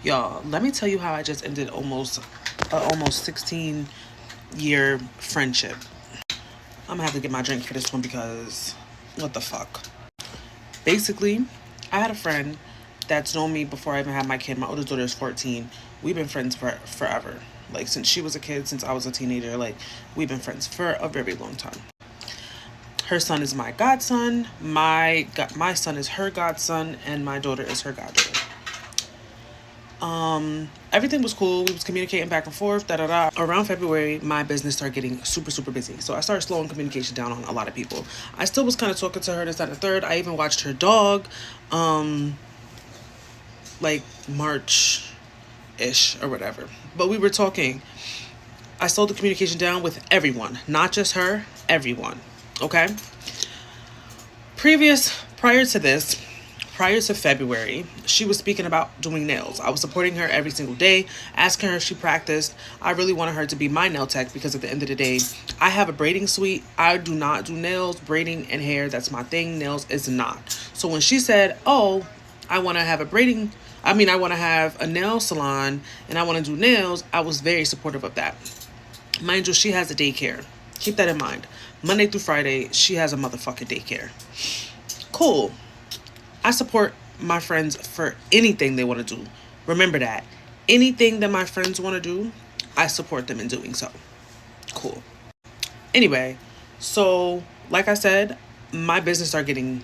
Y'all, let me tell you how I just ended almost 16-year friendship. I'm gonna have to get my drink for this one because what the fuck. Basically, I had a friend that's known me before I even had my kid. My oldest daughter is 14. We've been friends for forever. Like since she was a kid, since I was a teenager, like we've been friends for a very long time. Her son is my godson. My son is her godson, and my daughter is her goddaughter. Everything was cool. We was communicating back and forth. Da da da. Around February, my business started getting super super busy. So I started slowing communication down on a lot of people. I still was kind of talking to her this, that, and the third. I even watched her dog, like March ish or whatever. But we were talking. I slowed the communication down with everyone, not just her, everyone. Okay. Prior to this, prior to February, she was speaking about doing nails. I was supporting her every single day, asking her if she practiced. I really wanted her to be my nail tech because at the end of the day, I have a braiding suite. I do not do nails, braiding, and hair. That's my thing. Nails is not. So when she said, oh, I want to have I want to have a nail salon and I want to do nails, I was very supportive of that. Mind you, she has a daycare. Keep that in mind. Monday through Friday, she has a motherfucking daycare. Cool. I support my friends for anything they want to do. Remember that. Anything that my friends want to do, I support them in doing so. Cool. Anyway, so like I said, my business started getting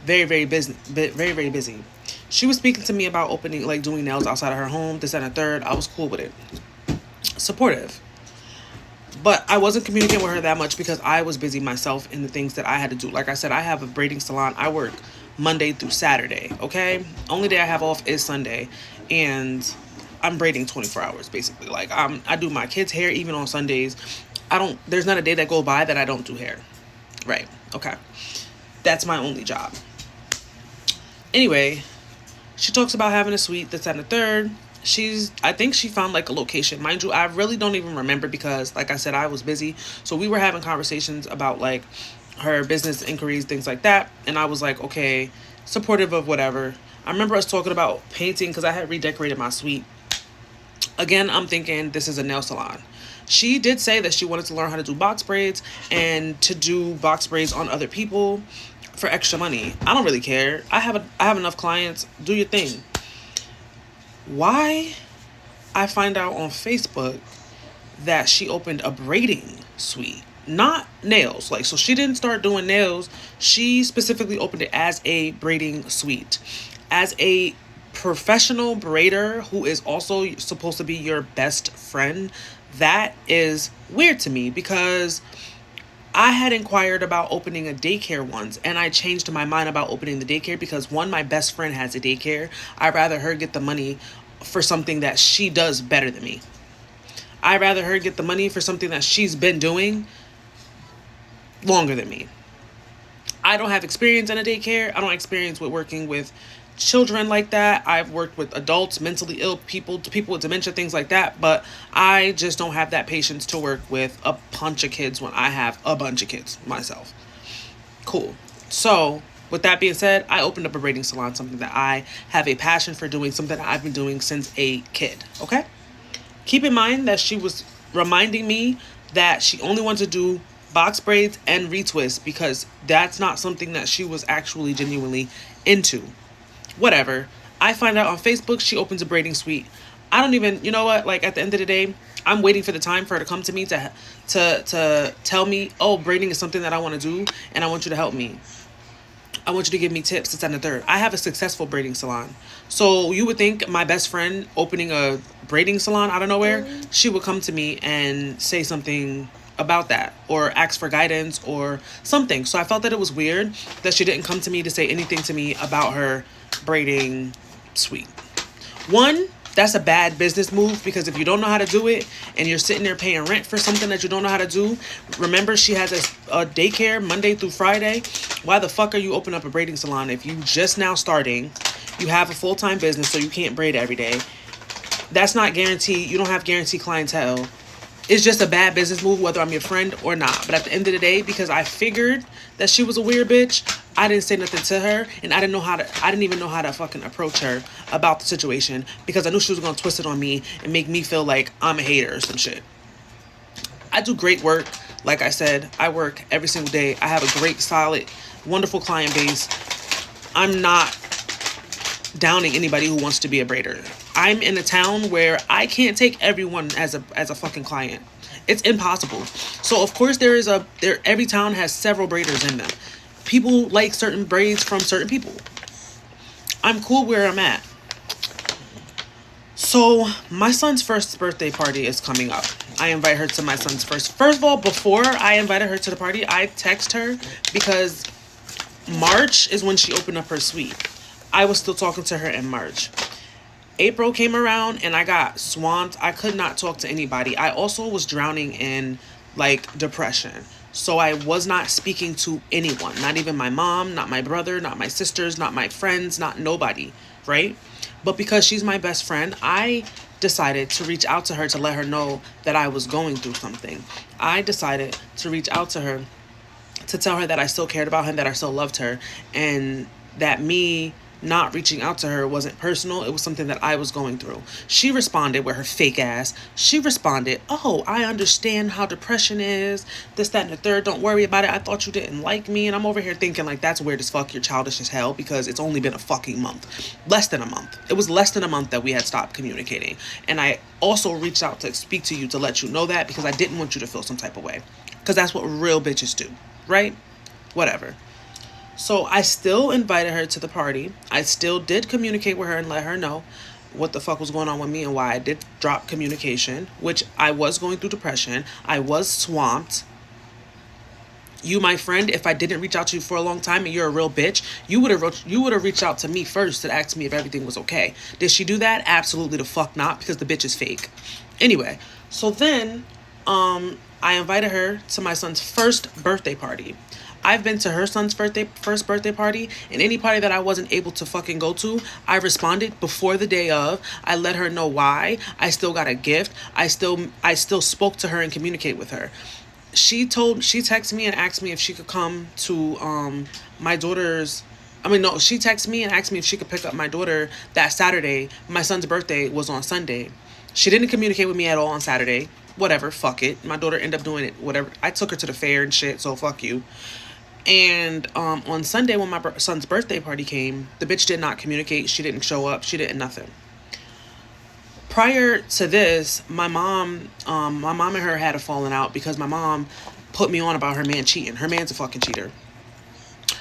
very, very busy. Very, very busy. She was speaking to me about opening, like doing nails outside of her home, this and a third. I was cool with it. Supportive. But I wasn't communicating with her that much because I was busy myself in the things that I had to do. Like I said, I have a braiding salon. I work Monday through Saturday, okay? Only day I have off is Sunday. And I'm braiding 24 hours, basically. Like, I do my kids' hair even on Sundays. There's not a day that go by that I don't do hair. Right, okay. That's my only job. Anyway, she talks about having a suite, that's at the third. I think she found like a location. Mind you, I really don't even remember because like I said, I was busy. So we were having conversations about like her business inquiries, things like that. And I was like, okay, supportive of whatever. I remember us talking about painting because I had redecorated my suite. Again, I'm thinking this is a nail salon. She did say that she wanted to learn how to do box braids and to do box braids on other people for extra money. I don't really care. I have enough clients. Do your thing. Why? I find out on Facebook that she opened a braiding suite, not nails. Like, so she didn't start doing nails. She specifically opened it as a braiding suite. As a professional braider who is also supposed to be your best friend, that is weird to me because I had inquired about opening a daycare once and I changed my mind about opening the daycare because one, my best friend has a daycare. I'd rather her get the money for something that she does better than me. I'd rather her get the money for something that she's been doing longer than me. I don't have experience in a daycare. I don't have experience with working with children like that. I've worked with adults, mentally ill people with dementia, things like that. But I just don't have that patience to work with a bunch of kids when I have a bunch of kids myself. Cool. So with that being said, I opened up a braiding salon, something that I have a passion for doing, something that I've been doing since a kid. Okay? Keep in mind that she was reminding me that she only wanted to do box braids and retwists because that's not something that she was actually genuinely into. Whatever. I find out on Facebook she opens a braiding suite. I don't even, you know what? Like at the end of the day, I'm waiting for the time for her to come to me to tell me, oh, braiding is something that I want to do and I want you to help me. I want you to give me tips. It's on the third. I have a successful braiding salon. So you would think my best friend opening a braiding salon out of nowhere, she would come to me and say something about that or ask for guidance or something. So I felt that it was weird that she didn't come to me to say anything to me about her braiding suite. One, that's a bad business move because if you don't know how to do it and you're sitting there paying rent for something that you don't know how to do, remember she has a daycare Monday through Friday. Why the fuck are you opening up a braiding salon if you just now starting? You have a full-time business so you can't braid every day. That's not guaranteed. You don't have guaranteed clientele. It's just a bad business move whether I'm your friend or not. But at the end of the day, because I figured that she was a weird bitch, I didn't say nothing to her, and I didn't even know how to fucking approach her about the situation because I knew she was gonna twist it on me and make me feel like I'm a hater or some shit. I do great work. Like I said, I work every single day. I have a great, solid, wonderful client base. I'm not downing anybody who wants to be a braider. I'm in a town where I can't take everyone as a fucking client. It's impossible. So of course every town has several braiders in them. People like certain braids from certain people. I'm cool where I'm at. So my son's first birthday party is coming up. I invite her to my son's first. First of all, before I invited her to the party, I text her because March is when she opened up her suite. I was still talking to her in March. April came around and I got swamped. I could not talk to anybody. I also was drowning in like depression. So I was not speaking to anyone, not even my mom, not my brother, not my sisters, not my friends, not nobody, right? But because she's my best friend, I decided to reach out to her to let her know that I was going through something. I decided to reach out to her to tell her that I still cared about her, that I still loved her, and that me not reaching out to her wasn't personal. It was something that I was going through. She responded with her fake ass. She responded, "Oh, I understand how depression is. This, that, and the third. Don't worry about it. I thought you didn't like me." And I'm over here thinking like, that's weird as fuck. You're childish as hell because it's only been a fucking month. Less than a month. It was less than a month that we had stopped communicating. And I also reached out to speak to you to let you know that because I didn't want you to feel some type of way. Because that's what real bitches do, right? Whatever. So I still invited her to the party. I still did communicate with her and let her know what the fuck was going on with me and why I did drop communication, which I was going through depression. I was swamped. You, my friend, if I didn't reach out to you for a long time and you're a real bitch, you would have reached out to me first to ask me if everything was okay. Did she do that? Absolutely the fuck not, because the bitch is fake. Anyway, so then I invited her to my son's first birthday party. I've been to her son's first birthday party, and any party that I wasn't able to fucking go to, I responded before the day of. I let her know why. I still got a gift. I still spoke to her and communicate with her. She texted me and asked me if she could come to my daughter's. She texted me and asked me if she could pick up my daughter that Saturday. My son's birthday was on Sunday. She didn't communicate with me at all on Saturday. Whatever, fuck it. My daughter ended up doing it. Whatever. I took her to the fair and shit, so fuck you. And on Sunday when my son's birthday party came, the bitch did not communicate. She didn't show up. She didn't nothing. Prior to this, my mom and her had a falling out because my mom put me on about her man cheating. Her man's a fucking cheater.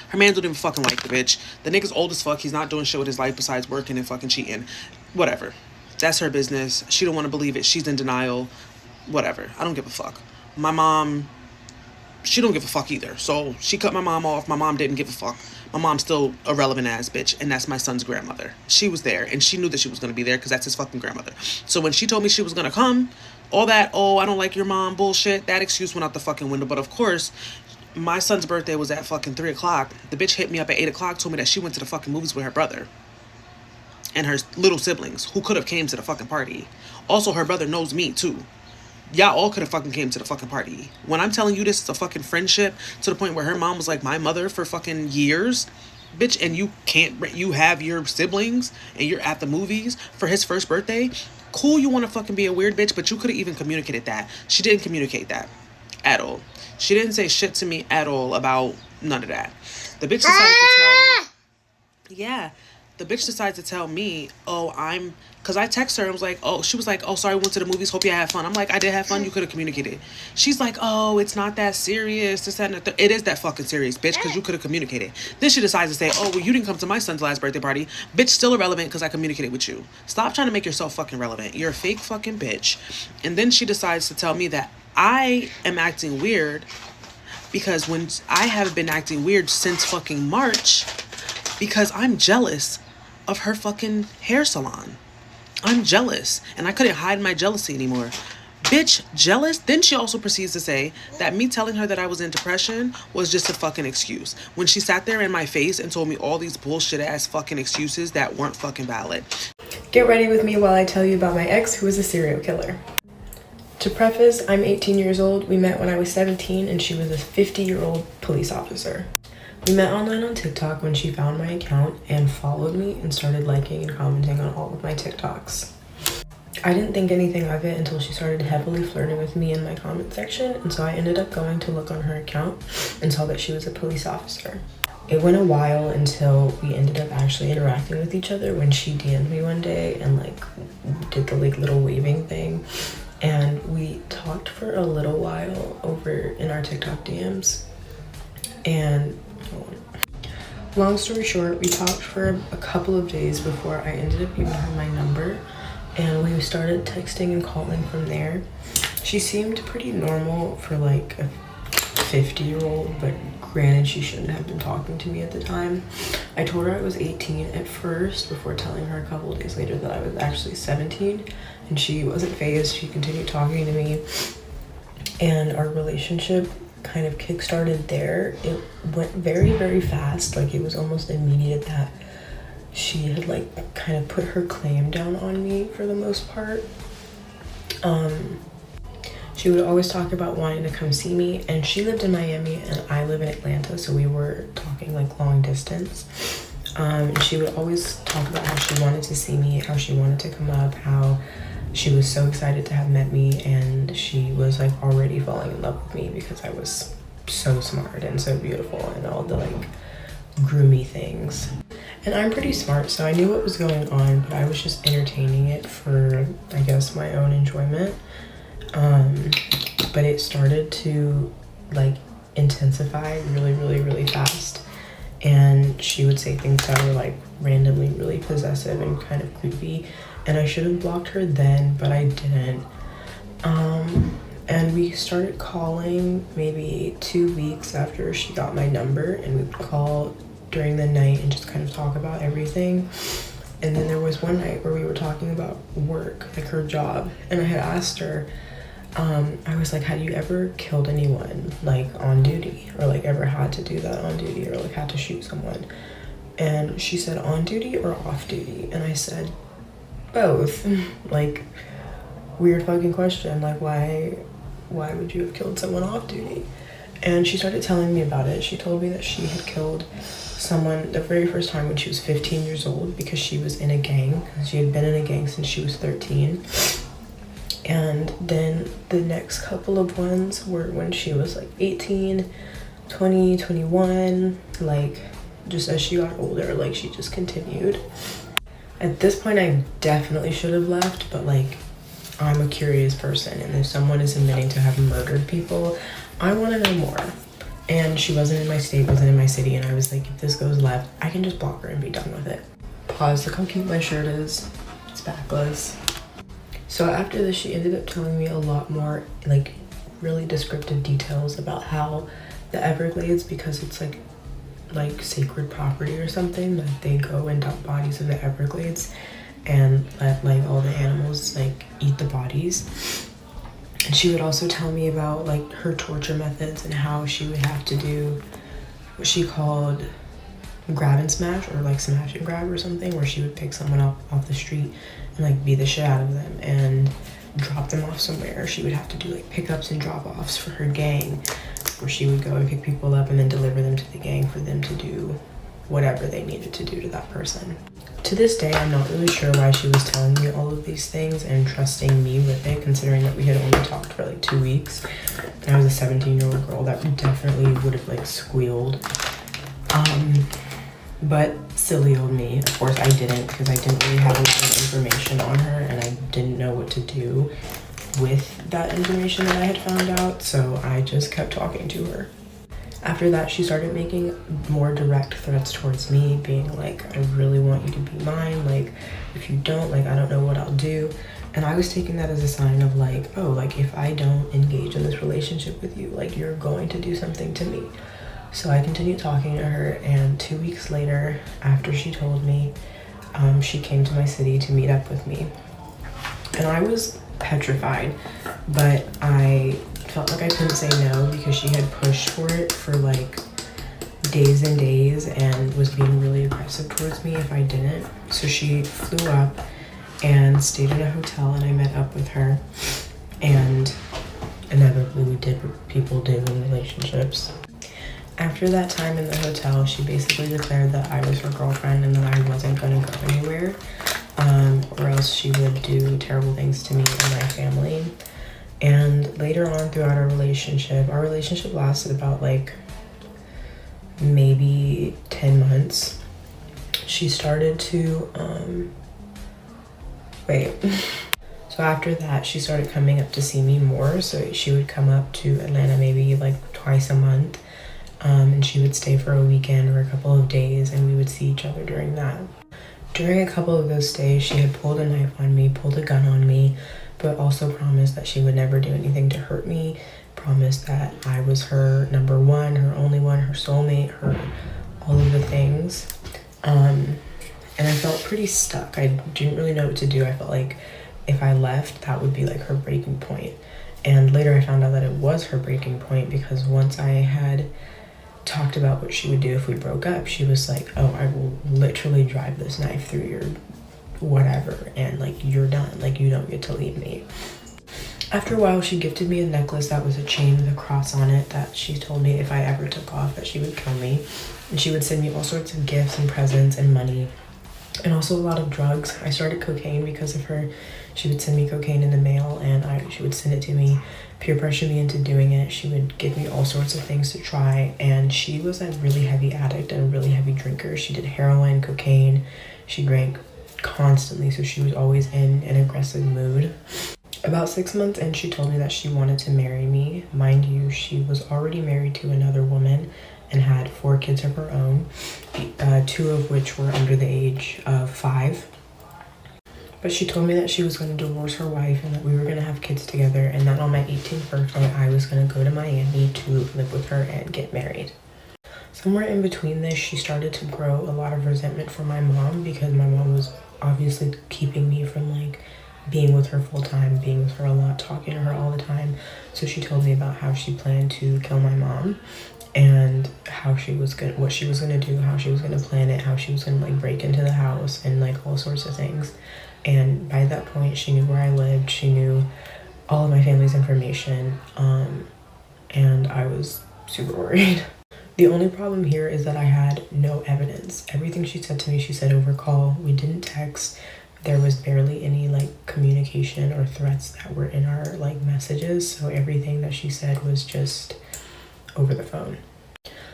Her man don't even fucking like the bitch. The nigga's old as fuck. He's not doing shit with his life besides working and fucking cheating. Whatever. That's her business. She don't want to believe it. She's in denial. Whatever. I don't give a fuck. My mom, she don't give a fuck either. So she cut my mom off. My mom didn't give a fuck. My mom's still a relevant ass bitch, and that's my son's grandmother. She was there, and she knew that she was going to be there because that's his fucking grandmother. So when she told me she was going to come, all that, "Oh, I don't like your mom" bullshit, that excuse went out the fucking window. But of course, my son's birthday was at fucking 3 o'clock. The bitch hit me up at 8 o'clock, told me that she went to the fucking movies with her brother and her little siblings, who could have came to the fucking party. Also, her brother knows me, too. Y'all all could have fucking came to the fucking party. When I'm telling you this is a fucking friendship to the point where her mom was like my mother for fucking years, bitch, and you have your siblings and you're at the movies for his first birthday, cool, you want to fucking be a weird bitch, but you could have even communicated that. She didn't communicate that at all. She didn't say shit to me at all about none of that. The bitch decided to tell me, yeah, the bitch decided to tell me, because I text her and was like, she was like, "Oh, sorry, I went to the movies, hope you had fun." I'm like, "I did have fun, you could have communicated." She's like, "Oh, it's not that serious, this, that, and the third." It is that fucking serious, bitch, because you could have communicated. Then she decides to say, "Oh, well, you didn't come to my son's last birthday party." Bitch, still irrelevant because I communicated with you. Stop trying to make yourself fucking relevant. You're a fake fucking bitch. And then she decides to tell me that I am acting weird because when I have been acting weird since fucking March because I'm jealous of her fucking hair salon. I'm jealous, and I couldn't hide my jealousy anymore. Bitch, jealous? Then she also proceeds to say that me telling her that I was in depression was just a fucking excuse. When she sat there in my face and told me all these bullshit ass fucking excuses that weren't fucking valid. Get ready with me while I tell you about my ex who was a serial killer. To preface, I'm 18 years old. We met when I was 17 and she was a 50-year-old police officer. We met online on TikTok when she found my account and followed me and started liking and commenting on all of my TikToks. I didn't think anything of it until she started heavily flirting with me in my comment section, and so I ended up going to look on her account and saw that she was a police officer. It went a while until we ended up actually interacting with each other when she DM'd me one day and like did the like little waving thing, and we talked for a little while over in our TikTok DMs. And long story short, we talked for a couple of days before I ended up giving her my number, and we started texting and calling from there. She seemed pretty normal for like a 50-year-old, but granted, she shouldn't have been talking to me at the time. I told her I was 18 at first before telling her a couple of days later that I was actually 17, and she wasn't fazed. She continued talking to me, and our relationship kind of kickstarted there. It went very, very fast. Like, it was almost immediate that she had like kind of put her claim down on me for the most part. She would always talk about wanting to come see me, and she lived in Miami and I live in Atlanta, so we were talking like long distance. She would always talk about how she wanted to see me, how she wanted to come up, how she was so excited to have met me, and she was like already falling in love with me because I was so smart and so beautiful and all the like groomy things. And I'm pretty smart, so I knew what was going on, but I was just entertaining it for, I guess, my own enjoyment. But it started to like intensify really, really, really fast. And she would say things that were like randomly really possessive and kind of creepy. And I should have blocked her then, but I didn't. And we started calling maybe 2 weeks after she got my number, and we would call during the night and just kind of talk about everything. And then there was one night where we were talking about work, like her job, and I had asked her, I was like, have you ever killed anyone like on duty, or like ever had to do that on duty, or like had to shoot someone? And she said, on duty or off duty? And I said, both. Like, weird fucking question. Like, why would you have killed someone off duty? And she started telling me about it. She told me that she had killed someone the very first time when she was 15 years old because she was in a gang. She had been in a gang since she was 13. And then the next couple of ones were when she was like 18, 20, 21, like just as she got older, like she just continued. At this point, I definitely should have left, but like I'm a curious person, and if someone is admitting to have murdered people, I want to know more. And she wasn't in my state, wasn't in my city, and I was like, if this goes left, I can just block her and be done with it. Pause, look how cute my shirt is. It's backless. So after this, she ended up telling me a lot more like really descriptive details about how the Everglades, because it's like sacred property or something, like they go and dump bodies in the Everglades and let like all the animals like eat the bodies. And she would also tell me about like her torture methods and how she would have to do what she called grab and smash, or like smash and grab or something, where she would pick someone up off the street and like beat the shit out of them and drop them off somewhere. She would have to do like pickups and drop-offs for her gang, where she would go and pick people up and then deliver them to the gang for them to do whatever they needed to do to that person. To this day, I'm not really sure why she was telling me all of these things and trusting me with it, considering that we had only talked for like 2 weeks. And I was a 17-year-old girl that definitely would have like squealed. But silly old me. Of course I didn't, because I didn't really have a lot of information on her and I didn't know what to do with that information that I had found out, so I just kept talking to her. After that, she started making more direct threats towards me, being like, I really want you to be mine, like if you don't, like I don't know what I'll do. And I was taking that as a sign of like, oh, like if I don't engage in this relationship with you, like you're going to do something to me. So I continued talking to her, and 2 weeks later, after she told me, she came to my city to meet up with me. And I was petrified, but I felt like I couldn't say no because she had pushed for it for like days and days and was being really aggressive towards me if I didn't. So she flew up and stayed in a hotel, and I met up with her. And inevitably we did what people do in relationships. After that time in the hotel, she basically declared that I was her girlfriend and that I wasn't going to go anywhere, or else she would do terrible things to me and my family. And later on throughout our relationship lasted about like maybe 10 months. She started to, wait. So after that, she started coming up to see me more. So she would come up to Atlanta maybe like twice a month. And she would stay for a weekend or a couple of days, and we would see each other during that. During a couple of those days, she had pulled a knife on me, pulled a gun on me, but also promised that she would never do anything to hurt me, promised that I was her number one, her only one, her soulmate, her all of the things. And I felt pretty stuck. I didn't really know what to do. I felt like if I left, that would be like her breaking point. And later I found out that it was her breaking point because once I had talked about what she would do if we broke up, she was like, oh, I will literally drive this knife through your whatever, and like you're done, like you don't get to leave me. After a while, she gifted me a necklace that was a chain with a cross on it that she told me if I ever took off that she would kill me. And she would send me all sorts of gifts and presents and money, and also a lot of drugs. I started cocaine because of her. She would send me cocaine in the mail, and she would send it to me, peer pressure me into doing it. She would give me all sorts of things to try, and she was a really heavy addict and a really heavy drinker. She did heroin, cocaine. She drank constantly, so she was always in an aggressive mood. About 6 months in, she told me that she wanted to marry me. Mind you, she was already married to another woman and had 4 kids of her own, 2 of which were under the age of 5. But she told me that she was going to divorce her wife and that we were going to have kids together, and that on my 18th birthday, I was going to go to Miami to live with her and get married. Somewhere in between this, she started to grow a lot of resentment for my mom because my mom was obviously keeping me from like being with her full time, being with her a lot, talking to her all the time. So she told me about how she planned to kill my mom and how she was gonna, what she was gonna do, how she was gonna plan it, how she was gonna like break into the house and like all sorts of things. And by that point, she knew where I lived. She knew all of my family's information, and I was super worried. The only problem here is that I had no evidence. Everything she said to me, she said over call. We didn't text. There was barely any like communication or threats that were in our like messages. So everything that she said was just over the phone.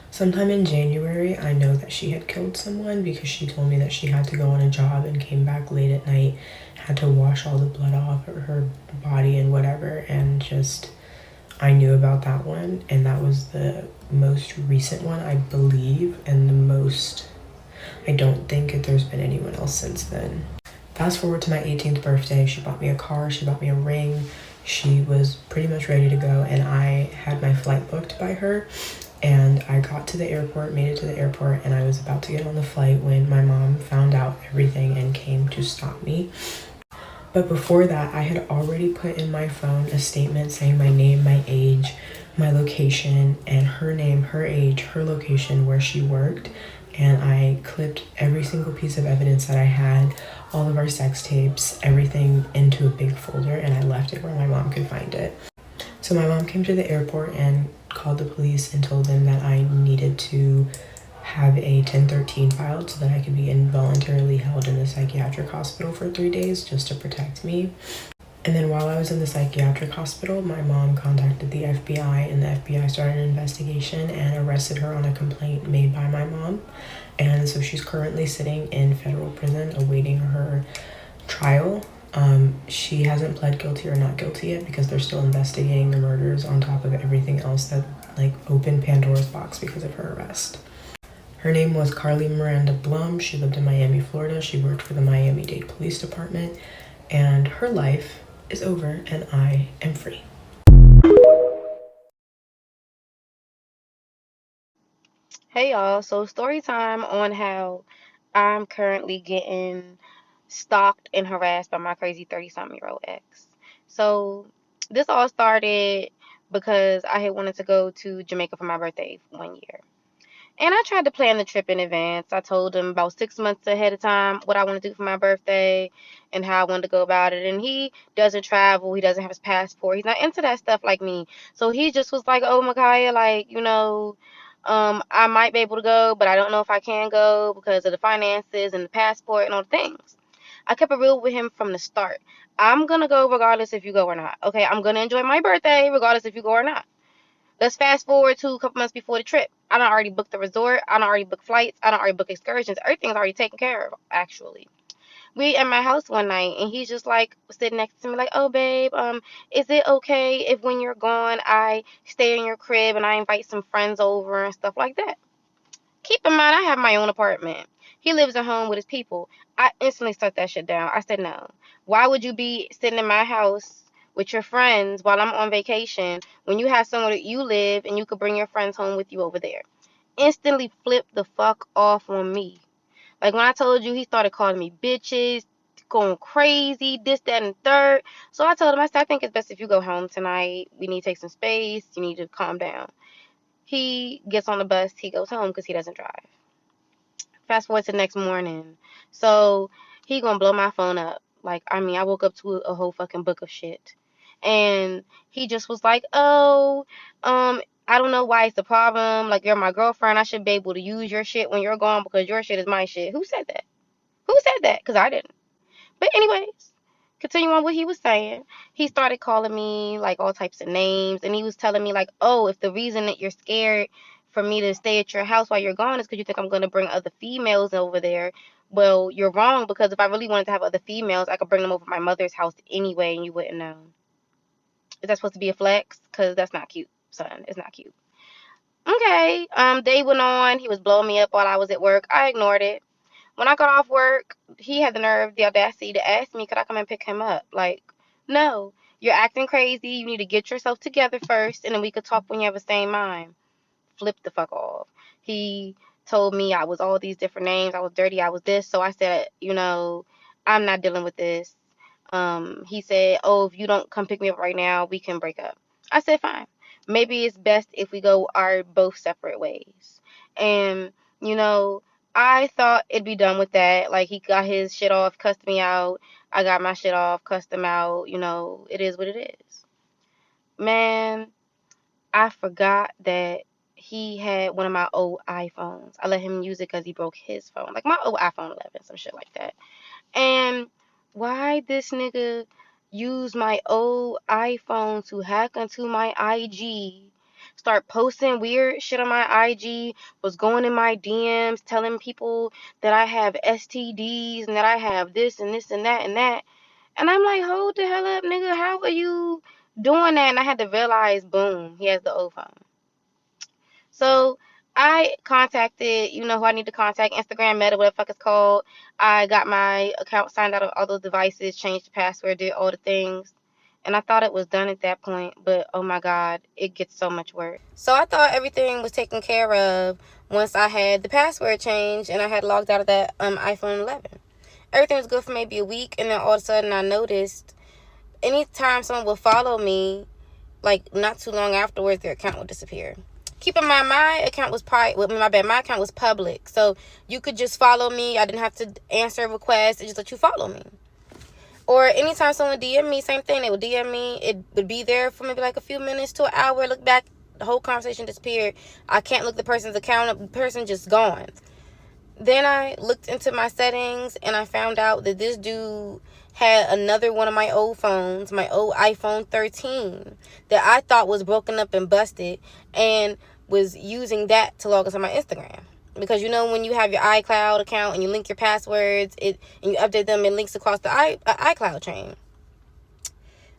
Sometime in January, I know that she had killed someone because she told me that she had to go on a job and came back late at night, had to wash all the blood off her body and whatever, and just I knew about that one, and that was the most recent one, I believe, and the most, I don't think that there's been anyone else since then. Fast forward to my 18th birthday, she bought me a car, she bought me a ring, she was pretty much ready to go, and I had my flight booked by her, and I got to the airport, made it to the airport, and I was about to get on the flight when my mom found out everything and came to stop me. But before that, I had already put in my phone a statement saying my name, my age, my location, and her name, her age, her location, where she worked. And I clipped every single piece of evidence that I had, all of our sex tapes, everything into a big folder, and I left it where my mom could find it. So my mom came to the airport and called the police and told them that I needed to have a 1013 filed so that I could be involuntarily held in a psychiatric hospital for 3 days just to protect me. And then while I was in the psychiatric hospital, my mom contacted the FBI, and the FBI started an investigation and arrested her on a complaint made by my mom. And so she's currently sitting in federal prison awaiting her trial. She hasn't pled guilty or not guilty yet because they're still investigating the murders on top of everything else that like opened Pandora's box because of her arrest. Her name was Carly Miranda Blum. She lived in Miami, Florida. She worked for the Miami-Dade Police Department, and her life is over and I am free. Hey y'all, so story time on how I'm currently getting stalked and harassed by my crazy 30-something-year-old ex. So this all started because I had wanted to go to Jamaica for my birthday 1 year. And I tried to plan the trip in advance. I told him about 6 months ahead of time what I want to do for my birthday and how I wanted to go about it. And he doesn't travel. He doesn't have his passport. He's not into that stuff like me. So he just was like, oh, Micaiah, like, I might be able to go, but I don't know if I can go because of the finances and the passport and all the things. I kept it real with him from the start. I'm gonna go regardless if you go or not. Okay, I'm gonna enjoy my birthday regardless if you go or not. Let's fast forward to a couple months before the trip. I done already booked the resort. I done already booked flights. I done already booked excursions. Everything's already taken care of, actually. We at my house one night, and he's just like sitting next to me, like, "Oh, babe, is it okay if when you're gone, I stay in your crib and I invite some friends over and stuff like that?" Keep in mind, I have my own apartment. He lives at home with his people. I instantly shut that shit down. I said, no. Why would you be sitting in my house with your friends while I'm on vacation when you have somewhere that you live and you could bring your friends home with you over there? Instantly flipped the fuck off on me. Like when I told you, he started calling me bitches, going crazy, this, that, and third. So I told him, I said, I think it's best if you go home tonight. We need to take some space. You need to calm down. He gets on the bus. He goes home because he doesn't drive. Fast forward to the next morning. So he gonna blow my phone up. Like, I mean, I woke up to a whole fucking book of shit. And he just was like, oh, I don't know why it's the problem. Like, you're my girlfriend. I should be able to use your shit when you're gone because your shit is my shit. Who said that? Who said that? Because I didn't. But anyways, continue on what he was saying. He started calling me like all types of names, and he was telling me like, "Oh, if the reason that you're scared for me to stay at your house while you're gone is because you think I'm gonna bring other females over there, well, you're wrong because if I really wanted to have other females, I could bring them over to my mother's house anyway, and you wouldn't know." Is that supposed to be a flex? Because that's not cute, son. It's not cute. Okay. Day went on. He was blowing me up while I was at work. I ignored it. When I got off work, he had the nerve, the audacity to ask me, could I come and pick him up? Like, no, you're acting crazy. You need to get yourself together first, and then we could talk when you have the same mind. Flipped the fuck off. He told me I was all these different names. I was dirty. I was this. So I said, I'm not dealing with this. He said, oh, if you don't come pick me up right now, we can break up. I said, fine. Maybe it's best if we go our both separate ways. And, you know, I thought it'd be done with that. Like, he got his shit off, cussed me out. I got my shit off, cussed him out. It is what it is. Man, I forgot that he had one of my old iPhones. I let him use it because he broke his phone. Like my old iPhone 11, some shit like that. And why this nigga use my old iPhone to hack into my IG, start posting weird shit on my IG, was going in my DMs, telling people that I have STDs and that I have this and this and that and that. And I'm like, hold the hell up, nigga. How are you doing that? And I had to realize, boom, he has the old phone. So I contacted, who I need to contact, Instagram, Meta, whatever the fuck it's called. I got my account signed out of all those devices, changed the password, did all the things. And I thought it was done at that point, but oh my God, it gets so much worse. So I thought everything was taken care of once I had the password changed and I had logged out of that iPhone 11. Everything was good for maybe a week, and then all of a sudden I noticed anytime someone would follow me, like not too long afterwards, their account would disappear. Keep in mind, my account was my account was public, so you could just follow me. I didn't have to answer a request. It just let you follow me. Or anytime someone DM me, same thing. They would DM me. It would be there for maybe like a few minutes to an hour. Look back, the whole conversation disappeared. I can't look the person's account up. The person just gone. Then I looked into my settings and I found out that this dude had another one of my old phones, my old iPhone 13, that I thought was broken up and busted, and was using that to log into my Instagram. Because when you have your iCloud account and you link your passwords, and you update them, it links across the iCloud chain.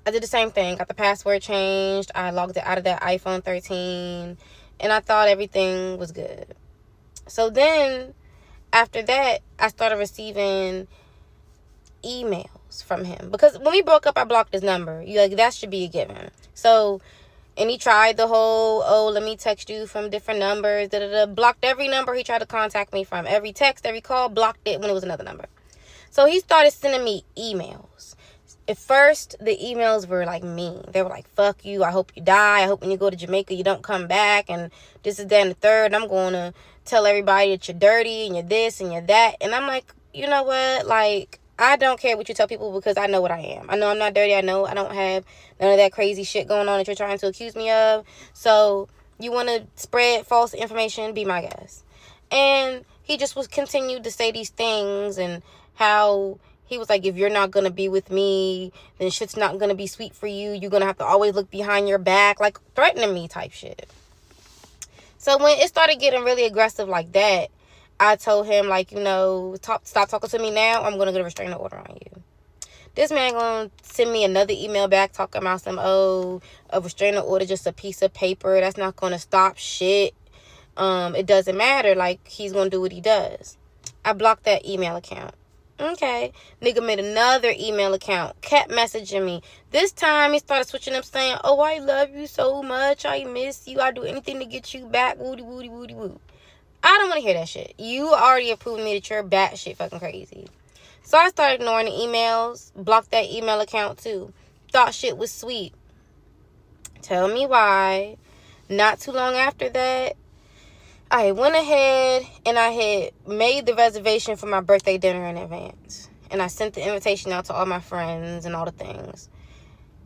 I did the same thing. Got the password changed. I logged it out of that iPhone 13, and I thought everything was good. So then, after that, I started receiving emails from him. Because when we broke up, I blocked his number. That should be a given. So, and he tried the whole, oh, let me text you from different numbers, blocked every number he tried to contact me from. Every text, every call, blocked it when it was another number. So he started sending me emails. At first, the emails were like mean. They were like, fuck you, I hope you die. I hope when you go to Jamaica, you don't come back. And this is that and the third. I'm going to tell everybody that you're dirty and you're this and you're that. And I'm like, you know what? Like, I don't care what you tell people because I know what I am. I know I'm not dirty. I know I don't have none of that crazy shit going on that you're trying to accuse me of. So You want to spread false information? Be my guest. And he just was continued to say these things, and how he was like, if you're not going to be with me, then shit's not going to be sweet for you. You're going to have to always look behind your back, like threatening me type shit. So when it started getting really aggressive like that, I told him, like, stop talking to me now. I'm going to get a restraining order on you. This man going to send me another email back talking about a restraining order, just a piece of paper. That's not going to stop shit. It doesn't matter. Like, he's going to do what he does. I blocked that email account. Okay. Nigga made another email account. Kept messaging me. This time he started switching up, saying, oh, I love you so much. I miss you. I'd do anything to get you back. Woody, woody, woody, woo. I don't want to hear that shit. You already have proven me that you're batshit fucking crazy. So I started ignoring the emails. Blocked that email account too. Thought shit was sweet. Tell me why. Not too long after that, I went ahead and I had made the reservation for my birthday dinner in advance. And I sent the invitation out to all my friends and all the things.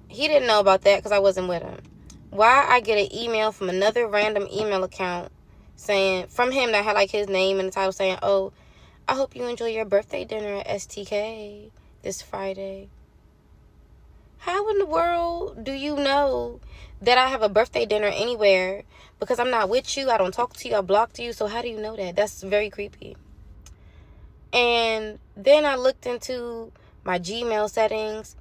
He didn't know about that because I wasn't with him. Why I get an email from another random email account saying, from him that had like his name in the title, saying, oh, I hope you enjoy your birthday dinner at STK this Friday. How in the world do you know that I have a birthday dinner anywhere? Because I'm not with you. I don't talk to you. I blocked you. So how do you know that? That's very creepy. And then I looked into my Gmail settings.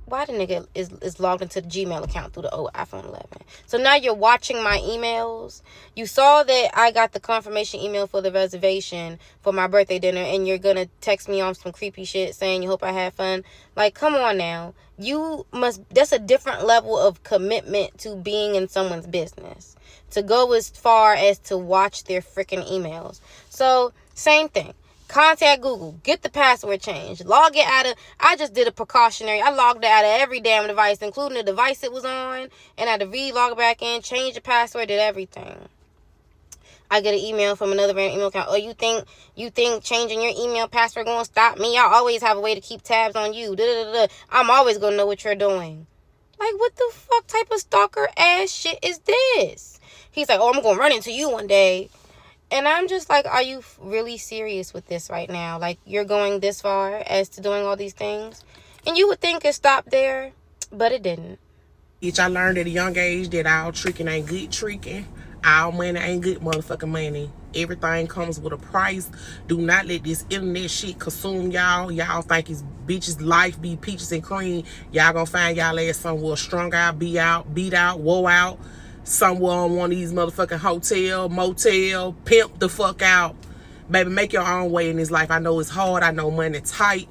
Why the nigga is logged into the Gmail account through the old iPhone 11? So now you're watching my emails. You saw that I got the confirmation email for the reservation for my birthday dinner, and you're going to text me on some creepy shit saying you hope I had fun. Like, come on now. That's a different level of commitment to being in someone's business. To go as far as to watch their freaking emails. So, same thing. Contact Google. Get the password changed. Log it out of... I just did a precautionary. I logged it out of every damn device, including the device it was on. And I had to re-log back in, change the password, did everything. I get an email from another random email account. Oh, you think changing your email password gonna stop me? I always have a way to keep tabs on you. Da-da-da-da. I'm always gonna know what you're doing. Like, what the fuck type of stalker ass shit is this? He's like, oh, I'm gonna run into you one day. And I'm just like, are you really serious with this right now? Like, you're going this far as to doing all these things? And you would think it stopped there, but it didn't. Bitch, I learned at a young age that all tricking ain't good tricking. All money ain't good motherfucking money. Everything comes with a price. Do not let this internet shit consume y'all. Y'all think it's bitches' life be peaches and cream. Y'all gonna find y'all ass somewhere strung out, beat out, woe out. Somewhere on one of these motherfucking hotel, motel, pimp the fuck out. Baby, make your own way in this life. I know it's hard. I know money tight.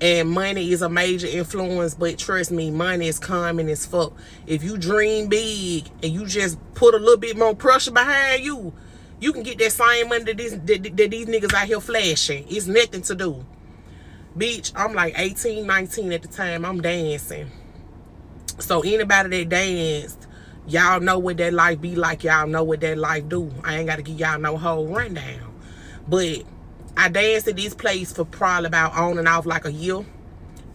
And money is a major influence, but trust me, money is coming as fuck. If you dream big and you just put a little bit more pressure behind you, you can get that same money that these niggas out here flashing. It's nothing to do. Bitch, I'm like 18, 19 at the time. I'm dancing. So anybody that danced, y'all know what that life be like. Y'all know what that life do. I ain't got to give y'all no whole rundown. But I danced at this place for probably about on and off like a year. And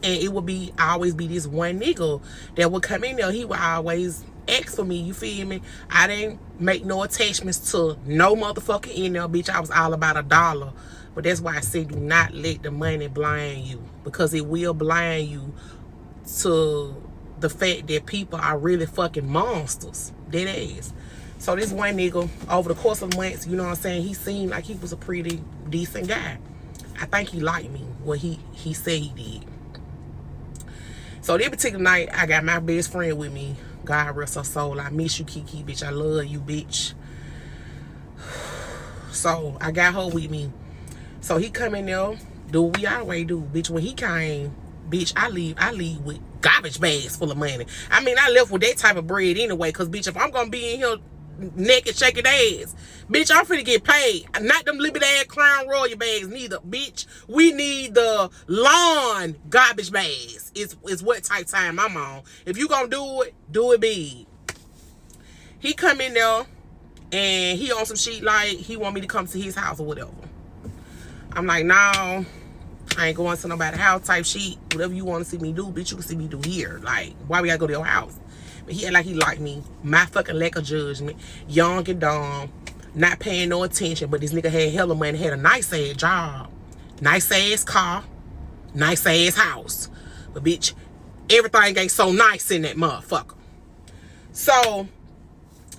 it would always be this one nigga that would come in there. He would always ask for me, you feel me? I didn't make no attachments to no motherfucker in there, bitch. I was all about $1. But that's why I say do not let the money blind you. Because it will blind you to the fact that people are really fucking monsters. Dead ass. So this one nigga, over the course of months, you know what I'm saying, he seemed like he was a pretty decent guy. I think he liked me. Well, he said he did. So this particular night, I got my best friend with me. God rest her soul. I miss you, Kiki, bitch. I love you, bitch. So I got her with me. So he come in there, do what we always do, bitch. When he came, bitch, I leave with garbage bags full of money. I mean, I left with that type of bread anyway, because, bitch, if I'm going to be in here naked shaking ass, bitch, I'm finna get paid. Not them little ass Crown Royal bags neither, bitch. We need the lawn garbage bags. It's what type time I'm on. If you gonna do it big. He come in there and he on some shit like he want me to come to his house or whatever. I'm like, no, I ain't going to nobody's house type shit. Whatever you want to see me do, bitch, you can see me do here. Like, why we gotta go to your house? He act like he liked me. My fucking lack of judgment. Young and dumb. Not paying no attention. But this nigga had hella money. Had a nice ass job. Nice ass car. Nice ass house. But bitch, everything ain't so nice in that motherfucker. So,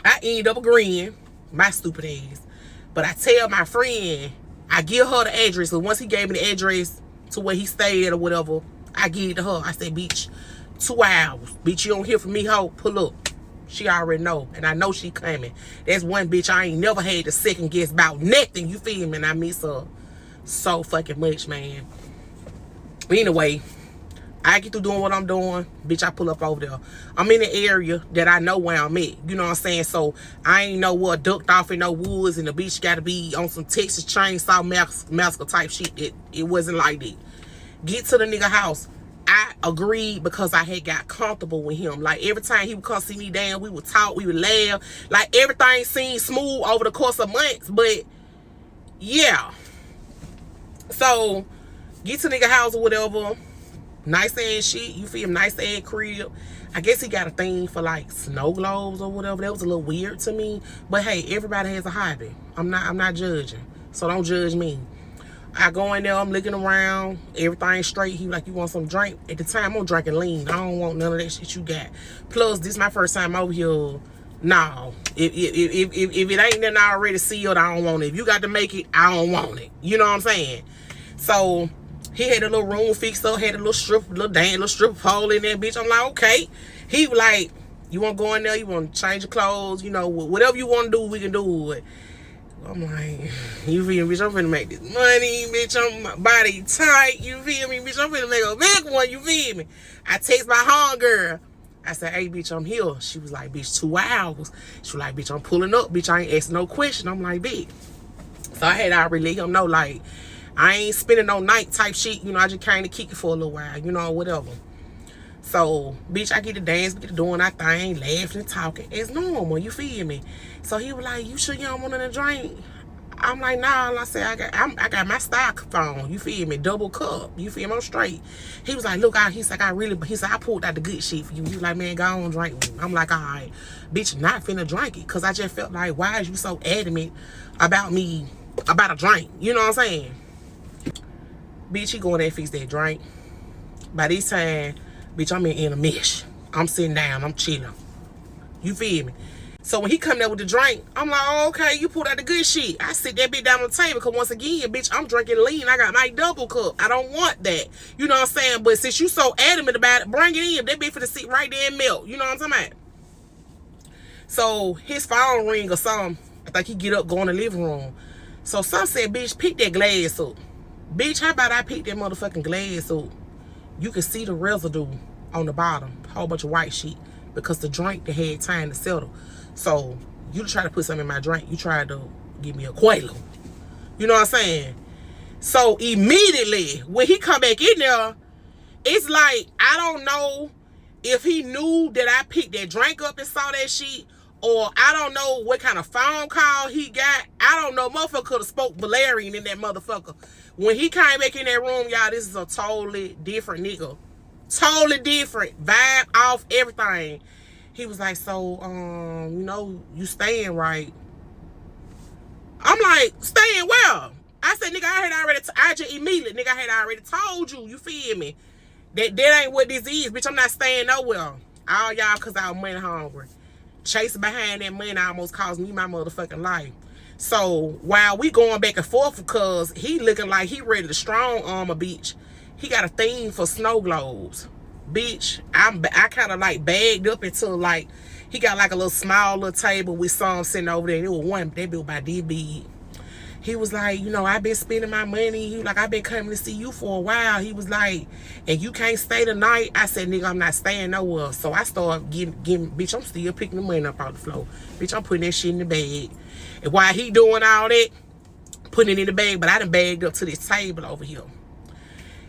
I end up agreeing. My stupid ass. But I tell my friend, I give her the address. So once he gave me the address to where he stayed or whatever, I give it to her. I said, bitch, 2 hours. Bitch, you don't hear from me, hoe. Pull up. She already know. And I know she coming. That's one bitch I ain't never had to second guess about nothing. You feel me? And I miss her so fucking much, man. Anyway, I get through doing what I'm doing. Bitch, I pull up over there. I'm in the area that I know where I'm at. You know what I'm saying? So, I ain't know what ducked off in no woods and the bitch got to be on some Texas Chainsaw Massacre type shit. It wasn't like that. Get to the nigga house. I agreed because I had got comfortable with him. Like, every time he would come see me down, we would talk, we would laugh. Like, everything seemed smooth over the course of months. But, yeah. So, get to the nigga house or whatever. Nice ass shit, you feel me? Nice ass crib. I guess he got a thing for like snow globes or whatever. That was a little weird to me. But hey, everybody has a hobby. I'm not judging. So don't judge me. I go in there, I'm looking around, everything's straight. He like, you want some drink? At the time, I'm drinking lean. I don't want none of that shit you got. Plus, this is my first time over here. No. If it ain't nothing I already sealed, I don't want it. If you got to make it, I don't want it. You know what I'm saying? So, he had a little room fixed up, had a little strip pole in there, bitch. I'm like, okay. He was like, you want to go in there? You want to change your clothes? You know, whatever you want to do, we can do it. I'm like, you feel me, bitch? I'm finna make this money, bitch. I'm my body tight, you feel me, bitch? I'm finna make a big one, you feel me? I text my homegirl. I said, hey, bitch, I'm here. She was like, bitch, 2 hours. She was like, bitch, I'm pulling up, bitch. I ain't asking no question. I'm like, bitch. So I had to already let him know, like, I ain't spending no night type shit. You know, I just came to kick it for a little while, you know, whatever. So, bitch, I get to dance, get to doing that thing, laughing and talking. It's normal, you feel me? So he was like, you sure you don't want to drink? I'm like, nah. I said, I got my styrofoam, you feel me? Double cup, you feel me? I'm straight. He was like, look out. He's like, I pulled out the good shit for you. He was like, man, go on, drink with me. I'm like, all right, bitch, not finna drink it. Because I just felt like, why is you so adamant about me, about a drink? You know what I'm saying? Bitch, he going there and fix that drink. By this time, bitch, I'm in a mesh. I'm sitting down, I'm chilling. You feel me? So when he come there with the drink, I'm like, oh, okay, you pulled out the good shit. I sit that bitch down on the table because once again, bitch, I'm drinking lean. I got my double cup. I don't want that. You know what I'm saying? But since you so adamant about it, bring it in. That bitch finna sit right there and melt. You know what I'm talking about? So his phone ring or something. I think he get up, go in the living room. So some said, bitch, pick that glass up. Bitch, how about I pick that motherfucking glass up? You can see the residue on the bottom. A whole bunch of white shit. Because the drink, they had time to settle. So, you try to put something in my drink. You tried to give me a Quaalude. You know what I'm saying? So, immediately, when he come back in there, it's like, I don't know if he knew that I picked that drink up and saw that shit. Or I don't know what kind of phone call he got. I don't know. Motherfucker could have spoke Valerian in that motherfucker. When he came back in that room, y'all, this is a totally different nigga. Totally different. Vibe off, everything. He was like, so, you know, you staying right. I'm like, staying well. I said, nigga, I just immediately, nigga, I had already told you, you feel me? That ain't what this is, bitch. I'm not staying nowhere. All y'all, because I was money hungry. Chasing behind that money almost cost me my motherfucking life. So, while we going back and forth, because he looking like he ready to strong arm a bitch, he got a thing for snow globes. Bitch, I kind of like bagged up until like, he got like a little small little table with some sitting over there. And it was one, that bill about this big. He was like, you know, I've been spending my money. He was like, I've been coming to see you for a while. He was like, and you can't stay tonight. I said, nigga, I'm not staying nowhere. So I started getting, bitch, I'm still picking the money up out the floor. Bitch, I'm putting that shit in the bag. And while he doing all that, putting it in the bag, but I done bagged up to this table over here.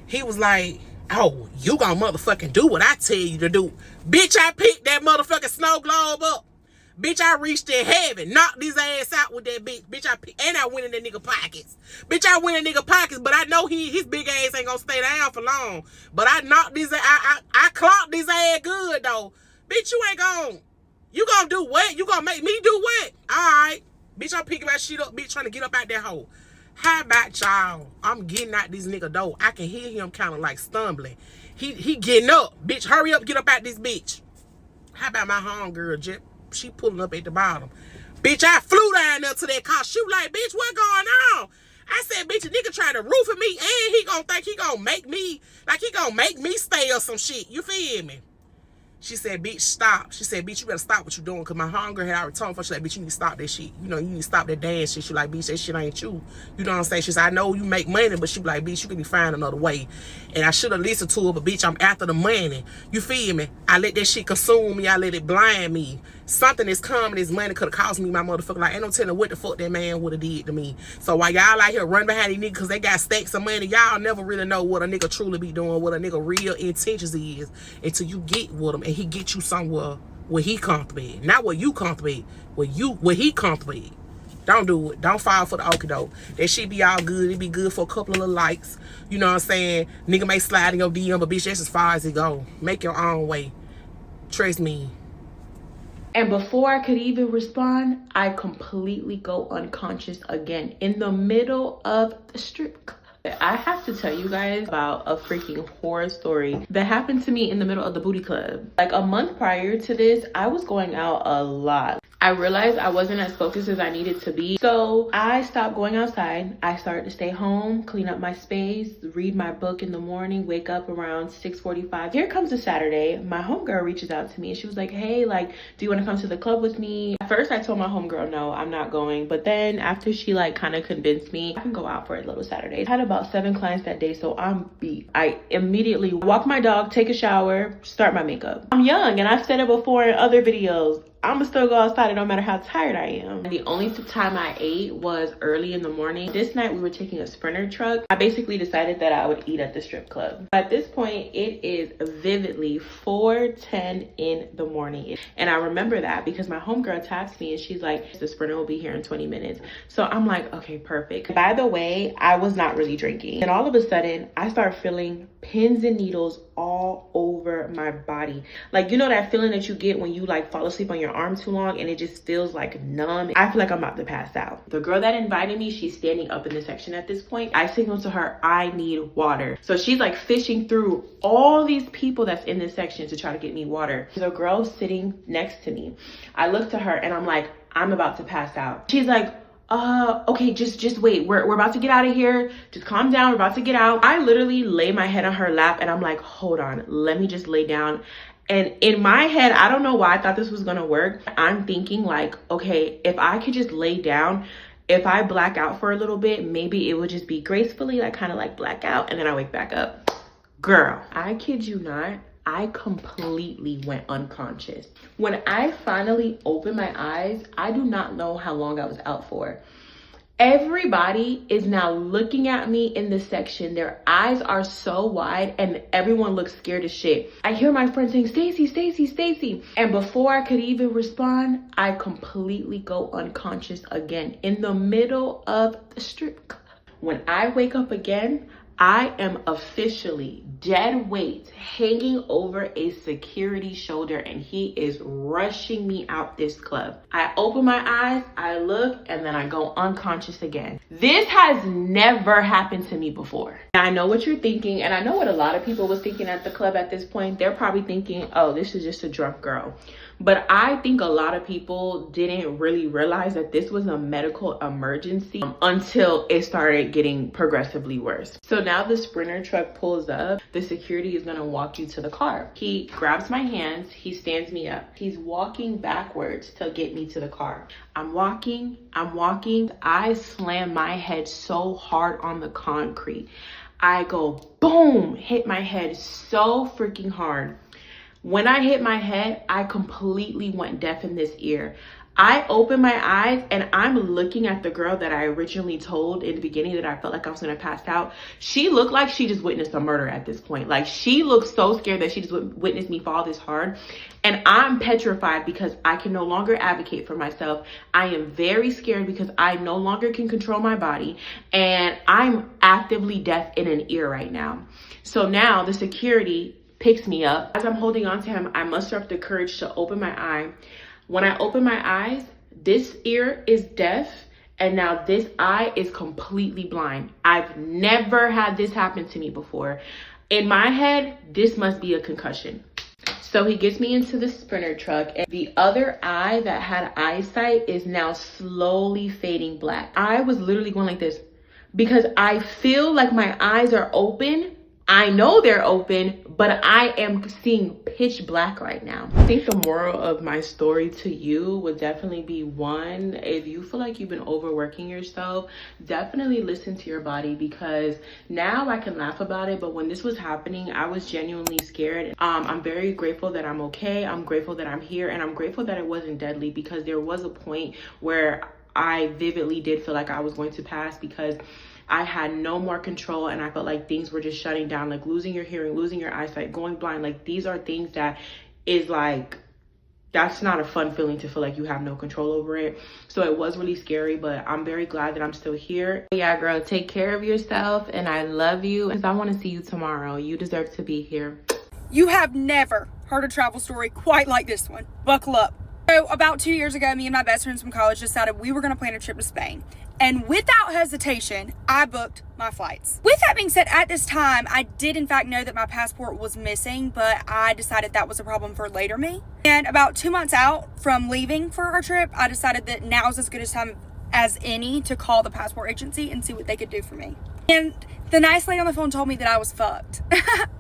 He was like, oh, you gonna motherfucking do what I tell you to do. Bitch, I picked that motherfucking snow globe up. Bitch, I reached in heaven, knocked his ass out with that bitch. Bitch, and I went in that nigga pockets. Bitch, I went in nigga pockets, but I know his big ass ain't gonna stay down for long. But I knocked his, I clocked his ass good though. Bitch, you gonna do what? You gonna make me do what? All right. Bitch, I'm picking that shit up, bitch, trying to get up out that hole. How about y'all? I'm getting out this nigga door. I can hear him kind of like stumbling. He getting up. Bitch, hurry up, get up out this bitch. How about my homegirl, Jip? She pulling up at the bottom. Bitch, I flew down there to that car. She was like, bitch, what going on? I said, bitch, a nigga trying to roof at me and he gonna think he gonna make me, like he gonna make me stay or some shit. You feel me? She said, bitch, stop. She said, bitch, you better stop what you doing. Because my hunger had already told her. She like, bitch, you need to stop that shit. You know, you need to stop that dance shit. She like, bitch, that shit ain't you. You know what I'm saying? She said, I know you make money, but she like, bitch, you can be find another way. And I should have listened to her, but bitch, I'm after the money. You feel me? I let that shit consume me. I let it blind me. Something is coming. This money could have cost me my motherfucker. Like, ain't no telling what the fuck that man would have did to me. So while y'all out here running behind these niggas because they got stacks of money, y'all never really know what a nigga truly be doing, what a nigga real intentions is until you get with him and he get you somewhere where he comfortable at. Not where you comfortable at, where he comfortable at. Don't do it. Don't fall for the okie doke. That shit be all good. It be good for a couple of little likes. You know what I'm saying? Nigga may slide in your DM, but bitch, that's as far as it go. Make your own way. Trust me. And before I could even respond, I completely go unconscious again in the middle of the strip club. I have to tell you guys about a freaking horror story that happened to me in the middle of the booty club. Like a month prior to this, I was going out a lot. I realized I wasn't as focused as I needed to be. So I stopped going outside. I started to stay home, clean up my space, read my book in the morning, wake up around 6:45. Here comes a Saturday. My homegirl reaches out to me and she was like, hey, like, do you want to come to the club with me? At first I told my homegirl, no, I'm not going. But then after she like kind of convinced me, I can go out for a little Saturday. I had about 7 clients that day, so I'm beat. I immediately walk my dog, take a shower, start my makeup. I'm young and I've said it before in other videos. I'ma still go outside no matter how tired I am. The only time I ate was early in the morning. This night we were taking a Sprinter truck. I basically decided that I would eat at the strip club. At this point, it is vividly 4:10 in the morning. And I remember that because my homegirl texted me and she's like, the Sprinter will be here in 20 minutes. So I'm like, okay, perfect. By the way, I was not really drinking. And all of a sudden, I start feeling pins and needles all over my body. Like, you know that feeling that you get when you like fall asleep on your arm too long and it just feels like numb? I feel like I'm about to pass out. The girl that invited me, she's standing up in the section at this point. I signal to her, I need water. So she's like fishing through all these people that's in this section to try to get me water. There's a girl sitting next to me. I look to her and I'm like, I'm about to pass out. She's like, okay, just wait. We're about to get out of here. Just calm down. We're about to get out. I literally lay my head on her lap and I'm like, hold on, let me just lay down. And in my head, I don't know why I thought this was gonna work. I'm thinking like, okay, if I could just lay down, if I black out for a little bit, maybe it would just be gracefully, like kind of like black out and then I wake back up. Girl, I kid you not, I completely went unconscious. When I finally opened my eyes, I do not know how long I was out for. Everybody is now looking at me in this section. Their eyes are so wide and everyone looks scared as shit. I hear my friend saying, Stacy, Stacy, Stacy. And before I could even respond, I completely go unconscious again in the middle of the strip club. When I wake up again, I am officially dead weight hanging over a security shoulder and he is rushing me out this club. I open my eyes, I look, and then I go unconscious again. This has never happened to me before. I know what you're thinking, and I know what a lot of people was thinking at the club at this point. They're probably thinking, oh, this is just a drunk girl. But I think a lot of people didn't really realize that this was a medical emergency until it started getting progressively worse. So now the Sprinter truck pulls up. The security is gonna walk you to the car. He grabs my hands, he stands me up. He's walking backwards to get me to the car. I'm walking. I slam my head so hard on the concrete. I go boom, hit my head so freaking hard. When I hit my head, I completely went deaf in this ear. I open my eyes and I'm looking at the girl that I originally told in the beginning that I felt like I was gonna pass out. She looked like she just witnessed a murder at this point. Like she looked so scared that she just witnessed me fall this hard. And I'm petrified because I can no longer advocate for myself. I am very scared because I no longer can control my body and I'm actively deaf in an ear right now. So now the security picks me up. As I'm holding on to him, I muster up the courage to open my eye. When I open my eyes, this ear is deaf and now this eye is completely blind. I've never had this happen to me before. In my head, this must be a concussion. So he gets me into the Sprinter truck, and the other eye that had eyesight is now slowly fading black. I was literally going like this because I feel like my eyes are open. I know they're open, but I am seeing pitch black right now. I think the moral of my story to you would definitely be, one, if you feel like you've been overworking yourself, definitely listen to your body, because now I can laugh about it, but when this was happening, I was genuinely scared. I'm very grateful that I'm okay. I'm grateful that I'm here, and I'm grateful that it wasn't deadly, because there was a point where I vividly did feel like I was going to pass, because I had no more control and I felt like things were just shutting down, like losing your hearing, losing your eyesight, going blind. Like, these are things that is like, that's not a fun feeling, to feel like you have no control over it. So it was really scary, but I'm very glad that I'm still here. Yeah, girl, take care of yourself, and I love you, and I want to see you tomorrow. You deserve to be here. You have never heard a travel story quite like this one. Buckle up. So about 2 years ago, me and my best friends from college decided we were going to plan a trip to Spain. And without hesitation, I booked my flights. With that being said, at this time, I did in fact know that my passport was missing, but I decided that was a problem for later me. And about 2 months out from leaving for our trip, I decided that now's as good a time as any to call the passport agency and see what they could do for me. And the nice lady on the phone told me that I was fucked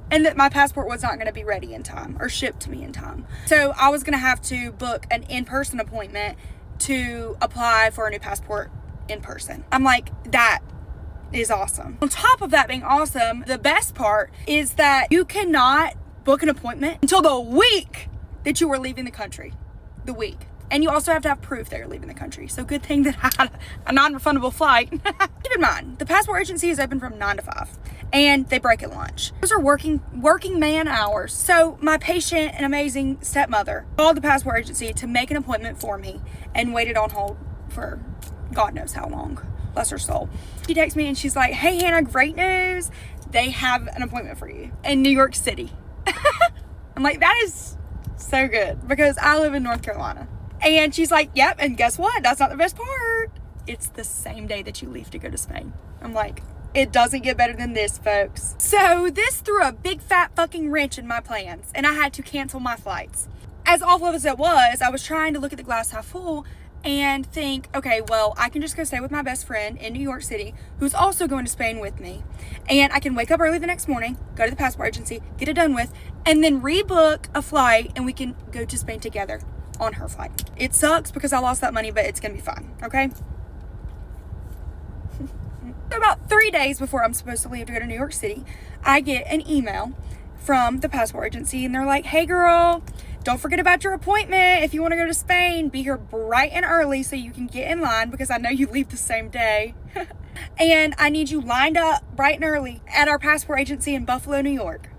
and that my passport was not going to be ready in time or shipped to me in time. So I was going to have to book an in-person appointment to apply for a new passport in person. I'm like, that is awesome. On top of that being awesome, the best part is that you cannot book an appointment until the week that you are leaving the country. The week. And you also have to have proof that you're leaving the country. So good thing that I had a non-refundable flight. Keep in mind, the passport agency is open from 9 to 5 and they break at lunch. Those are working man hours. So my patient and amazing stepmother called the passport agency to make an appointment for me and waited on hold for God knows how long. Bless her soul. She texts me and she's like, hey Hannah, great news. They have an appointment for you in New York City. I'm like, that is so good, because I live in North Carolina. And she's like, yep, and guess what? That's not the best part. It's the same day that you leave to go to Spain. I'm like, it doesn't get better than this, folks. So this threw a big fat fucking wrench in my plans, and I had to cancel my flights. As awful as it was, I was trying to look at the glass half full and think, okay, well, I can just go stay with my best friend in New York City, who's also going to Spain with me. And I can wake up early the next morning, go to the passport agency, get it done with, and then rebook a flight, and we can go to Spain together on her flight. It sucks because I lost that money, but it's gonna be fine, okay? About 3 days before I'm supposed to leave to go to New York City, I get an email from the passport agency, and they're like, hey girl, don't forget about your appointment. If you want to go to Spain, be here bright and early so you can get in line, because I know you leave the same day. And I need you lined up bright and early at our passport agency in Buffalo, New York.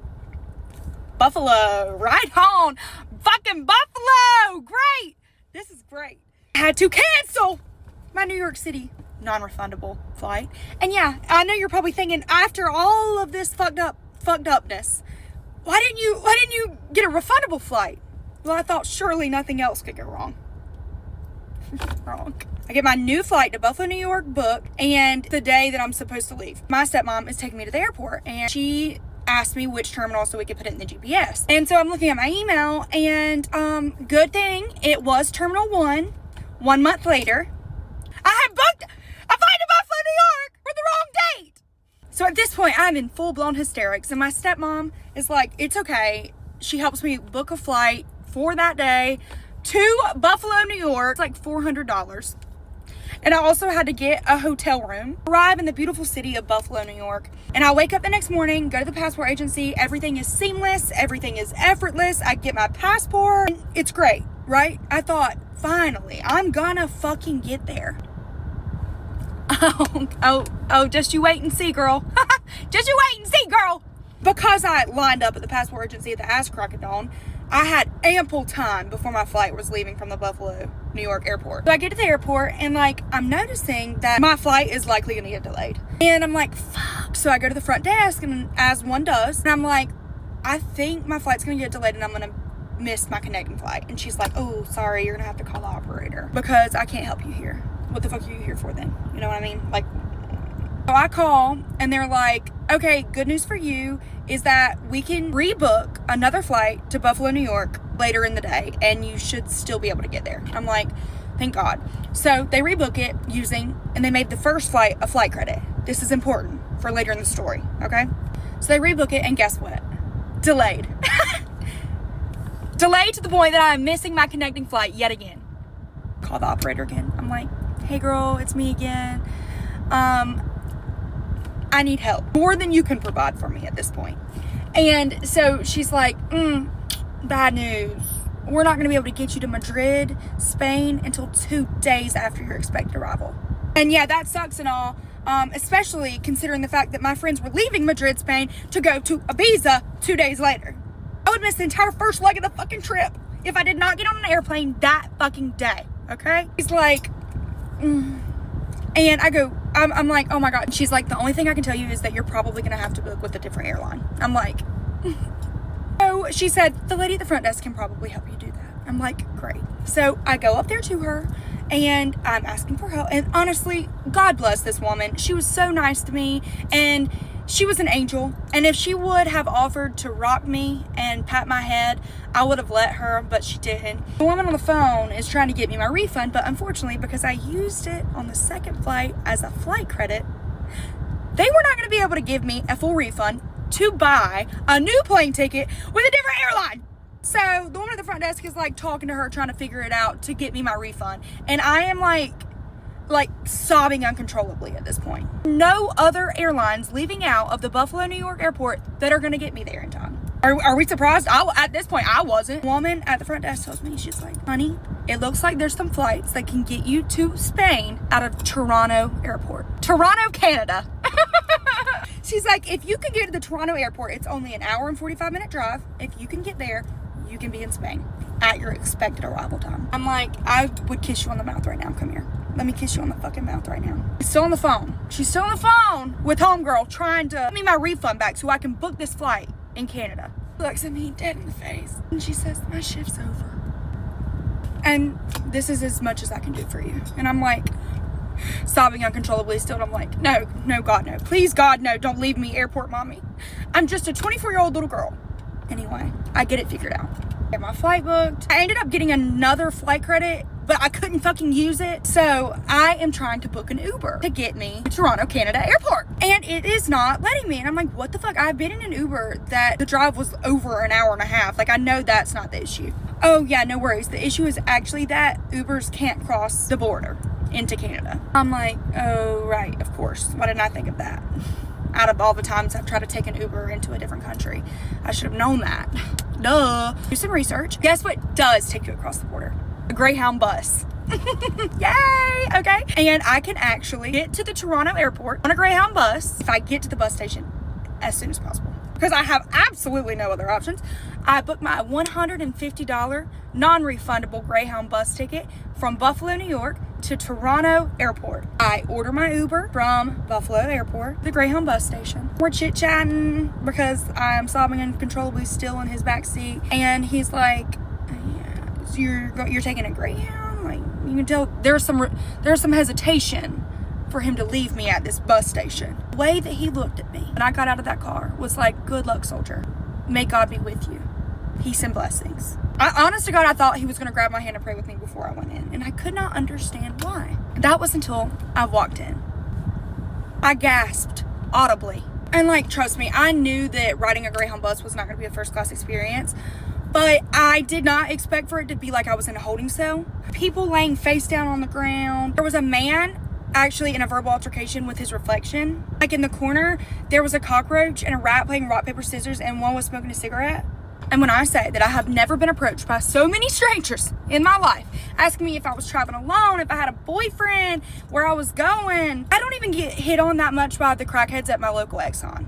Buffalo, right on. Fucking Buffalo. Great. This is great. I had to cancel my New York City non-refundable flight. And yeah, I know you're probably thinking, after all of this fucked upness, why didn't you get a refundable flight? Well, I thought surely nothing else could go wrong. Wrong. I get my new flight to Buffalo, New York booked, and the day that I'm supposed to leave, my stepmom is taking me to the airport, and she asked me which terminal so we could put it in the GPS. And so I'm looking at my email, and good thing it was Terminal 1. 1 month later, I had booked a flight to Buffalo, New York for the wrong date. So at this point, I'm in full-blown hysterics, and my stepmom is like, it's okay. She helps me book a flight for that day to Buffalo, New York. It's like $400. And I also had to get a hotel room, arrive in the beautiful city of Buffalo, New York. And I wake up the next morning, go to the passport agency. Everything is seamless. Everything is effortless. I get my passport. It's great, right? I thought, finally, I'm gonna fucking get there. Oh, just you wait and see, girl. Just you wait and see, girl. Because I lined up at the passport agency at the ass crack of dawn, I had ample time before my flight was leaving from the Buffalo, New York airport. So I get to the airport, and like, I'm noticing that my flight is likely gonna get delayed. And I'm like, fuck. So I go to the front desk, and as one does, and I'm like, I think my flight's gonna get delayed and I'm gonna miss my connecting flight. And she's like, oh, sorry, you're gonna have to call the operator because I can't help you here. What the fuck are you here for then? You know what I mean? Like, so I call and they're like, okay, good news for you is that we can rebook another flight to Buffalo, New York later in the day and you should still be able to get there. I'm like, thank God. So they rebook it and they made the first flight a flight credit. This is important for later in the story, okay? So they rebook it and guess what? Delayed. Delayed to the point that I'm missing my connecting flight yet again. Call the operator again. I'm like, hey girl, it's me again. I need help. More than you can provide for me at this point. And so she's like, bad news. We're not gonna be able to get you to Madrid, Spain until 2 days after your expected arrival. And yeah, that sucks and all, especially considering the fact that my friends were leaving Madrid, Spain to go to Ibiza 2 days later. I would miss the entire first leg of the fucking trip if I did not get on an airplane that fucking day, okay? He's like, and I go, I'm like, oh my God. And she's like, the only thing I can tell you is that you're probably gonna have to book with a different airline. I'm like, so she said, the lady at the front desk can probably help you do that. I'm like, great. So I go up there to her and I'm asking for help. And honestly, God bless this woman. She was so nice to me and she was an angel. And if she would have offered to rock me and pat my head, I would have let her, but she didn't. The woman on the phone is trying to get me my refund, but unfortunately, because I used it on the second flight as a flight credit, they were not going to be able to give me a full refund to buy a new plane ticket with a different airline. So the woman at the front desk is like talking to her, trying to figure it out to get me my refund. And I am like sobbing uncontrollably at this point. No other airlines leaving out of the Buffalo, New York airport that are going to get me there in time. Are we surprised? At this point, I wasn't. The woman at the front desk tells me, she's like, honey, it looks like there's some flights that can get you to Spain out of Toronto airport. Toronto, Canada. She's like, if you can get to the Toronto airport, it's only an hour and 45-minute drive. If you can get there, you can be in Spain at your expected arrival time. I'm like, I would kiss you on the mouth right now. Come here. Let me kiss you on the fucking mouth right now. She's still on the phone. She's still on the phone with homegirl trying to get me my refund back so I can book this flight in Canada. She looks at me dead in the face and she says, my shift's over. And this is as much as I can do for you. And I'm like, sobbing uncontrollably still. And I'm like, no, God, no. Please, God, no. Don't leave me, airport mommy. I'm just a 24-year-old little girl. Anyway, I get it figured out. I get my flight booked. I ended up getting another flight credit, but I couldn't fucking use it. So I am trying to book an Uber to get me to Toronto, Canada airport. And it is not letting me. And I'm like, what the fuck? I've been in an Uber that the drive was over an hour and a half. Like, I know that's not the issue. Oh yeah, no worries. The issue is actually that Ubers can't cross the border into Canada. I'm like, oh right, of course. Why didn't I think of that? Out of all the times I've tried to take an Uber into a different country, I should have known that. Duh. Do some research. Guess what does take you across the border? A Greyhound bus. Yay! Okay. And I can actually get to the Toronto airport on a Greyhound bus if I get to the bus station as soon as possible. Because I have absolutely no other options. I booked my $150 non-refundable Greyhound bus ticket from Buffalo, New York to Toronto airport. I order my Uber from Buffalo airport, the Greyhound bus station. We're chit-chatting because I'm sobbing uncontrollably still in his back seat. And he's like, yeah, so you're taking a Greyhound? Like, you can tell there's some hesitation for him to leave me at this bus station. The way that he looked at me when I got out of that car was like, good luck, soldier. May God be with you. Peace and blessings. Honest to God, I thought he was going to grab my hand and pray with me before I went in. And I could not understand why. That was until I walked in. I gasped audibly. And like, trust me, I knew that riding a Greyhound bus was not going to be a first class experience. But I did not expect for it to be like I was in a holding cell. People laying face down on the ground. There was a man actually in a verbal altercation with his reflection. Like in the corner, there was a cockroach and a rat playing rock, paper, scissors, and one was smoking a cigarette. And when I say that I have never been approached by so many strangers in my life, asking me if I was traveling alone, if I had a boyfriend, where I was going. I don't even get hit on that much by the crackheads at my local Exxon.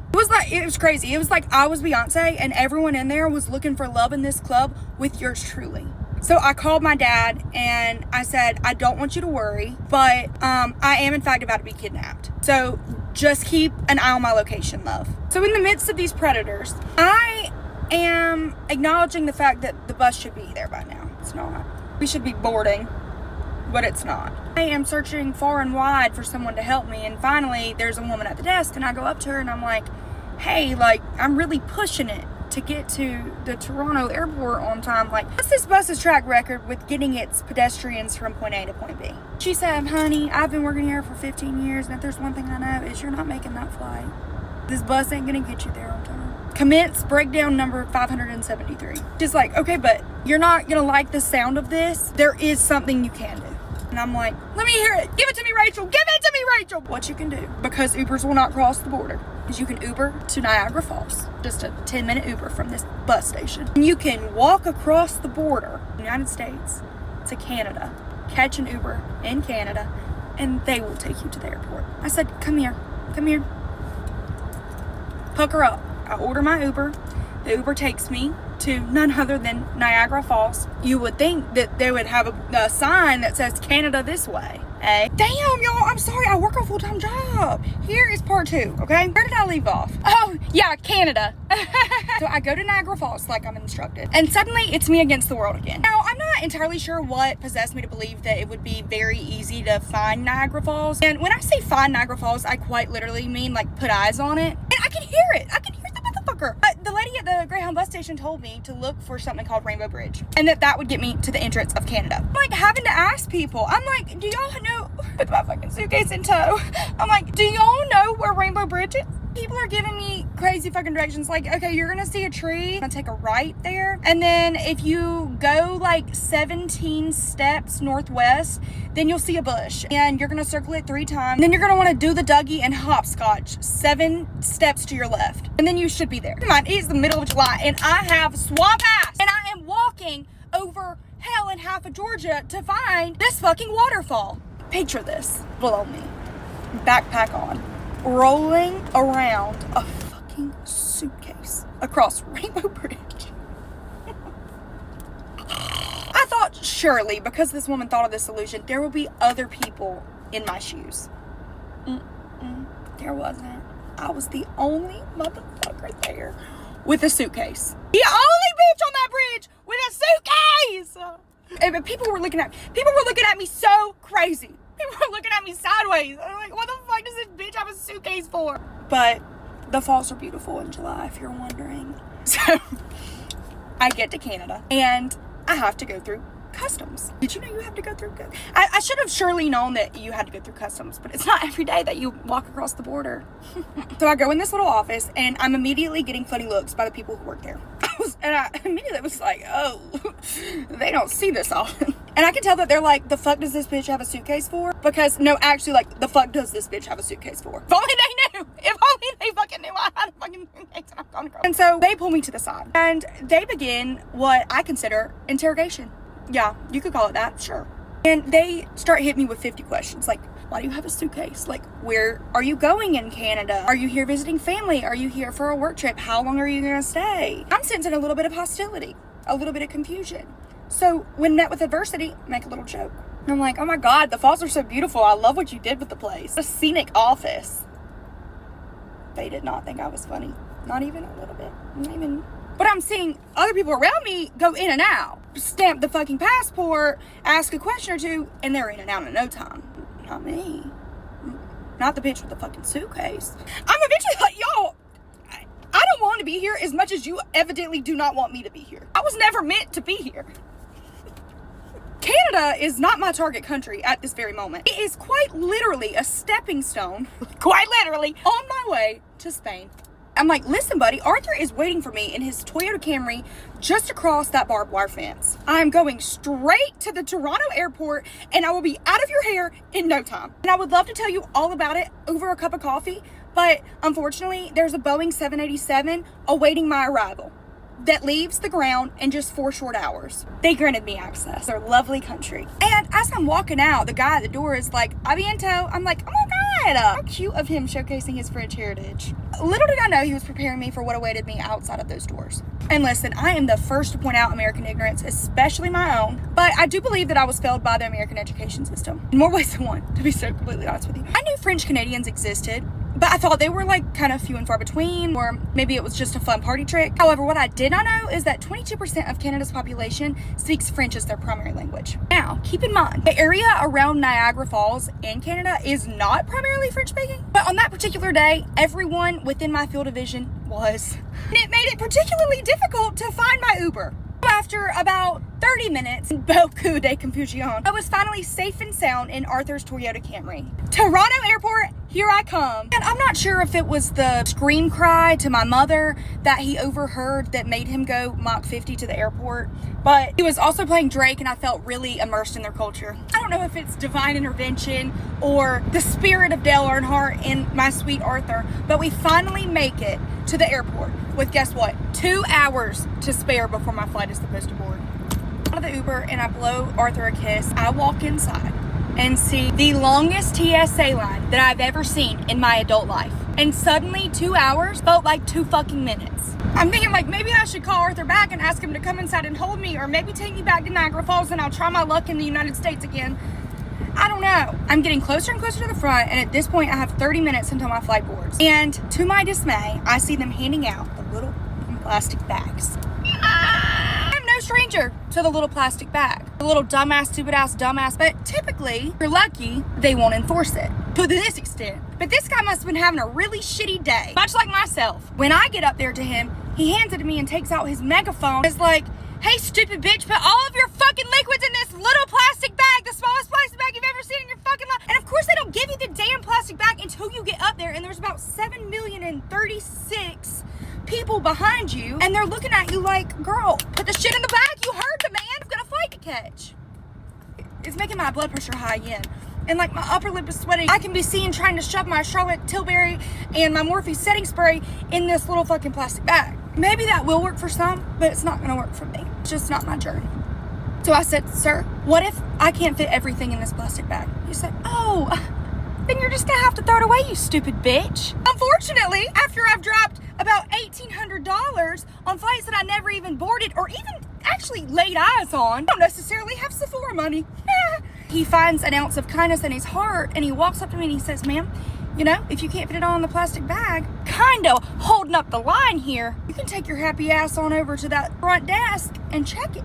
It was crazy. It was like I was Beyonce and everyone in there was looking for love in this club with yours truly. So I called my dad and I said, I don't want you to worry, but I am in fact about to be kidnapped. So just keep an eye on my location, love. So in the midst of these predators, I am acknowledging the fact that the bus should be there by now. It's not. We should be boarding, but it's not. I am searching far and wide for someone to help me, and finally there's a woman at the desk, and I go up to her and I'm like, hey, like, I'm really pushing it to get to the Toronto airport on time. Like, what's this bus's track record with getting its pedestrians from point A to point B? She said, honey, I've been working here for 15 years, and if there's one thing I know is you're not making that flight. This bus ain't gonna get you there on time. Commence breakdown number 573. Just like, okay, but you're not gonna like the sound of this. There is something you can do. And I'm like, let me hear it. Give it to me, Rachel. Give it to me, Rachel. What you can do, because Ubers will not cross the border, is you can Uber to Niagara Falls. Just a 10-minute Uber from this bus station. And you can walk across the border, United States, to Canada, catch an Uber in Canada, and they will take you to the airport. I said, come here. Come here. Pucker up. I order my Uber. The Uber takes me to none other than Niagara Falls. You would think that they would have a sign that says Canada this way. Eh? Damn, y'all, I'm sorry. I work a full-time job. Here is part 2, okay? Where did I leave off? Oh, yeah, Canada. So I go to Niagara Falls like I'm instructed. And suddenly it's me against the world again. Now, I'm not entirely sure what possessed me to believe that it would be very easy to find Niagara Falls. And when I say find Niagara Falls, I quite literally mean like put eyes on it. And I can hear it. I can hear the motherfucker. But the lady at the Greyhound bus station told me to look for something called Rainbow Bridge. And that would get me to the entrance of Canada. I'm like having to ask people. I'm like, do y'all know, with my fucking suitcase in tow, I'm like, do y'all know where Rainbow Bridge is? People are giving me crazy fucking directions. Like, okay, you're gonna see a tree. I'm gonna take a right there. And then if you go like 17 steps northwest, then you'll see a bush. And you're gonna circle it 3 times. And then you're gonna wanna do the Dougie and hopscotch 7 steps to your left. And then you should be there. Come on, it's the middle of July and I have swamp ass. And I am walking over hell in half of Georgia to find this fucking waterfall. Picture this below me. Backpack on. Rolling around a fucking suitcase across Rainbow Bridge. I thought surely because this woman thought of this solution, there will be other people in my shoes. There wasn't. I was the only motherfucker there with a suitcase. The only bitch on that bridge with a suitcase. And people were looking at me so crazy. People were looking at me sideways. I'm like, what the fuck does this bitch have a suitcase for? But the falls are beautiful in July, if you're wondering. So I get to Canada and I have to go through customs. Did you know you have to go through? I should have surely known that you had to go through customs, but it's not every day that you walk across the border. So I go in this little office and I'm immediately getting funny looks by the people who work there. I immediately was like, oh, they don't see this often. And I can tell that they're like, the fuck does this bitch have a suitcase for? Because, no, actually, like, the fuck does this bitch have a suitcase for? If only they knew. If only they fucking knew I had a fucking suitcase and I'm going across. And so they pull me to the side. And they begin what I consider interrogation. Yeah, you could call it that, sure. And they start hitting me with 50 questions. Like, why do you have a suitcase? Like, where are you going in Canada? Are you here visiting family? Are you here for a work trip? How long are you gonna stay? I'm sensing a little bit of hostility, a little bit of confusion. So when met with adversity, make a little joke. And I'm like, oh my God, the falls are so beautiful. I love what you did with the place. A scenic office. They did not think I was funny. Not even a little bit. Not even. But I'm seeing other people around me go in and out. Stamp the fucking passport, ask a question or two, and they're in and out in no time. Not me. Not the bitch with the fucking suitcase. I'm eventually like, y'all, I don't want to be here as much as you evidently do not want me to be here. I was never meant to be here. Canada is not my target country at this very moment. It is quite literally a stepping stone, quite literally, on my way to Spain. I'm like, listen, buddy, Arthur is waiting for me in his Toyota Camry just across that barbed wire fence. I'm going straight to the Toronto airport and I will be out of your hair in no time. And I would love to tell you all about it over a cup of coffee, but unfortunately, there's a Boeing 787 awaiting my arrival that leaves the ground in just 4 short hours. They granted me access. They're a lovely country. And as I'm walking out, the guy at the door is like, aviento. I'm like, oh my God, how cute of him showcasing his French heritage. Little did I know he was preparing me for what awaited me outside of those doors. And listen, I am the first to point out American ignorance, especially my own, but I do believe that I was failed by the American education system in more ways than one, to be so completely honest with you. I knew French Canadians existed, but I thought they were like kind of few and far between, or maybe it was just a fun party trick. However, what I did not know is that 22% of Canada's population speaks French as their primary language. Now, keep in mind, the area around Niagara Falls in Canada is not primarily French speaking, but on that particular day, everyone within my field of vision was. And it made it particularly difficult to find my Uber. After about 30 minutes, beaucoup de confusion, I was finally safe and sound in Arthur's Toyota Camry. Toronto Airport, here I come. And I'm not sure if it was the scream cry to my mother that he overheard that made him go Mach 50 to the airport, but he was also playing Drake and I felt really immersed in their culture. I don't know if it's divine intervention or the spirit of Dale Earnhardt in My Sweet Arthur, but we finally make it to the airport with, guess what, 2 hours to spare before my flight is supposed to board. Out of the Uber and I blow Arthur a kiss. I walk inside and see the longest TSA line that I've ever seen in my adult life. And suddenly 2 hours felt like 2 fucking minutes. I'm thinking like maybe I should call Arthur back and ask him to come inside and hold me, or maybe take me back to Niagara Falls and I'll try my luck in the United States again. I don't know. I'm getting closer and closer to the front, and at this point I have 30 minutes until my flight boards. And to my dismay, I see them handing out the little plastic bags. I'm no stranger to the little plastic bag. The little dumbass, stupid ass, dumbass, but typically, if you're lucky, they won't enforce it to this extent. But this guy must have been having a really shitty day, much like myself. When I get up there to him, he hands it to me and takes out his megaphone. It's like, hey, stupid bitch, put all of your fucking liquids in this little plastic bag, the smallest plastic bag you've ever seen in your fucking life. And of course, they don't give you the damn plastic bag until you get up there, and there's about 7,036,000 people behind you, and they're looking at you like, girl, put the shit in the bag. You heard the man. I've got a flight to catch. It's making my blood pressure high again. And like my upper lip is sweating. I can be seen trying to shove my Charlotte Tilbury and my Morphe setting spray in this little fucking plastic bag. Maybe that will work for some, but it's not gonna work for me. It's just not my journey. So I said, sir, what if I can't fit everything in this plastic bag? He said, oh, then you're just gonna have to throw it away, you stupid bitch. Unfortunately, after I've dropped about $1,800 on flights that I never even boarded or even actually laid eyes on, I don't necessarily have Sephora money. He finds an ounce of kindness in his heart and he walks up to me and he says, ma'am, you know, if you can't fit it all in the plastic bag, kind of holding up the line here, you can take your happy ass on over to that front desk and check it.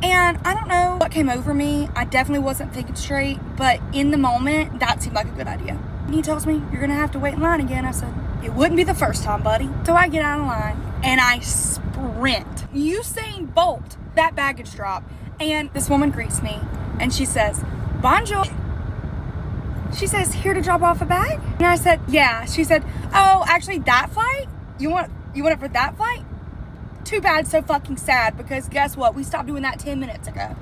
And I don't know what came over me. I definitely wasn't thinking straight, but in the moment, that seemed like a good idea. And he tells me, you're gonna have to wait in line again. I said, it wouldn't be the first time, buddy. So I get out of line and I sprint. Usain Bolt, that baggage drop. And this woman greets me and she says, bonjour. She says, here to drop off a bag? And I said, yeah. She said, oh, actually that flight? You want it for that flight? Too bad, so fucking sad, because guess what? We stopped doing that 10 minutes ago.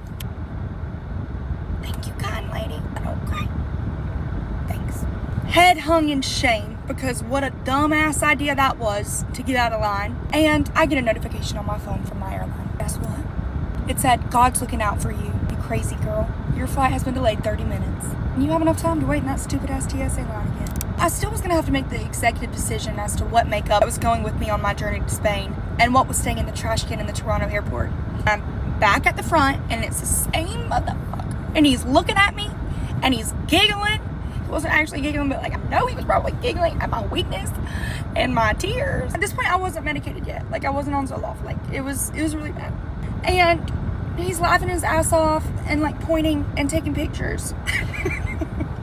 Thank you, kind lady. Okay. Thanks. Head hung in shame, because what a dumbass idea that was to get out of line. And I get a notification on my phone from my airline. Guess what? It said, God's looking out for you, you crazy girl. Your flight has been delayed 30 minutes. And you have enough time to wait in that stupid ass TSA line again. I still was gonna have to make the executive decision as to what makeup was going with me on my journey to Spain and what was staying in the trash can in the Toronto airport. I'm back at the front and it's the same motherfucker. And he's looking at me and he's giggling. He wasn't actually giggling, but like I know he was probably giggling at my weakness and my tears. At this point I wasn't medicated yet. Like I wasn't on Zoloft. Like it was really bad. And he's laughing his ass off and like pointing and taking pictures.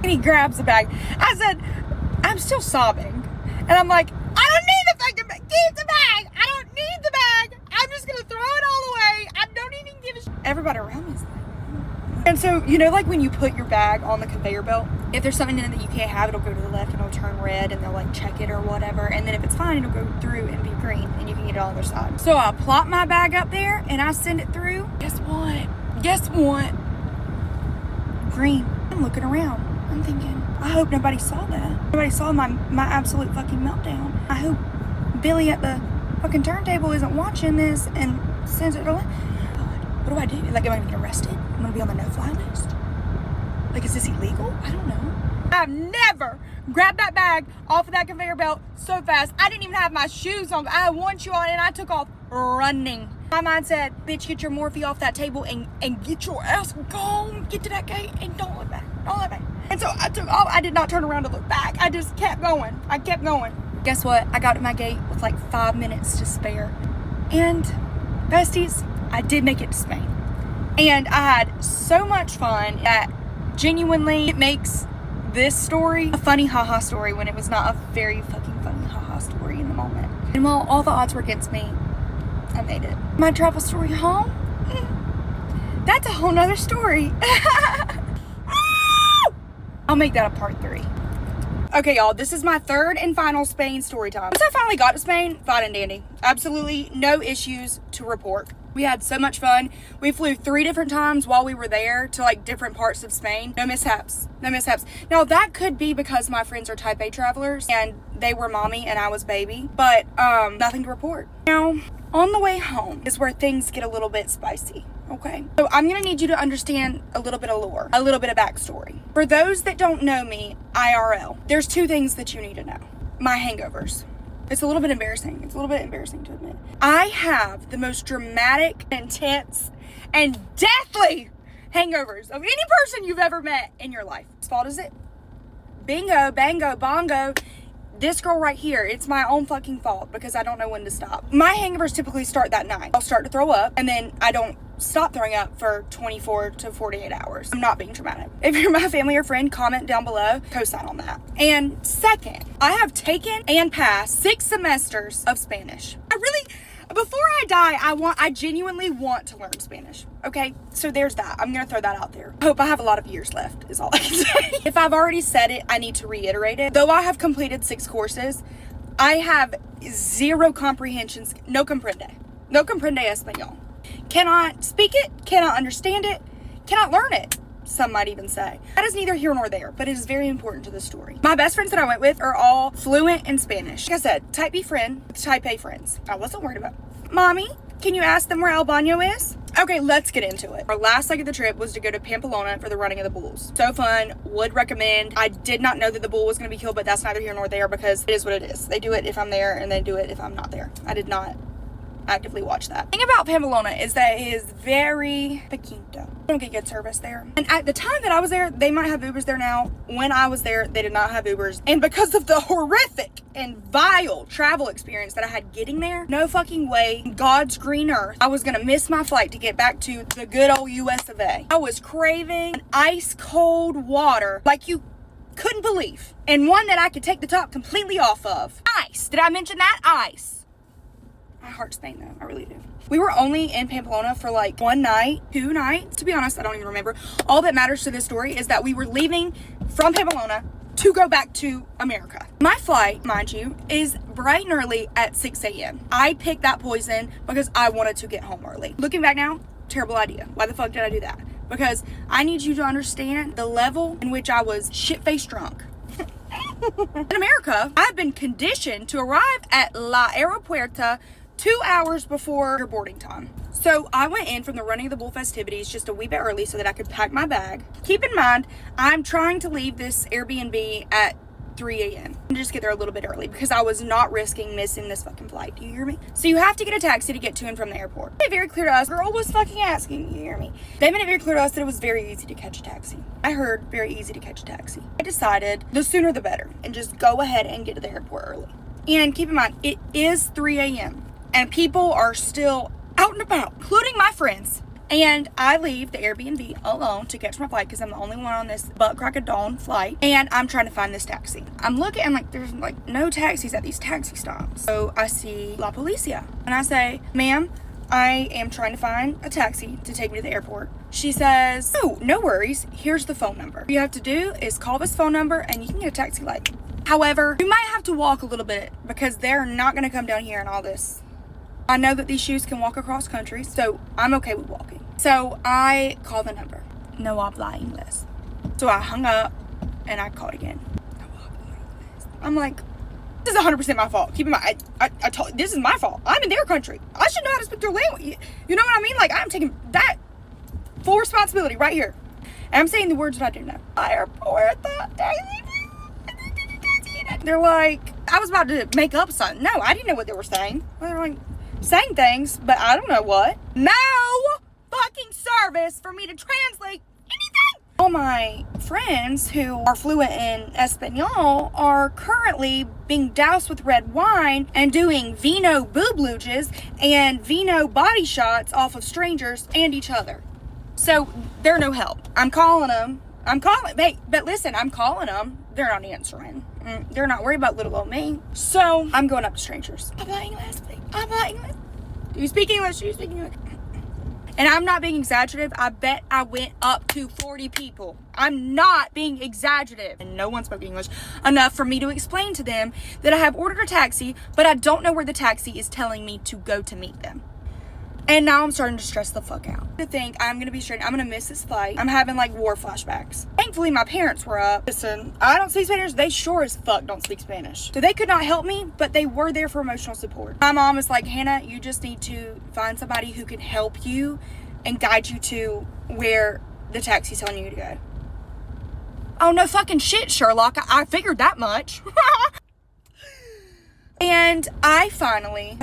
And he grabs the bag. I said, I'm still sobbing. And I'm like, I don't need the fucking bag. Keep the bag. I don't need the bag. I'm just going to throw it all away. I don't even give a shit. Everybody around me is like, and so, you know, like when you put your bag on the conveyor belt, if there's something in it that you can't have, it'll go to the left and it'll turn red and they'll like check it or whatever. And then if it's fine, it'll go through and be green and you can get it on the other side. So I plop my bag up there and I send it through. Guess what? Green. I'm looking around. I'm thinking, I hope nobody saw that. Nobody saw my absolute fucking meltdown. I hope Billy at the fucking turntable isn't watching this and sends it to what do I do? Like, am I gonna get arrested? I'm gonna be on the no-fly list? Like, is this illegal? I don't know. I've never grabbed that bag off of that conveyor belt so fast. I didn't even have my shoes on. I had one shoe on and I took off running. My mind said, bitch, get your Morphe off that table and get your ass gone. Get to that gate and don't look back. don't let me. And so I did not turn around to look back. I just kept going. I kept going. Guess what? I got to my gate with like 5 minutes to spare. And besties, I did make it to Spain. And I had so much fun that genuinely it makes this story a funny haha story when it was not a very fucking funny haha story in the moment. And while all the odds were against me, I made it. My travel story home? That's a whole nother story. I'll make that a part 3. Okay, y'all, this is my third and final Spain story time. Once I finally got to Spain, fine and dandy. Absolutely no issues to report. We had so much fun. We flew 3 different times while we were there to like different parts of Spain. No mishaps. No mishaps. Now that could be because my friends are type A travelers and they were mommy and I was baby, but nothing to report. Now, on the way home is where things get a little bit spicy. Okay, so I'm gonna need you to understand a little bit of lore, a little bit of backstory. For those that don't know me, IRL, there's 2 things that you need to know. My hangovers. It's a little bit embarrassing. It's a little bit embarrassing to admit. I have the most dramatic, intense, and deathly hangovers of any person you've ever met in your life. Whose fault is it? Bingo, bango, bongo. This girl right here, it's my own fucking fault because I don't know when to stop. My hangovers typically start that night. I'll start to throw up and then I don't stop throwing up for 24 to 48 hours. I'm not being dramatic. If you're my family or friend, comment down below, co-sign on that. And second, I have taken and passed 6 semesters of Spanish. Before I die, I genuinely want to learn Spanish. Okay, so there's that. I'm gonna throw that out there. Hope I have a lot of years left, is all I can say. If I've already said it, I need to reiterate it. Though I have completed 6 courses, I have 0 comprehensions. No comprende español. Cannot speak it, cannot understand it, cannot learn it, some might even say. That is neither here nor there, but it is very important to the story. My best friends that I went with are all fluent in Spanish. Like I said, type B friend with type A friends. I wasn't worried about it. Mommy, can you ask them where El Baño is? Okay, let's get into it. Our last leg of the trip was to go to Pamplona for the running of the bulls. So fun, would recommend. I did not know that the bull was gonna be killed, but that's neither here nor there because it is what it is. They do it if I'm there and they do it if I'm not there. I did not actively watch that. The thing about Pamplona is that it is very pequeño. Don't get good service there. And at the time that I was there, they might have Ubers there now. When I was there, they did not have Ubers. And because of the horrific and vile travel experience that I had getting there, no fucking way, God's green earth, I was gonna miss my flight to get back to the good old US of A. I was craving ice cold water like you couldn't believe. And one that I could take the top completely off of. Ice. Did I mention that? Ice. I heart Spain though, I really do. We were only in Pamplona for like 1 night, 2 nights. To be honest, I don't even remember. All that matters to this story is that we were leaving from Pamplona to go back to America. My flight, mind you, is bright and early at 6 a.m. I picked that poison because I wanted to get home early. Looking back now, terrible idea. Why the fuck did I do that? Because I need you to understand the level in which I was shit-faced drunk. In America, I've been conditioned to arrive at La Aeropuerta 2 hours before your boarding time. So I went in from the running of the bull festivities just a wee bit early so that I could pack my bag. Keep in mind, I'm trying to leave this Airbnb at 3 a.m. and just get there a little bit early because I was not risking missing this fucking flight. Do you hear me? So you have to get a taxi to get to and from the airport. They made it very clear to us. Girl was fucking asking. You hear me? They made it very clear to us that it was very easy to catch a taxi. I heard very easy to catch a taxi. I decided the sooner the better and just go ahead and get to the airport early. And keep in mind, it is 3 a.m. and people are still out and about, including my friends. And I leave the Airbnb alone to catch my flight because I'm the only one on this butt crack of dawn flight. And I'm trying to find this taxi. I'm looking, I'm like, there's like no taxis at these taxi stops. So I see La Policia. And I say, ma'am, I am trying to find a taxi to take me to the airport. She says, oh, no worries. Here's the phone number. What you have to do is call this phone number and you can get a taxi like. However, you might have to walk a little bit because they're not going to come down here and all this. I know that these shoes can walk across country, so I'm okay with walking. So I call the number. No habla inglés. So I hung up and I called again. No habla inglés. I'm like, this is 100% my fault. Keep in mind, I told this is my fault. I'm in their country. I should know how to speak their language. You know what I mean? Like, I'm taking that full responsibility right here. And I'm saying the words that I do know. They're like, I was about to make up something. No, I didn't know what they were saying. They're like, saying things, but I don't know what. No fucking service for me to translate anything. All my friends who are fluent in Espanol are currently being doused with red wine and doing vino boobluges and vino body shots off of strangers and each other. So they're no help. I'm calling them. But listen, I'm calling them. They're not answering. They're not worried about little old me. So I'm going up to strangers. Habla English, please. Habla English. Do you speak English? Do you speak English? And I'm not being exaggerative. I bet I went up to 40 people. I'm not being exaggerative. And no one spoke English enough for me to explain to them that I have ordered a taxi, but I don't know where the taxi is telling me to go to meet them. And now I'm starting to stress the fuck out. I think I'm going to be straight. I'm going to miss this flight. I'm having like war flashbacks. Thankfully, my parents were up. Listen, I don't speak Spanish. They sure as fuck don't speak Spanish. So they could not help me, but they were there for emotional support. My mom was like, Hannah, you just need to find somebody who can help you and guide you to where the taxi's telling you to go. Oh, no fucking shit, Sherlock. I figured that much. And I finally,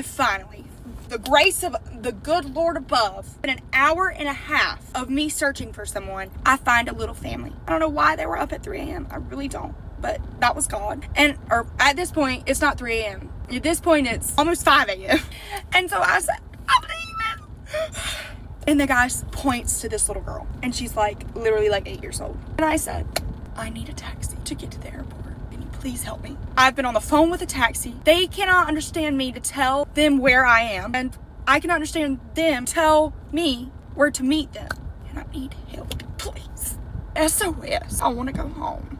the grace of the good Lord above, in an hour and a half of me searching for someone, I find a little family. I don't know why they were up at 3 a.m. I really don't, but that was God. Or at this point, it's not 3 a.m. At this point, it's almost 5 a.m. And so I said, I'm leaving. And the guy points to this little girl, and she's like, literally like 8 years old. And I said, I need a taxi to get to the airport. Please help me. I've been on the phone with a taxi. They cannot understand me to tell them where I am, and I cannot understand them tell me where to meet them. And I need help, please. SOS, I want to go home.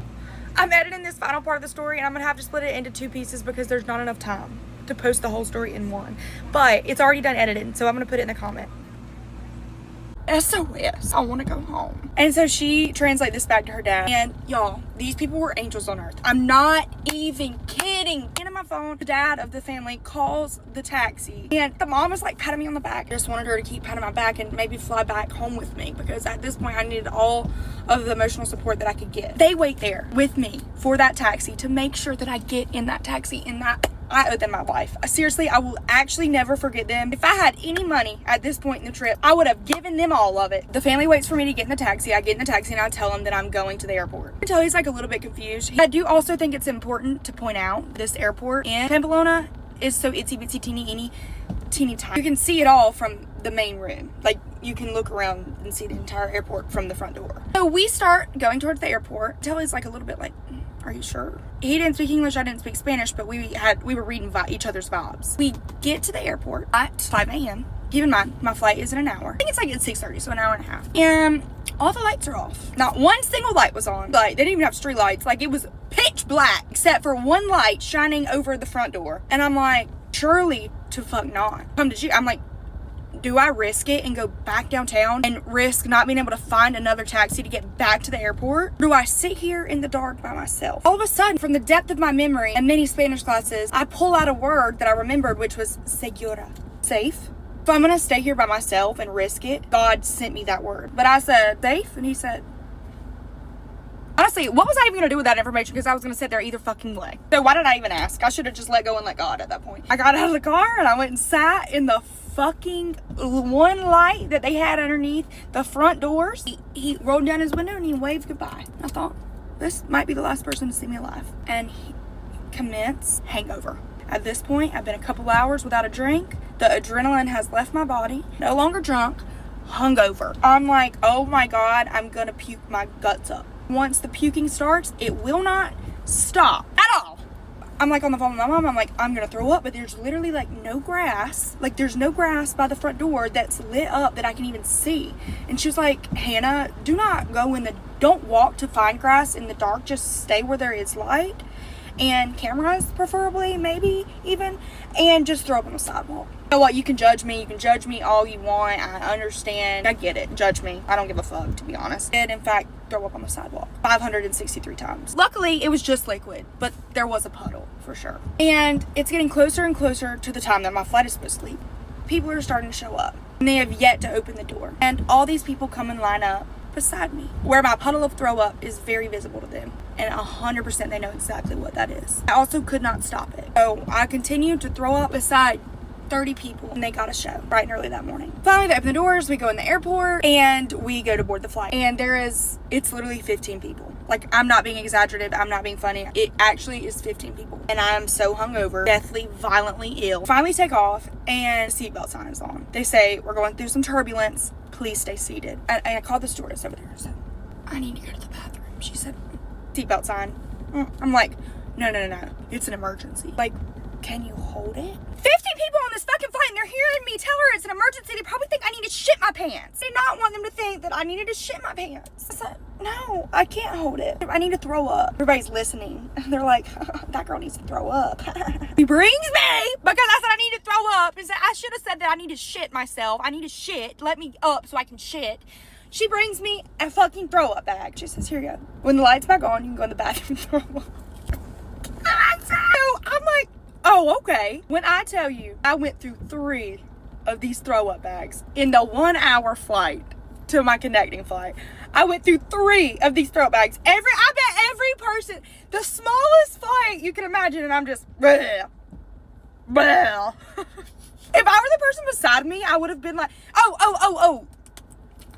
I'm editing this final part of the story, and I'm gonna have to split it into 2 pieces because there's not enough time to post the whole story in one. But it's already done editing, so I'm gonna put it in the comment. SOS, I want to go home. And so she translated this back to her dad. And y'all, these people were angels on earth. I'm not even kidding. And my phone, the dad of the family calls the taxi. And the mom was like patting me on the back. I just wanted her to keep patting my back and maybe fly back home with me, because at this point I needed all of the emotional support that I could get. They wait there with me for that taxi to make sure that I get in that taxi, in that I owe them my life. Seriously, I will actually never forget them. If I had any money at this point in the trip, I would have given them all of it. The family waits for me to get in the taxi. I get in the taxi and I tell him that I'm going to the airport. Until he's like a little bit confused. I do also think it's important to point out this airport in Pamplona is so itsy bitsy teeny tiny. You can see it all from the main room. Like, you can look around and see the entire airport from the front door. So we start going towards the airport. Tilly's like a little bit like, are you sure? He didn't speak English, I didn't speak Spanish, but we were reading each other's vibes. We get to the airport at 5 a.m. Keep in mind, my flight is in an hour. I think it's like at 6:30, so an hour and a half. And all the lights are off. Not one single light was on. Like, they didn't even have street lights. Like, it was pitch black, except for one light shining over the front door. And I'm like, surely to fuck not. I'm like, do I risk it and go back downtown and risk not being able to find another taxi to get back to the airport? Do I sit here in the dark by myself? All of a sudden, from the depth of my memory and many Spanish classes, I pull out a word that I remembered, which was segura, safe. If I'm gonna stay here by myself and risk it, God sent me that word. But I said, safe? And he said, honestly, what was I even gonna do with that information? Because I was gonna sit there either fucking way. So why did I even ask? I should have just let go and let God at that point. I got out of the car and I went and sat in the fucking one light that they had underneath the front doors. He rolled down his window and he waved goodbye. I thought, this might be the last person to see me alive. And he commenced hangover. At this point, I've been a couple hours without a drink. The adrenaline has left my body. No longer drunk, hungover. I'm like, oh my God, I'm gonna puke my guts up. Once the puking starts, it will not stop at all. I'm like on the phone with my mom. I'm like, I'm gonna throw up, but there's literally like no grass. Like, there's no grass by the front door that's lit up that I can even see. And she was like, Hannah, do not go don't walk to find grass in the dark. Just stay where there is light and cameras, preferably, maybe even, and just throw up on the sidewalk. You know what? You can judge me all you want. I understand. I get it. Judge me. I don't give a fuck, to be honest. And in fact, throw up on the sidewalk 563 times. Luckily, it was just liquid, but there was a puddle for sure. And it's getting closer and closer to the time that my flight is supposed to leave. People are starting to show up, and they have yet to open the door. And all these people come and line up beside me, where my puddle of throw up is very visible to them, and 100% they know exactly what that is. I also could not stop it, so I continued to throw up beside 30 people, and they got a show bright and early that morning. Finally, they open the doors, we go in the airport, and we go to board the flight. And it's literally 15 people. Like, I'm not being exaggerated, I'm not being funny. It actually is 15 people. And I am so hungover, deathly, violently ill. Finally take off, and the seatbelt sign is on. They say, we're going through some turbulence, please stay seated. And I called the stewardess over there and said, I need to go to the bathroom. She said, seatbelt sign. I'm like, no, it's an emergency. Like, can you hold it? 50 people on this fucking flight, and they're hearing me tell her it's an emergency. They probably think I need to shit my pants. I did not want them to think that I needed to shit my pants. I said, no, I can't hold it. I need to throw up. Everybody's listening. They're like, that girl needs to throw up. He brings me because I said I need to throw up. And said, I should have said that I need to shit myself. I need to shit. Let me up so I can shit. She brings me a fucking throw up bag. She says, here you go. When the light's back on, you can go in the bathroom and throw up. I'm like, oh, okay. When I tell you, I went through 3 of these throw up bags in the 1 hour flight to my connecting flight. I went through 3 of these throw up bags. I bet every person, the smallest flight you can imagine, and I'm just, bleh, bleh. If I were the person beside me, I would have been like, oh.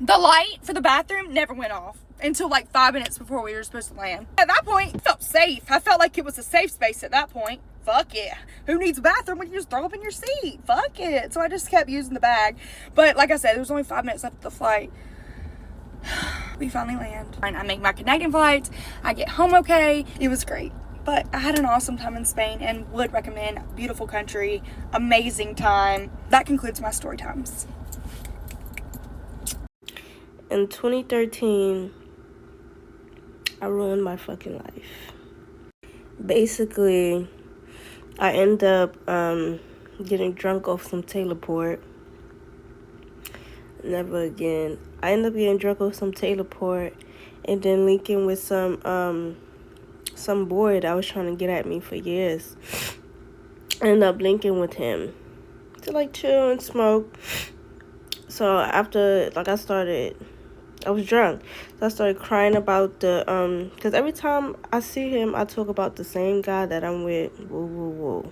The light for the bathroom never went off until like 5 minutes before we were supposed to land. At that point, I felt safe. I felt like it was a safe space at that point. Fuck yeah. Who needs a bathroom when you just throw up in your seat? Fuck it. So I just kept using the bag. But like I said, there was only 5 minutes left of the flight. We finally land. I make my connecting flights. I get home okay. It was great. But I had an awesome time in Spain and would recommend. Beautiful country. Amazing time. That concludes my story times. In 2013, I ruined my fucking life. Basically, I ended up getting drunk off some Taylor Port. Never again. I ended up getting drunk off some Taylor Port and then linking with some boy that was trying to get at me for years. I ended up linking with him to like chill and smoke. So after, like, I was drunk. So I started crying about because every time I see him, I talk about the same guy that I'm with. Whoa.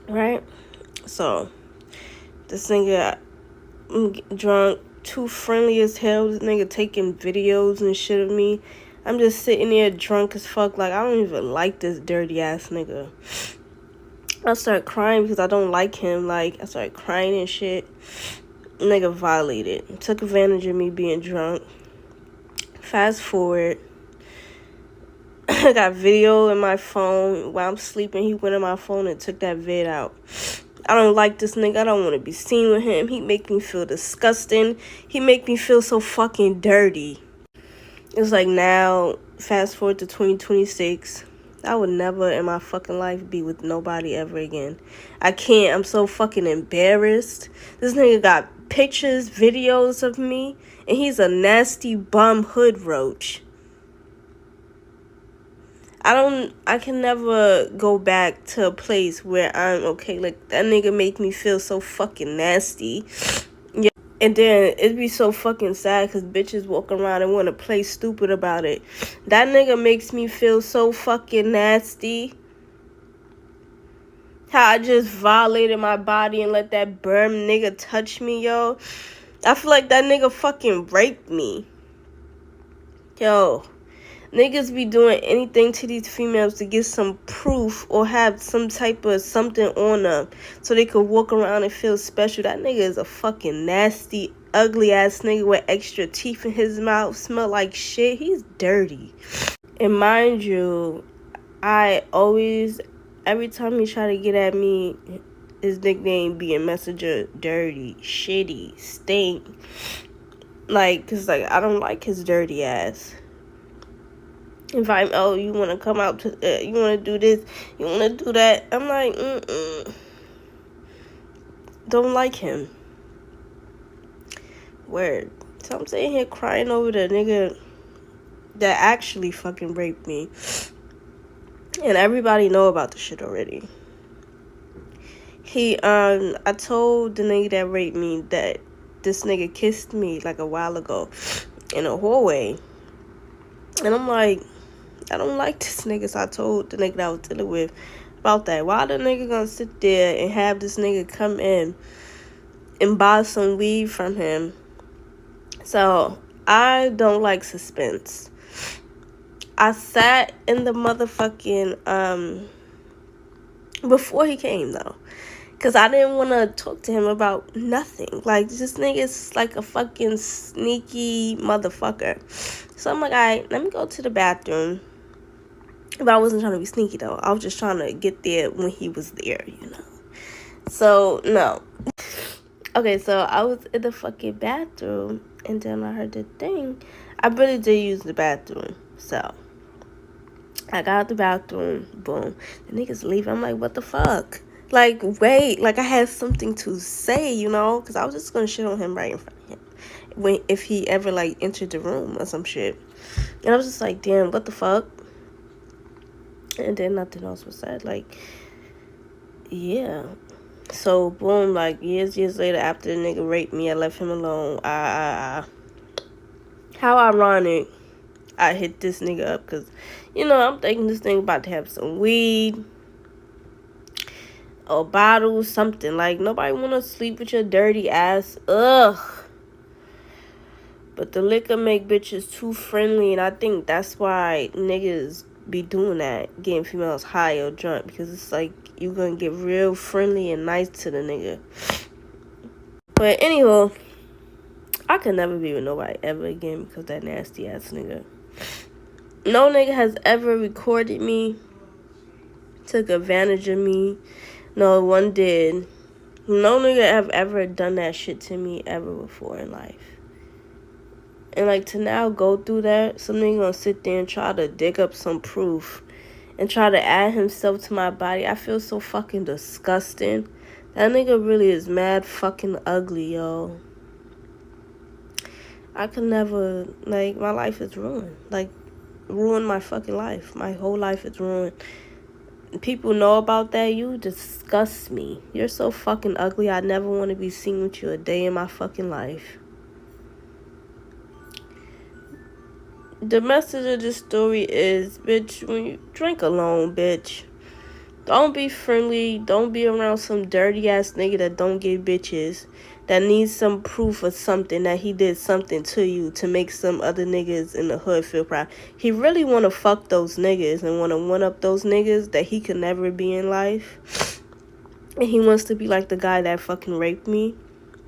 Right? So, this nigga, I'm drunk, too friendly as hell. This nigga taking videos and shit of me. I'm just sitting there drunk as fuck. Like, I don't even like this dirty ass nigga. I started crying because I don't like him. Like, I started crying and shit. Nigga violated. Took advantage of me being drunk. Fast forward. I got video in my phone while I'm sleeping. He went in my phone and took that vid out. I don't like this nigga. I don't want to be seen with him. He make me feel disgusting. He make me feel so fucking dirty. It's like now, fast forward to 2026. I would never in my fucking life be with nobody ever again. I can't. I'm so fucking embarrassed. This nigga got pictures, videos of me, and he's a nasty bum hood roach. I can never go back to a place where I'm okay. Like, that nigga make me feel so fucking nasty. Yeah. And then it'd be so fucking sad because bitches walk around and want to play stupid about it. That nigga makes me feel so fucking nasty. How I just violated my body and let that burn nigga touch me, yo. I feel like that nigga fucking raped me. Yo. Niggas be doing anything to these females to get some proof or have some type of something on them so they could walk around and feel special. That nigga is a fucking nasty, ugly ass nigga with extra teeth in his mouth. Smell like shit. He's dirty. And mind you, every time he try to get at me, his nickname being Messenger, dirty, shitty, stink. Like, cause like I don't like his dirty ass. Invite him, oh, you want to come out to, you want to do this, you want to do that. I'm like, don't like him. Word. So I'm sitting here crying over the nigga that actually fucking raped me. And everybody know about the shit already. I told the nigga that raped me that this nigga kissed me like a while ago in a hallway. And I'm like, I don't like this nigga. So I told the nigga that I was dealing with, about that. Why the nigga gonna sit there and have this nigga come in and buy some weed from him? So I don't like suspense. I sat in the motherfucking before he came though, cause I didn't want to talk to him about nothing. Like, this nigga's like a fucking sneaky motherfucker. So I'm like, alright, let me go to the bathroom. But I wasn't trying to be sneaky though. I was just trying to get there when he was there, you know. So no. Okay, so I was in the fucking bathroom, and then I heard the thing. I really did use the bathroom. So I got out the bathroom, boom. The niggas leave. I'm like, what the fuck? Like, wait. Like, I had something to say, you know? Because I was just going to shit on him right in front of him. If he ever, like, entered the room or some shit. And I was just like, damn, what the fuck? And then nothing else was said. Like, yeah. So, boom, like, years later, after the nigga raped me, I left him alone. How ironic. I hit this nigga up because, you know, I'm thinking this thing about to have some weed or bottles, something. Like, nobody want to sleep with your dirty ass. Ugh. But the liquor make bitches too friendly, and I think that's why niggas be doing that, getting females high or drunk, because it's like you gonna get real friendly and nice to the nigga. But anyway, I could never be with nobody ever again because that nasty ass nigga. No nigga has ever recorded me, took advantage of me. No one did. No nigga have ever done that shit to me ever before in life. And like, to now go through that, some nigga gonna sit there and try to dig up some proof and try to add himself to my body. I feel so fucking disgusting. That nigga really is mad fucking ugly, yo. I could never, like, my life is ruined. Like, ruined my fucking life. My whole life is ruined. People know about that. You disgust me. You're so fucking ugly. I never want to be seen with you a day in my fucking life. The message of this story is, bitch, when you drink alone, bitch, don't be friendly. Don't be around some dirty ass nigga that don't get bitches, that needs some proof of something, that he did something to you to make some other niggas in the hood feel proud. He really want to fuck those niggas and want to one up those niggas that he could never be in life. And he wants to be like the guy that fucking raped me.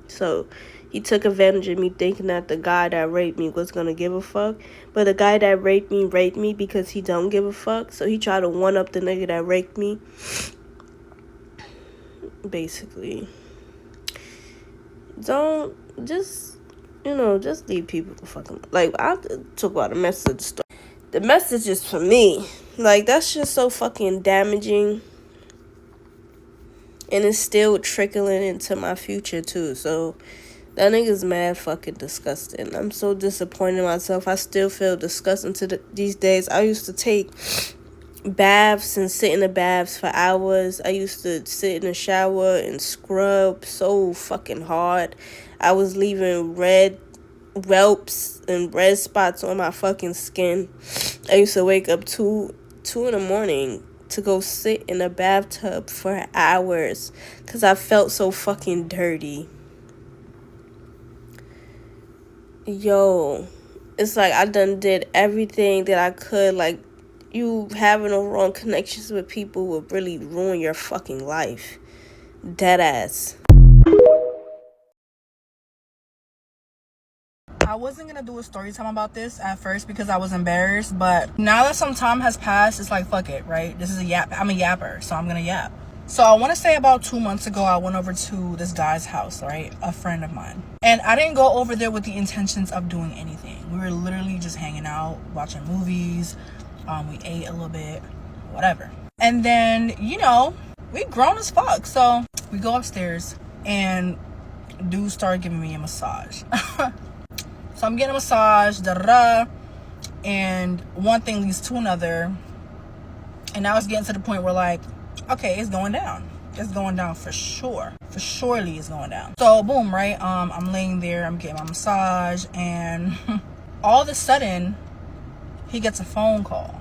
So he took advantage of me thinking that the guy that raped me was going to give a fuck. But the guy that raped me because he don't give a fuck. So he tried to one up the nigga that raped me. Basically. Don't, just, you know, just leave people the fucking, like, I talk about the message. The message is for me. Like, that's just so fucking damaging. And it's still trickling into my future, too. So, that nigga's mad fucking disgusting. I'm so disappointed in myself. I still feel disgusting these days. I used to take baths and sit in the baths for hours. I used to sit in the shower and scrub so fucking hard. I was leaving red whelps and red spots on my fucking skin. I used to wake up 2 in the morning to go sit in a bathtub for hours because I felt so fucking dirty. Yo, it's like I done did everything that I could. Like, you having the wrong connections with people will really ruin your fucking life. Dead ass. I wasn't gonna do a story time about this at first because I was embarrassed, but now that some time has passed, it's like, fuck it, right? This is a yap. I'm a yapper, so I'm gonna yap. So I want to say about 2 months ago, I went over to this guy's house, right? A friend of mine. And I didn't go over there with the intentions of doing anything. We were literally just hanging out, watching movies. We ate a little bit, whatever. And then, you know, we grown as fuck. So we go upstairs and dude started giving me a massage. So I'm getting a massage, and one thing leads to another. And now it's getting to the point where, like, okay, it's going down. It's going down for sure. For surely it's going down. So boom, right? I'm laying there, I'm getting my massage, and all of a sudden, he gets a phone call.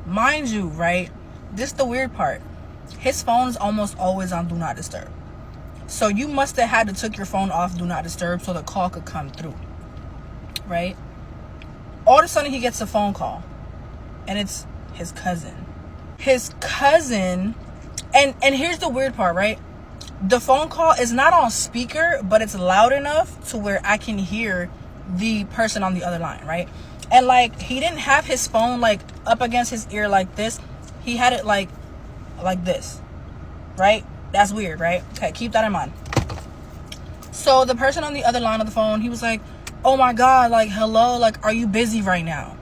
Mind you, right? This is the weird part. his phone is almost always on do not disturb. So you must have had to took your phone off do not disturb so the call could come through, right? All of a sudden he gets a phone call, and it's his cousin. His cousin, and here's the weird part, right? The phone call is not on speaker, but it's loud enough to where I can hear the person on the other line, right? And like, he didn't have his phone like up against his ear like this. He had it like this, right? That's weird, right? Okay, keep that in mind. So the person on the other line of the phone, he was like, oh my God, like, hello, like, are you busy right now?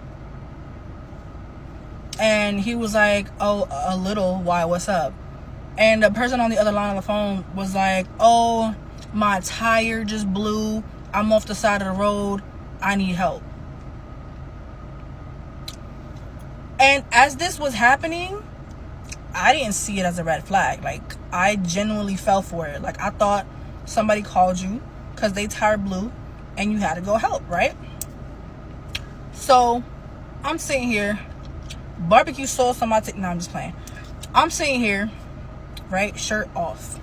And he was like, oh, a little, why, what's up? And the person on the other line of the phone was like, oh, my tire just blew. I'm off the side of the road. I need help. And as this was happening, I didn't see it as a red flag. Like, I genuinely fell for it. Like, I thought somebody called you because they tire blew and you had to go help, right? So I'm sitting here, barbecue sauce on my no, I'm just playing. I'm sitting here, right, shirt off,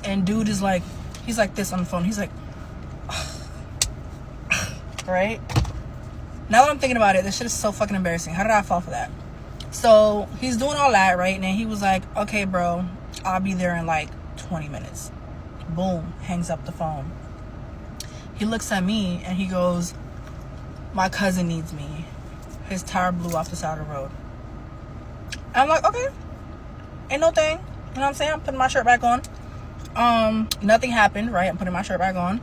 and dude is like, he's like this on the phone. He's like, right? Now that I'm thinking about it, this shit is so fucking embarrassing. How did I fall for that? So he's doing all that, right? And then he was like, okay, bro, I'll be there in like 20 minutes. Boom, hangs up the phone. He looks at me and he goes, my cousin needs me. His tire blew off the side of the road. And I'm like, okay, ain't no thing. You know what I'm saying? I'm putting my shirt back on. Nothing happened, right? I'm putting my shirt back on.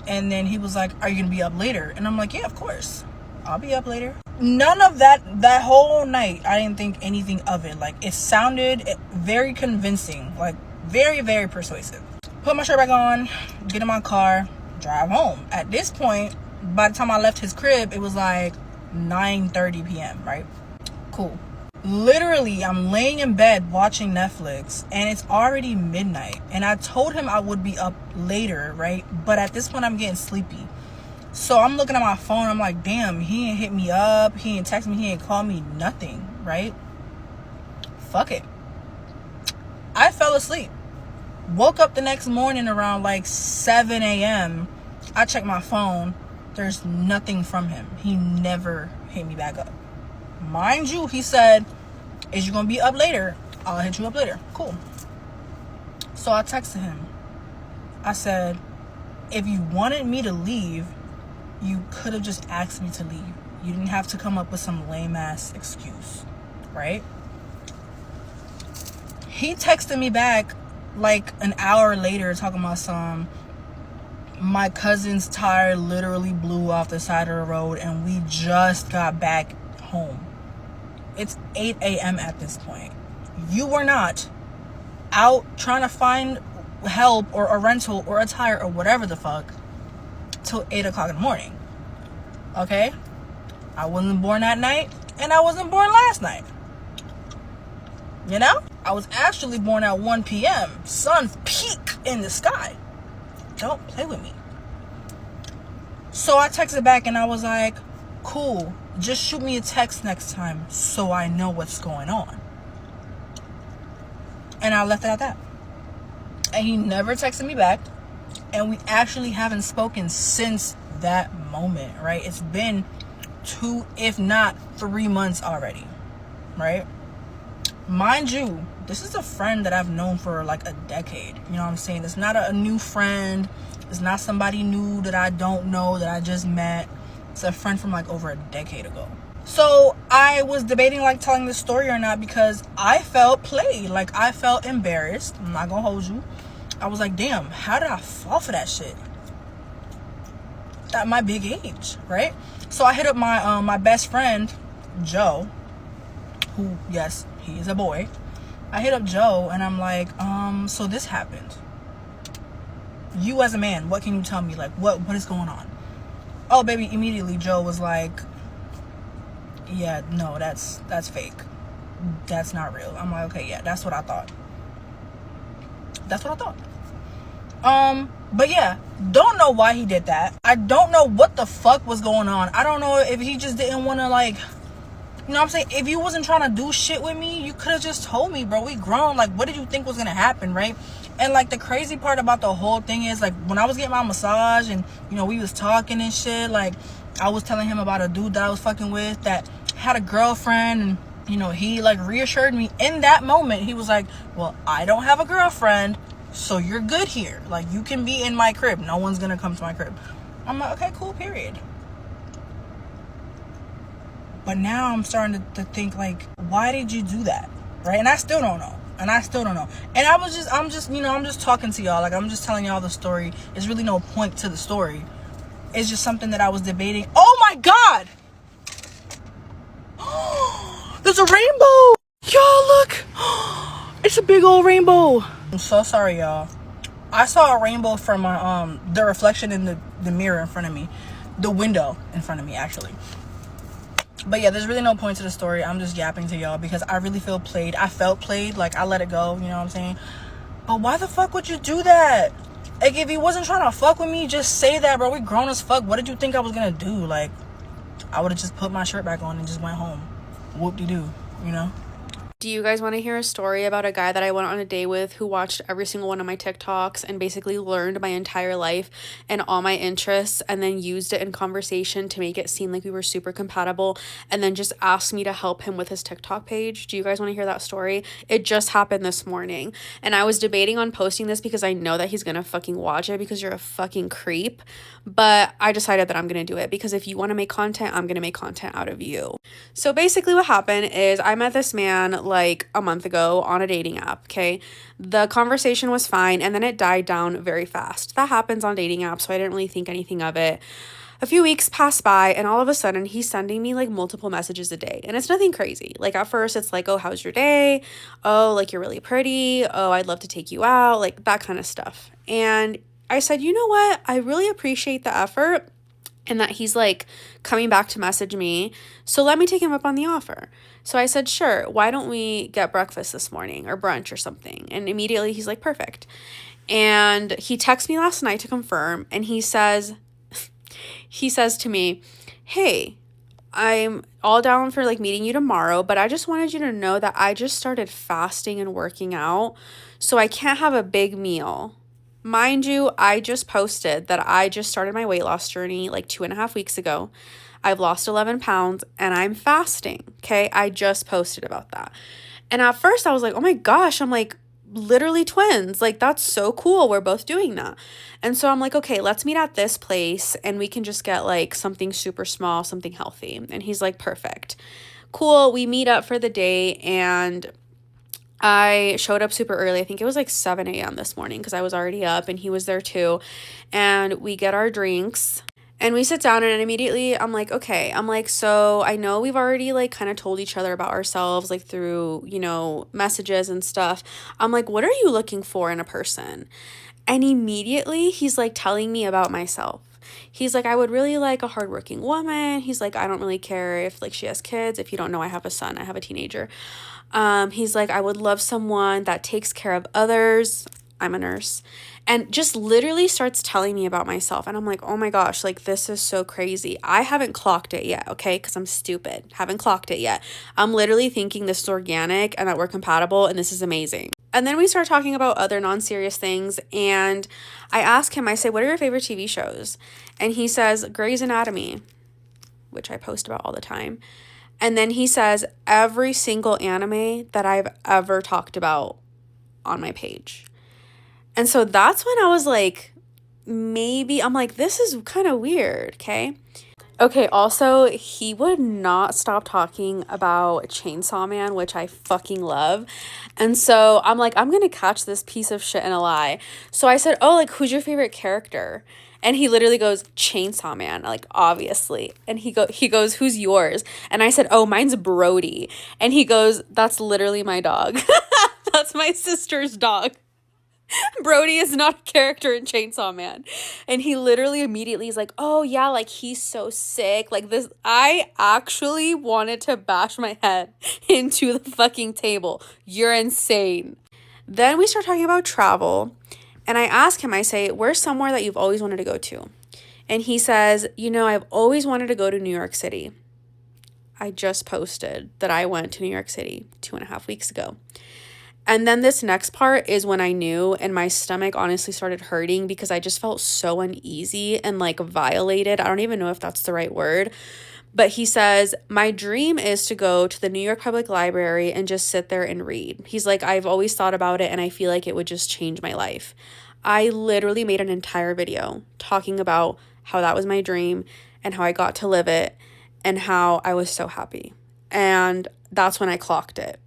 And then he was like, are you gonna be up later? And I'm like, yeah, of course, I'll be up later. None of that whole night, I didn't think anything of it. Like, it sounded very convincing, like very, very persuasive. Put my shirt back on, get in my car, drive home. At this point, by the time I left his crib, it was like 9:30 p.m., right? Cool. Literally, I'm laying in bed watching Netflix and it's already midnight. And I told him I would be up later, right? But at this point, I'm getting sleepy. So I'm looking at my phone. I'm like, damn, he ain't hit me up. He ain't text me. He ain't call me. Nothing, right? Fuck it. I fell asleep. Woke up the next morning around like 7 a.m. I checked my phone. There's nothing from him. He never hit me back up. Mind you, he said, is you gonna be up later? I'll hit you up later. Cool. So I texted him. I said, if you wanted me to leave, you could have just asked me to leave. You didn't have to come up with some lame ass excuse, right? He texted me back like an hour later talking about my cousin's tire literally blew off the side of the road and we just got back home. It's 8 a.m. at this point. You were not out trying to find help or a rental or a tire or whatever the fuck till 8 o'clock in the morning. Okay? I wasn't born that night and I wasn't born last night. You know? I was actually born at 1 p.m. Sun's peak in the sky. Don't play with me. So I texted back and I was like, cool, just shoot me a text next time so I know what's going on. And I left it at that. And he never texted me back. And we actually haven't spoken since that moment, right? It's been 2, if not 3 months already, right? Mind you, this is a friend that I've known for like a decade. You know what I'm saying? It's not a new friend. It's not somebody new that I don't know, that I just met. It's a friend from like over a decade ago. So I was debating like telling this story or not because I felt played. Like, I felt embarrassed. I'm not gonna hold you. I was like, damn, how did I fall for that shit at my big age, right? So I hit up my best friend, Joe, who, yes, he is a boy. I hit up Joe and I'm like, so this happened. You as a man, what can you tell me? Like, what is going on? Oh, baby, immediately Joe was like, yeah, no, that's fake. That's not real. I'm like, okay, yeah, that's what I thought. But yeah, don't know why he did that. I don't know what the fuck was going on. I don't know if he just didn't want to like You know what I'm saying? If you wasn't trying to do shit with me, you could have just told me, bro. We grown. Like, what did you think was gonna happen, right? And like the crazy part about the whole thing is, like, when I was getting my massage and, you know, we was talking and shit, like, I was telling him about a dude that I was fucking with that had a girlfriend, and, you know, he like reassured me in that moment. He was like, well, I don't have a girlfriend, so you're good here. Like, you can be in my crib. No one's gonna come to my crib. I'm like, okay, cool, period. But now I'm starting to think, like, why did you do that? Right? And I still don't know. And I'm just talking to y'all. Like, I'm just telling y'all the story. There's really no point to the story. It's just something that I was debating. Oh my God! There's a rainbow! Y'all, look! It's a big old rainbow. I'm so sorry, y'all. I saw a rainbow from my, the reflection in the mirror in front of me. The window in front of me, actually. But yeah, there's really no point to the story. I'm just yapping to y'all because I really feel played. I felt played. Like, I let it go. You know what I'm saying? But why the fuck would you do that? Like, if he wasn't trying to fuck with me, just say that, bro. We grown as fuck. What did you think I was gonna do? Like, I would have just put my shirt back on and just went home. Whoop-de-doo, you know? Do you guys want to hear a story about a guy that I went on a date with who watched every single one of my TikToks and basically learned my entire life and all my interests and then used it in conversation to make it seem like we were super compatible and then just asked me to help him with his TikTok page? Do you guys want to hear that story? It just happened this morning and I was debating on posting this because I know that he's gonna fucking watch it because you're a fucking creep, but I decided that I'm gonna do it because if you want to make content, I'm gonna make content out of you. So basically what happened is I met this man like a month ago on a dating app, okay? The conversation was fine and then it died down very fast. That happens on dating apps, so I didn't really think anything of it. A few weeks passed by and all of a sudden he's sending me like multiple messages a day and it's nothing crazy. Like at first it's like, oh, how's your day? Oh, like you're really pretty. Oh, I'd love to take you out, like that kind of stuff. And I said, you know what? I really appreciate the effort and that he's like coming back to message me. So let me take him up on the offer. So I said, sure, why don't we get breakfast this morning or brunch or something? And immediately he's like, perfect. And he texted me last night to confirm. And he says to me, hey, I'm all down for like meeting you tomorrow, but I just wanted you to know that I just started fasting and working out. So I can't have a big meal. Mind you, I just posted that I just started my weight loss journey like 2.5 weeks ago. I've lost 11 pounds and I'm fasting, okay? I just posted about that. And at first I was like, oh my gosh, I'm like literally twins. Like, that's so cool. We're both doing that. And so I'm like, okay, let's meet at this place and we can just get like something super small, something healthy. And he's like, perfect. Cool. We meet up for the day and I showed up super early. I think it was like 7 a.m. this morning because I was already up and he was there too. And we get our drinks and we sit down and immediately I'm like, okay, I'm like, so I know we've already like kind of told each other about ourselves like through, you know, messages and stuff. I'm like, what are you looking for in a person? And immediately he's like telling me about myself. He's like, I would really like a hardworking woman. He's like, I don't really care if like she has kids. If you don't know, I have a son. I have a teenager. He's like, I would love someone that takes care of others. I'm a nurse. And just literally starts telling me about myself. And I'm like, oh my gosh, like this is so crazy. I haven't clocked it yet, okay? Because I'm stupid. Haven't clocked it yet. I'm literally thinking this is organic and that we're compatible and this is amazing. And then we start talking about other non-serious things. And I ask him, I say, what are your favorite TV shows? And he says, Grey's Anatomy, which I post about all the time. And then he says every single anime that I've ever talked about on my page. And so that's when I was like, maybe, I'm like, this is kind of weird, okay? Okay, also, he would not stop talking about Chainsaw Man, which I fucking love. And so I'm like, I'm gonna catch this piece of shit in a lie. So I said, oh, like, who's your favorite character? And he literally goes, Chainsaw Man, like, obviously. And he goes, who's yours? And I said, oh, mine's Brody. And he goes, that's literally my dog. That's my sister's dog. Brody is not a character in Chainsaw Man. And he literally immediately is like, oh yeah, like he's so sick. Like this, I actually wanted to bash my head into the fucking table. You're insane. Then we start talking about travel. And I ask him, I say, where's somewhere that you've always wanted to go to? And he says, you know, I've always wanted to go to New York City. I just posted that I went to New York City 2.5 weeks ago. And then this next part is when I knew, and my stomach honestly started hurting because I just felt so uneasy and like violated. I don't even know if that's the right word. But he says, my dream is to go to the New York Public Library and just sit there and read. He's like, I've always thought about it and I feel like it would just change my life. I literally made an entire video talking about how that was my dream and how I got to live it and how I was so happy. And that's when I clocked it.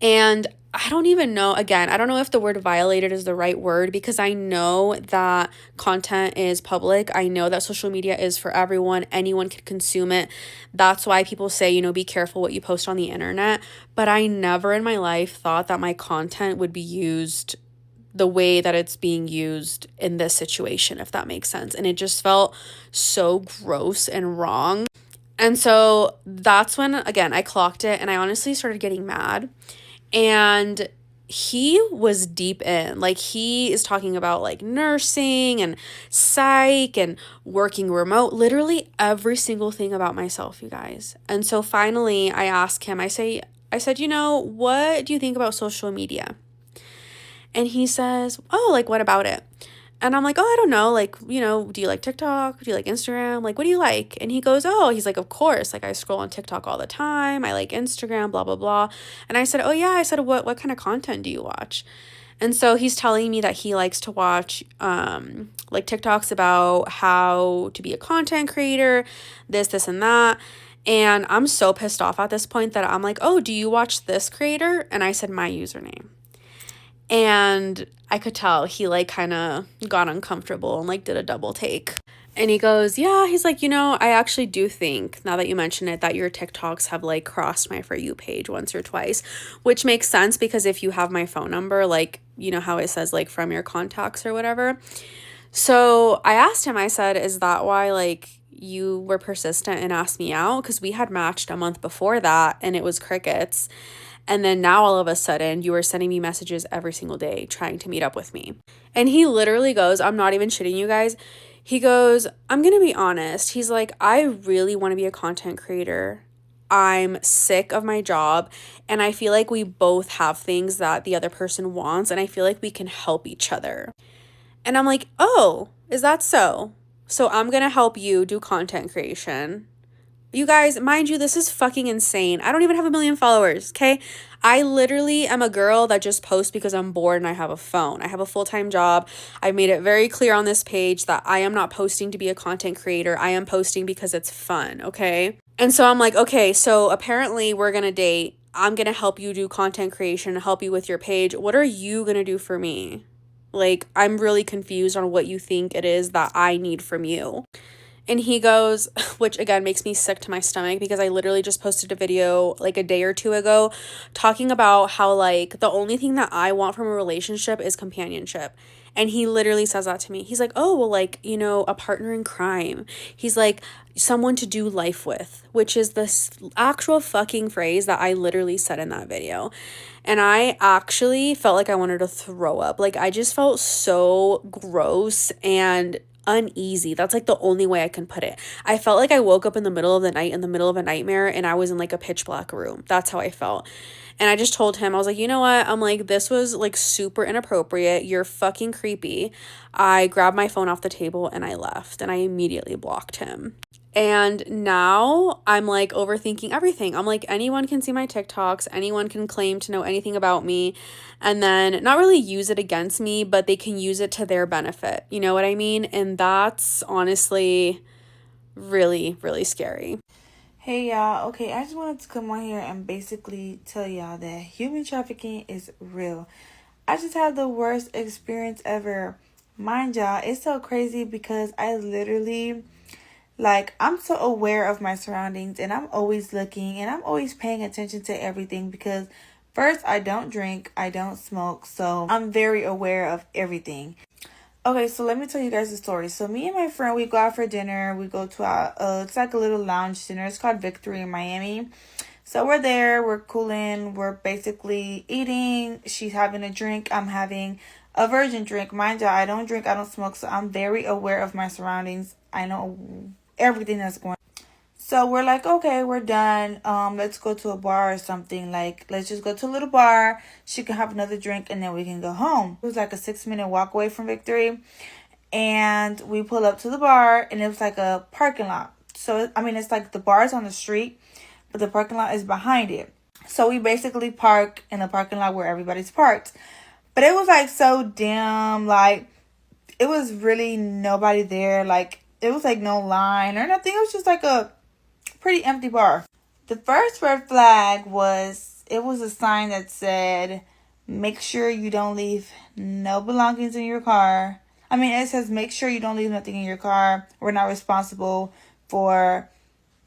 And I don't even know, again, I don't know if the word violated is the right word because I know that content is public. I know that social media is for everyone. Anyone can consume it. That's why people say, you know, be careful what you post on the internet. But I never in my life thought that my content would be used the way that it's being used in this situation, if that makes sense. And it just felt so gross and wrong. And so that's when, again, I clocked it and I honestly started getting mad. And he was deep in, like, he is talking about like nursing and psych and working remote, literally every single thing about myself, you guys. And so finally I asked him, I said, you know, what do you think about social media? And he says, oh, like, what about it? And I'm like, oh, I don't know. Like, you know, do you like TikTok? Do you like Instagram? Like, what do you like? And he goes, oh, he's like, of course. Like, I scroll on TikTok all the time. I like Instagram, blah, blah, blah. And I said, oh, yeah. I said, what kind of content do you watch? And so he's telling me that he likes to watch like TikToks about how to be a content creator, this, and that. And I'm so pissed off at this point that I'm like, oh, do you watch this creator? And I said my username. And I could tell he like kind of got uncomfortable and like did a double take. And he goes, yeah, he's like, you know, I actually do think, now that you mention it, that your TikToks have like crossed my For You page once or twice, which makes sense because if you have my phone number, like, you know how it says like from your contacts or whatever. So I asked him, I said, is that why like you were persistent and asked me out? Because we had matched a month before that and it was crickets. And then now all of a sudden you are sending me messages every single day trying to meet up with me. And he literally goes, I'm not even shitting you guys. He goes, I'm going to be honest. He's like, I really want to be a content creator. I'm sick of my job. And I feel like we both have things that the other person wants. And I feel like we can help each other. And I'm like, oh, is that so? So I'm going to help you do content creation. You guys, mind you, this is fucking insane. I don't even have 1 million followers, okay? I literally am a girl that just posts because I'm bored and I have a phone. I have a full-time job. I've made it very clear on this page that I am not posting to be a content creator. I am posting because it's fun, okay? And so I'm like, okay, so apparently we're gonna date. I'm gonna help you do content creation, help you with your page. What are you gonna do for me? Like, I'm really confused on what you think it is that I need from you. And he goes, which again makes me sick to my stomach because I literally just posted a video like a day or two ago talking about how like the only thing that I want from a relationship is companionship. And he literally says that to me. He's like, oh, well, like, you know, a partner in crime. He's like, someone to do life with, which is this actual fucking phrase that I literally said in that video. And I actually felt like I wanted to throw up. Like, I just felt so gross and uneasy. That's like the only way I can put it. I felt like I woke up in the middle of the night in the middle of a nightmare and I was in like a pitch black room. That's how I felt. And I just told him, I was like, you know what? I'm like, this was like super inappropriate. You're fucking creepy. I grabbed my phone off the table and I left and I immediately blocked him. And now I'm like overthinking everything. I'm like, anyone can see my TikToks. Anyone can claim to know anything about me and then not really use it against me, but they can use it to their benefit. You know what I mean? And that's honestly really, really scary. Hey y'all, okay, I just wanted to come on here and basically tell y'all that human trafficking is real. I just had the worst experience ever. Mind y'all, it's so crazy because I literally, like, I'm so aware of my surroundings and I'm always looking and I'm always paying attention to everything because first, I don't drink, I don't smoke, so I'm very aware of everything. Okay, so let me tell you guys the story. So me and my friend, we go out for dinner. We go to it's like a little lounge dinner. It's called Victory in Miami. So we're there, we're cooling, we're basically eating. She's having a drink, I'm having a virgin drink. Mind you, I don't drink, I don't smoke, so I'm very aware of my surroundings. I know everything that's going on. So we're like, okay, we're done. Let's go to a bar or something. Like, let's just go to a little bar. She can have another drink and then we can go home. It was like a 6-minute walk away from Victory. And we pull up to the bar and it was like a parking lot. So, I mean, it's like the bar's on the street, but the parking lot is behind it. So we basically park in the parking lot where everybody's parked. But it was like so dim, like it was really nobody there. Like it was like no line or nothing. It was just like a pretty empty bar. The first red flag was, it was a sign that said, make sure you don't leave no belongings in your car. I mean, it says make sure you don't leave nothing in your car. We're not responsible for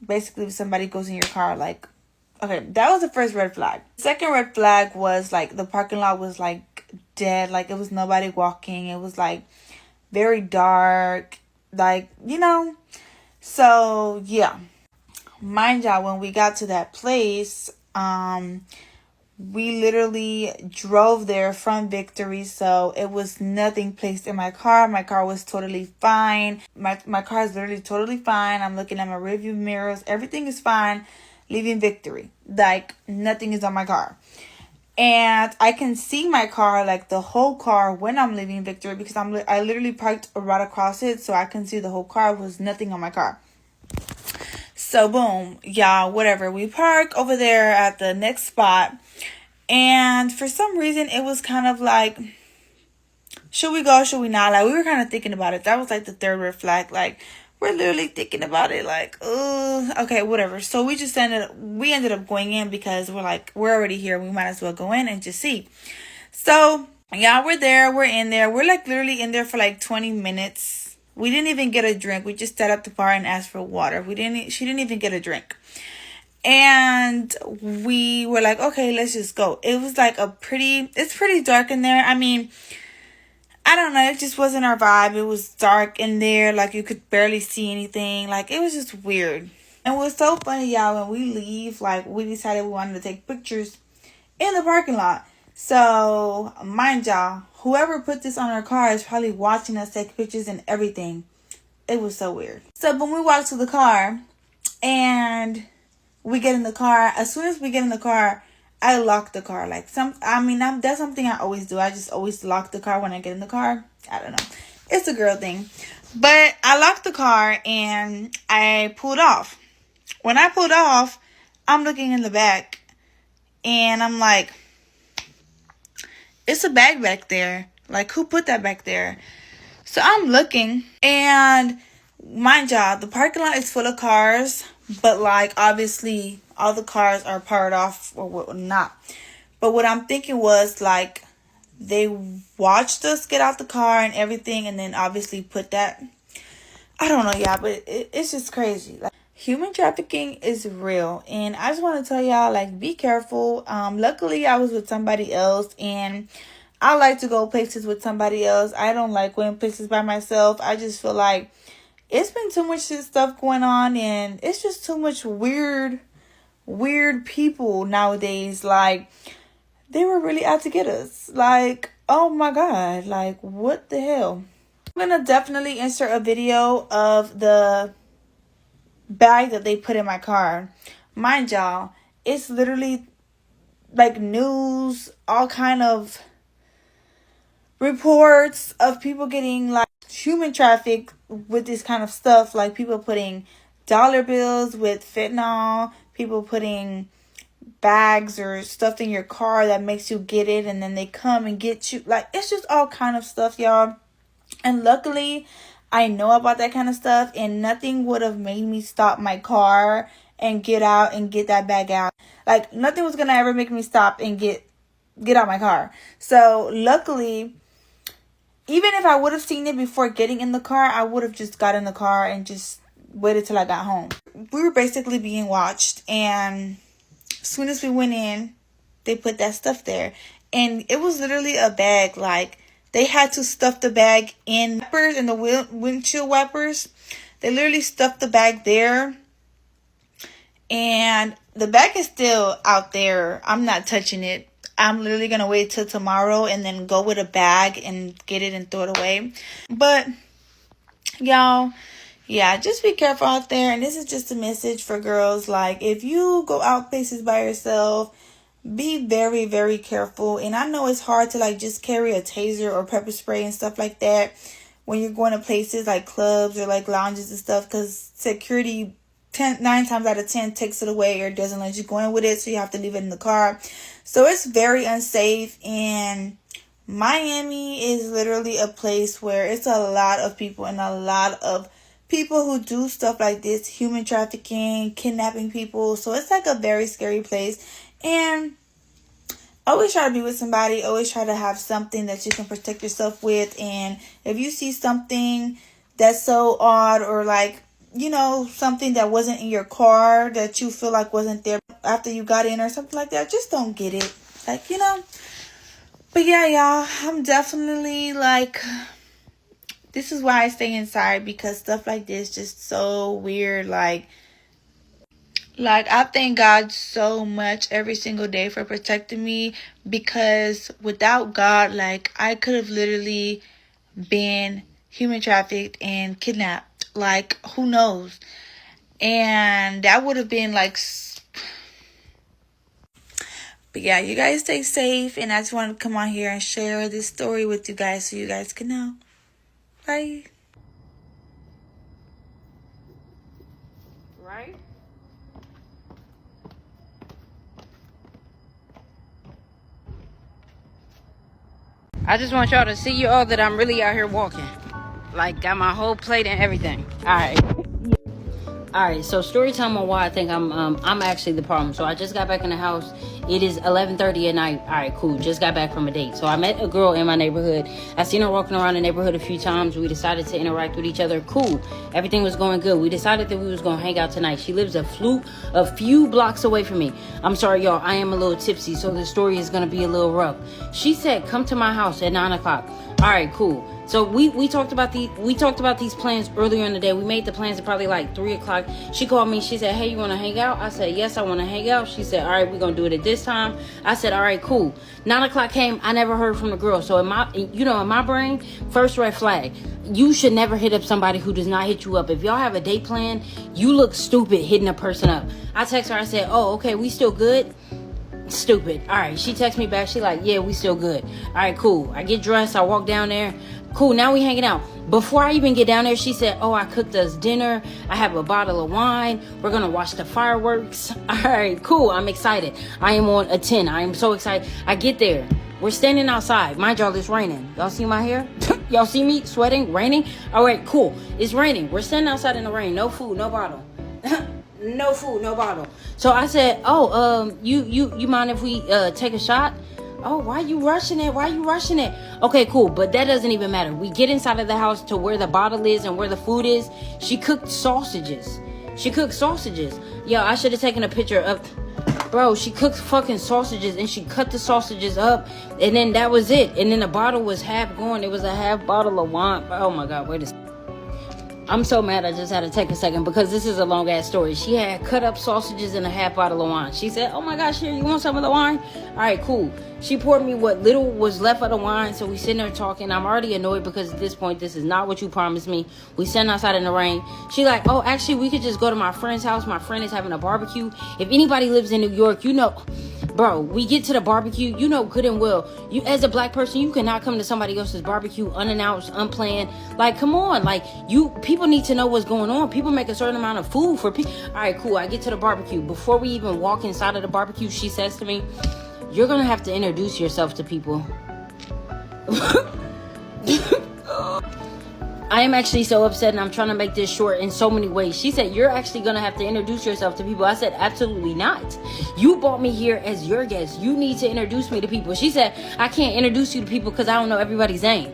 basically if somebody goes in your car. Like, okay, that was the first red flag. Second red flag was like the parking lot was like dead. Like it was nobody walking. It was like very dark. Like, you know. So yeah. Mind y'all, when we got to that place, we literally drove there from Victory, so it was nothing placed in my car. My car was totally fine. My car is literally totally fine. I'm looking at my rearview mirrors. Everything is fine. Leaving Victory. Like, nothing is on my car. And I can see my car, like the whole car, when I'm leaving Victory, because I literally parked right across it, so I can see the whole car. There was nothing on my car. So boom, y'all, whatever. We park over there at the next spot. And for some reason, it was kind of like, should we go, should we not? Like, we were kind of thinking about it. That was like the third red flag. Like, we're literally thinking about it. Like, oh, okay, whatever. So we ended up going in because we're like, we're already here. We might as well go in and just see. So, yeah, we're there. We're in there. We're like literally in there for like 20 minutes. We didn't even get a drink. We just sat at the bar and asked for water. She didn't even get a drink. And we were like, okay, let's just go. It was like it's pretty dark in there. I mean, I don't know. It just wasn't our vibe. It was dark in there. Like you could barely see anything. Like it was just weird. And it was so funny, y'all, when we leave, like we decided we wanted to take pictures in the parking lot. So, mind y'all, whoever put this on our car is probably watching us take pictures and everything. It was so weird. So, when we walked to the car and we get in the car, as soon as we get in the car, I lock the car. Like, that's something I always do. I just always lock the car when I get in the car. I don't know. It's a girl thing. But I locked the car and I pulled off. When I pulled off, I'm looking in the back and I'm like, it's a bag back there. Like, who put that back there? So I'm looking, and mind y'all, the parking lot is full of cars, but like, obviously, all the cars are parked off or whatnot. But what I'm thinking was, like, they watched us get out the car and everything, and then obviously put that. I don't know, yeah, but it's just crazy. Like, human trafficking is real, and I just want to tell y'all, like, be careful. Luckily I was with somebody else, and I like to go places with somebody else. I don't like going places by myself. I just feel like it's been too much stuff going on, and it's just too much weird people nowadays. Like, they were really out to get us. Like, oh my god, like, what the hell? I'm gonna definitely insert a video of the bag that they put in my car. Mind y'all, it's literally like news, all kind of reports of people getting like human trafficked with this kind of stuff. Like people putting dollar bills with fentanyl, people putting bags or stuff in your car that makes you get it, and then they come and get you. Like, it's just all kind of stuff, y'all. And luckily, I know about that kind of stuff, and nothing would have made me stop my car and get out and get that bag out. Like, nothing was gonna ever make me stop and get out my car. So luckily, even if I would have seen it before getting in the car, I would have just got in the car and just waited till I got home. We were basically being watched, and as soon as we went in, they put that stuff there. And it was literally a bag. Like, they had to stuff the bag in wipers, in the windshield wipers. They literally stuffed the bag there. And the bag is still out there. I'm not touching it. I'm literally going to wait till tomorrow and then go with a bag and get it and throw it away. But, y'all, yeah, just be careful out there. And this is just a message for girls. Like, if you go out places by yourself, be very, very careful. And I know it's hard to like just carry a taser or pepper spray and stuff like that when you're going to places like clubs or like lounges and stuff, because security 9 times out of 10 takes it away or doesn't let you go in with it, so you have to leave it in the car. So it's very unsafe. And Miami is literally a place where it's a lot of people and a lot of people who do stuff like this, human trafficking, kidnapping people. So it's like a very scary place. And always try to be with somebody. Always try to have something that you can protect yourself with. And if you see something that's so odd, or like, you know, something that wasn't in your car that you feel like wasn't there after you got in or something like that, just don't get it. Like, you know. But yeah, y'all, I'm definitely like, this is why I stay inside, because stuff like this just so weird. Like I thank God so much every single day for protecting me, because without God, like, I could have literally been human trafficked and kidnapped. Like, who knows? And that would have been like, but yeah, you guys stay safe. And I just wanted to come on here and share this story with you guys so you guys can know. Bye. Right? I just want y'all to see y'all that I'm really out here walking. Like, got my whole plate and everything. Alright. Alright, so story time on why I think I'm actually the problem. So I just got back in the house. It is 11:30 at night. Alright, cool. Just got back from a date. So I met a girl in my neighborhood. I seen her walking around the neighborhood a few times. We decided to interact with each other. Cool. Everything was going good. We decided that we was going to hang out tonight. She lives a few blocks away from me. I'm sorry, y'all. I am a little tipsy, so the story is going to be a little rough. She said, come to my house at 9 o'clock. Alright, cool. So we talked about these plans earlier in the day. We made the plans at probably like 3 o'clock. She called me. She said, hey, you want to hang out? I said, yes, I want to hang out. She said, all right, we're going to do it at this time. I said, all right, cool. 9 o'clock came. I never heard from the girl. So in my brain, first red flag. You should never hit up somebody who does not hit you up. If y'all have a date plan, you look stupid hitting a person up. I text her. I said, oh, okay, we still good? Stupid. All right. She texts me back. She like, yeah, we still good. All right, cool. I get dressed. I walk down there. Cool, now we hanging out. Before I even get down there, she said, oh, I cooked us dinner. I have a bottle of wine. We're going to watch the fireworks. All right, cool. I'm excited. I am on a 10. I am so excited. I get there. We're standing outside. Mind y'all, it's raining. Y'all see my hair? Y'all see me sweating, raining? All right, cool. It's raining. We're standing outside in the rain. No food, no bottle. No food, no bottle. So I said, oh, you mind if we take a shot? Oh, why you rushing it? Okay, cool. But that doesn't even matter. We get inside of the house to where the bottle is and where the food is. She cooked sausages. Yo, I should have taken a picture of... Bro, she cooked fucking sausages and she cut the sausages up. And then that was it. And then the bottle was half gone. It was a half bottle of wine. Oh my God, wait a second. I'm so mad I just had to take a second because this is a long ass story. She had cut up sausages and a half bottle of wine. She said, oh my gosh, here, you want some of the wine? All right, cool. She poured me what little was left of the wine. So we sitting there talking. I'm already annoyed because at this point, this is not what you promised me. We sitting outside in the rain. She like, oh, actually, we could just go to my friend's house. My friend is having a barbecue. If anybody lives in New York, you know... Bro, we get to the barbecue, you know good and well, you as a black person, you cannot come to somebody else's barbecue unannounced, unplanned. Like, come on, like, people need to know what's going on. People make a certain amount of food for people. All right, cool, I get to the barbecue. Before we even walk inside of the barbecue, she says to me, you're gonna have to introduce yourself to people. I am actually so upset and I'm trying to make this short in so many ways. She said, you're actually going to have to introduce yourself to people. I said, absolutely not. You brought me here as your guest. You need to introduce me to people. She said, I can't introduce you to people because I don't know everybody's name.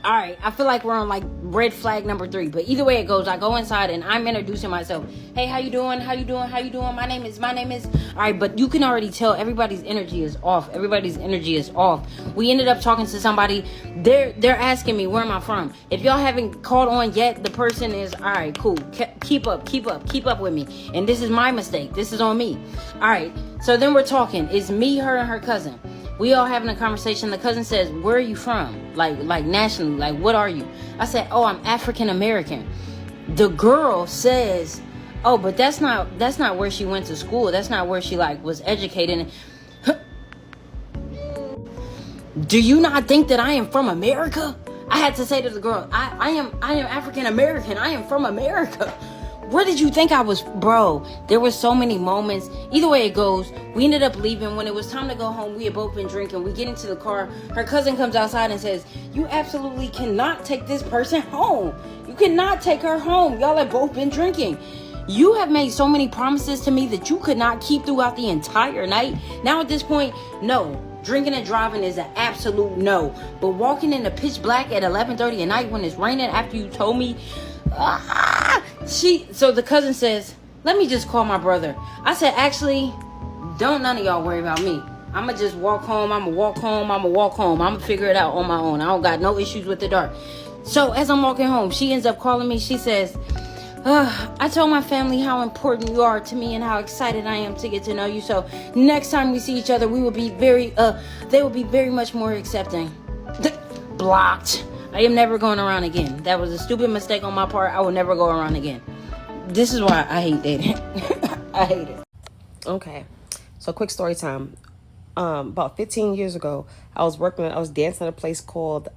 All right, I feel like we're on like red flag number 3, but either way it goes, I go inside and I'm introducing myself. Hey, how you doing? My name is. All right, but you can already tell everybody's energy is off. We ended up talking to somebody. They're asking me, where am I from? If y'all haven't caught on yet, the person is, all right, cool. Keep up with me. And this is my mistake. This is on me. All right, so then we're talking. It's me, her, and her cousin. We all having a conversation. The cousin says, where are you from? Like nationally, like what are you? I said, oh, I'm African American. The girl says, oh, but that's not where she went to school. That's not where she like was educated. Do you not think that I am from America? I had to say to the girl, I am African American. I am from America. Where did you think I was? Bro, there were so many moments. Either way it goes, we ended up leaving. When it was time to go home, we had both been drinking. We get into the car. Her cousin comes outside and says, you absolutely cannot take this person home. You cannot take her home. Y'all have both been drinking. You have made so many promises to me that you could not keep throughout the entire night. Now at this point, no. Drinking and driving is an absolute no. But walking in the pitch black at 11:30 at night when it's raining after you told me, so the cousin says, let me just call my brother. I said, actually, don't none of y'all worry about me. I'ma just walk home. I'ma walk home. I'ma figure it out on my own. I don't got no issues with the dark. So as I'm walking home, she ends up calling me. She says, I told my family how important you are to me and how excited I am to get to know you. So next time we see each other, we will be they will be very much more accepting. Blocked. I am never going around again. That was a stupid mistake on my part. I will never go around again. This is why I hate dating. I hate it. Okay, so quick story time. About 15 years ago, I was dancing at a place called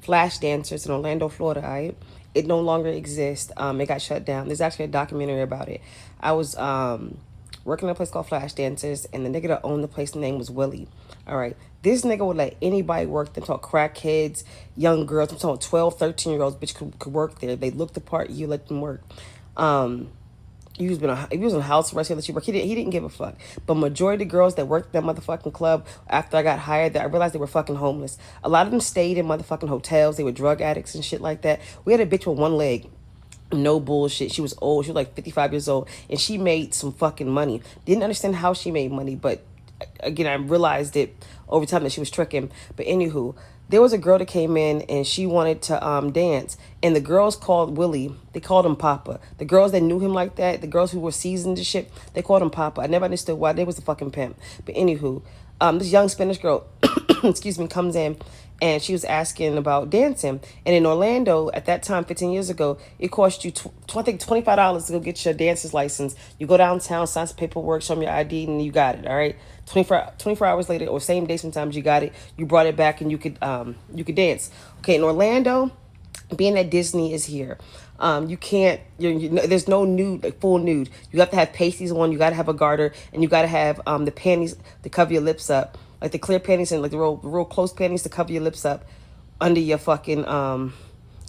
Flash Dancers in Orlando, Florida. Right? It no longer exists. It got shut down. There's actually a documentary about it. I was working at a place called Flash Dancers, and the nigga that owned the place, name was Willie. All right. This nigga would let anybody work. Them talk crackheads, young girls. I'm talking 12, 13-year-olds, bitch, could work there. They looked the part. You let them work. He was on house arrest. He let you work. He didn't give a fuck. But majority of the girls that worked at that motherfucking club after I got hired, I realized they were fucking homeless. A lot of them stayed in motherfucking hotels. They were drug addicts and shit like that. We had a bitch with one leg. No bullshit. She was old. She was like 55 years old. And she made some fucking money. Didn't understand how she made money. But again, I realized it over time that she was tricking. But anywho, there was a girl that came in and she wanted to dance. And the girls called Willie. They called him Papa. The girls that knew him like that, the girls who were seasoned and shit, they called him Papa. I never understood why. They was a fucking pimp. But anywho, this young Spanish girl, excuse me, comes in and she was asking about dancing. And in Orlando, at that time, 15 years ago, it cost you, I think, $25 to go get your dancer's license. You go downtown, sign some paperwork, show them your ID, and you got it, all right? 24 hours later, or same day sometimes, you got it. You brought it back, and you could dance. Okay, in Orlando, being that Disney is here, you can't, there's no nude, like full nude. You have to have pasties on, you got to have a garter, and you got to have the panties to cover your lips up. Like the clear panties and like the real close panties to cover your lips up under your fucking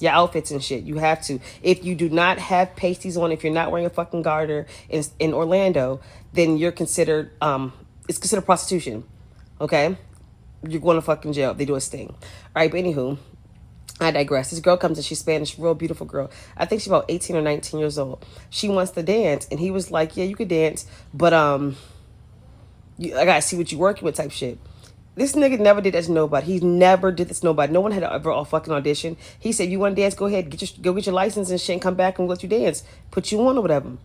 your outfits and shit. You have to. If you do not have pasties on, if you're not wearing a fucking garter in Orlando, then you're considered it's considered prostitution. Okay? You're going to fucking jail. They do a sting. All right, but anywho, I digress. This girl comes in, she's Spanish, real beautiful girl. I think she's about 18 or 19 years old. She wants to dance, and he was like, yeah, you could dance, but I gotta see what you working with type shit. This nigga never did that to nobody. He never did this to nobody. No one had ever a fucking audition. He said, you want to dance? Go ahead. Go get your license and shit and come back and let you dance. Put you on or whatever.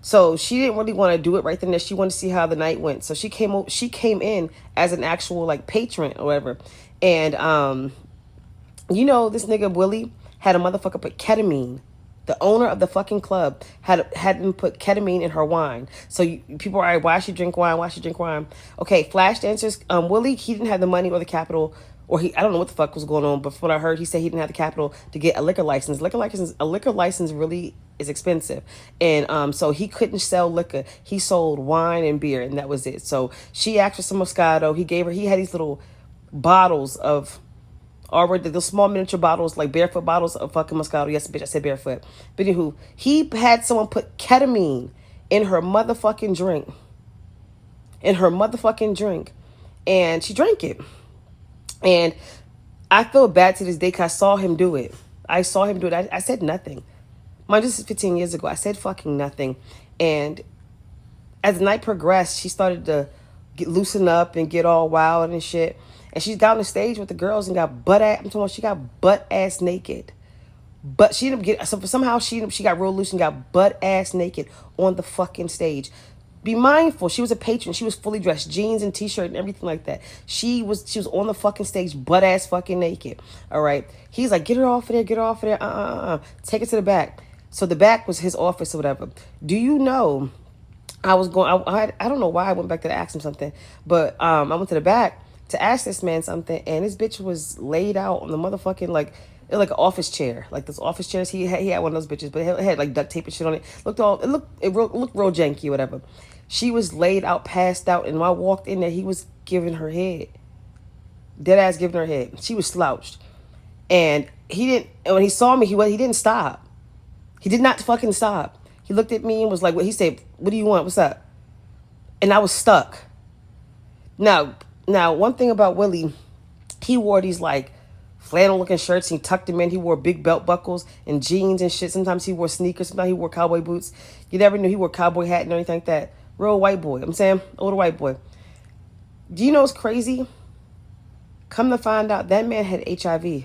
So she didn't really want to do it right then. She wanted to see how the night went. So she came in as an actual like patron or whatever. And this nigga Willie had a motherfucker put ketamine. The owner of the fucking club had him put ketamine in her wine. So people are like, why she drink wine? Why she drink wine? Okay, Flash Dancers. Willie, he didn't have the money or the capital, or I don't know what the fuck was going on. But from what I heard, he said he didn't have the capital to get a liquor license. A liquor license really is expensive, and so he couldn't sell liquor. He sold wine and beer, and that was it. So she asked for some Moscato. He had these little bottles of. Already, the small miniature bottles, like barefoot bottles of fucking Moscato. Yes, bitch, I said barefoot. But anywho, he had someone put ketamine in her motherfucking drink. And she drank it. And I feel bad to this day because I saw him do it. I said nothing. Mind, this is 15 years ago. I said fucking nothing. And as the night progressed, she started to loosen up and get all wild and shit. And she's got on the stage with the girls and got she got butt ass naked. But she didn't get, somehow she got real loose and got butt ass naked on the fucking stage. Be mindful. She was a patron. She was fully dressed, jeans and t-shirt and everything like that. She was on the fucking stage, butt ass fucking naked. All right. He's like, get her off of there, get her off of there. Take her to the back. So the back was his office or whatever. Do you know? I was going. I don't know why I went back there to ask him something, but I went to the back to ask this man something, and this bitch was laid out on the motherfucking like an office chair, like those office chairs. He had one of those bitches, but it had like duct tape and shit on it. Looked real janky, or whatever. She was laid out, passed out, and when I walked in there, he was giving her head, dead ass giving her head. She was slouched, and he didn't. And when he saw me, he didn't stop. He did not fucking stop. He looked at me and was like, "What?" He said, "What do you want? What's up?" And I was stuck. Now, one thing about Willie, he wore these like flannel looking shirts. He tucked them in. He wore big belt buckles and jeans and shit. Sometimes he wore sneakers. Sometimes he wore cowboy boots. You never knew he wore cowboy hat and anything like that. Real white boy. I'm saying, older white boy. Do you know what's crazy? Come to find out, that man had HIV.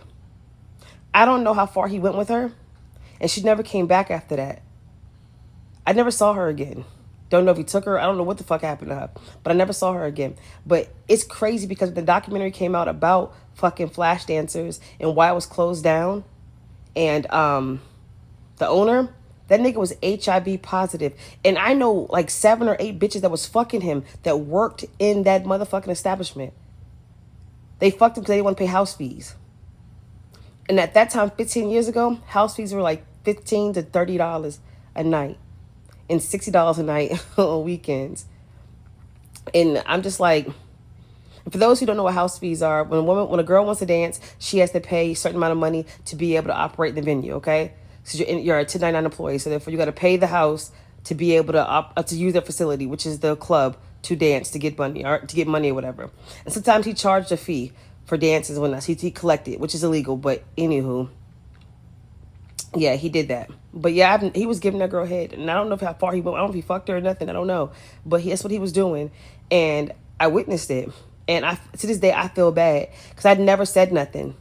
I don't know how far he went with her, and she never came back after that. I never saw her again. Don't know if he took her. I don't know what the fuck happened to her, but I never saw her again. But it's crazy because the documentary came out about fucking flash dancers and why it was closed down, and the owner, that nigga was HIV positive. And I know like 7 or 8 bitches that was fucking him that worked in that motherfucking establishment. They fucked him because they didn't want to pay house fees. And at that time, 15 years ago, house fees were like $15 to $30 a night and $60 a night on weekends. And I'm just like, for those who don't know what house fees are, when a girl wants to dance, she has to pay a certain amount of money to be able to operate the venue, okay? So you're a 1099 employee, so therefore you got to pay the house to be able to use their facility, which is the club, to dance, to get money or whatever. And sometimes he charged a fee for dances when he collected, which is illegal. But anywho, yeah, he did that. But yeah, he was giving that girl head, and I don't know how far he went. I don't know if he fucked her or nothing. I don't know, but that's what he was doing, and I witnessed it. And to this day, I feel bad because I'd never said nothing.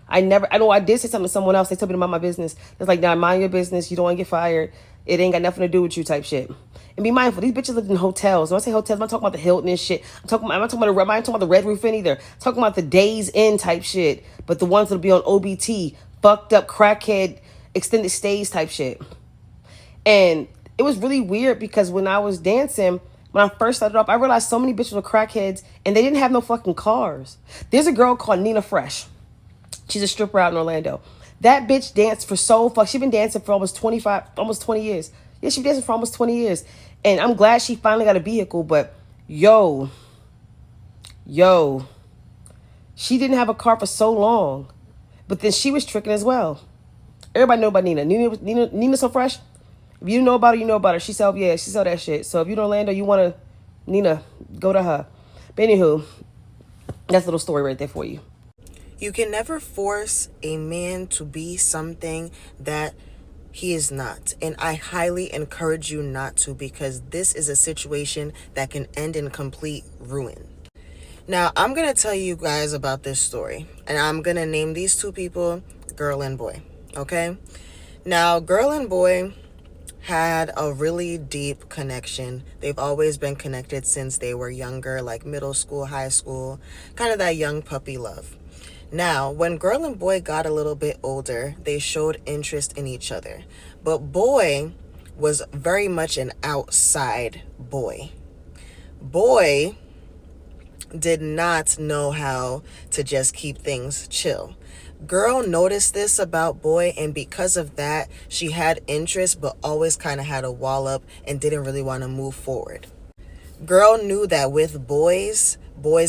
I know I did say something to someone else. They told me to mind my business. It's like, now mind your business. You don't want to get fired. It ain't got nothing to do with you type shit. And be mindful. These bitches lived in hotels. When I say hotels, I'm not talking about the Hilton and shit. I'm not talking about the Red Roof Inn either. I'm talking about the Days Inn type shit. But the ones that'll be on OBT, fucked up crackhead extended stays type shit. And it was really weird because when I was dancing, when I first started off, I realized so many bitches were crackheads and they didn't have no fucking cars. There's a girl called Nina Fresh. She's a stripper out in Orlando. That bitch danced for she's been dancing for almost 20 years. Yeah, she's been dancing for almost 20 years. And I'm glad she finally got a vehicle, but yo, she didn't have a car for so long. But then she was tricking as well. Everybody know about Nina. Nina so fresh. If you know about her, you know about her. She sell that shit. So if you're in Orlando, you want to, Nina, go to her. But anywho, that's a little story right there for you. You can never force a man to be something that he is not. And I highly encourage you not to, because this is a situation that can end in complete ruin. Now, I'm going to tell you guys about this story. And I'm going to name these two people girl and boy. Okay? Now, girl and boy had a really deep connection. They've always been connected since they were younger, like middle school, high school, kind of that young puppy love. Now, when girl and boy got a little bit older, they showed interest in each other. But boy was very much an outside boy. Boy did not know how to just keep things chill. Girl noticed this about boy, and because of that, she had interest but always kind of had a wall up and didn't really want to move forward. Girl knew that with boys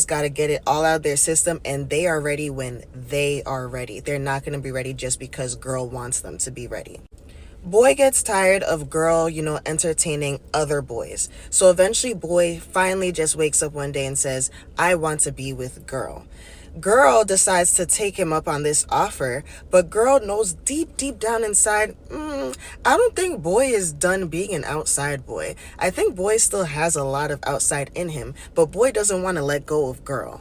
got to get it all out of their system, and they are ready when they are ready. They're not going to be ready just because girl wants them to be ready. Boy gets tired of girl, entertaining other boys. So eventually boy finally just wakes up one day and says, I want to be with girl. Girl decides to take him up on this offer, but girl knows deep down inside, I don't think boy is done being an outside boy. I think boy still has a lot of outside in him, but boy doesn't want to let go of girl.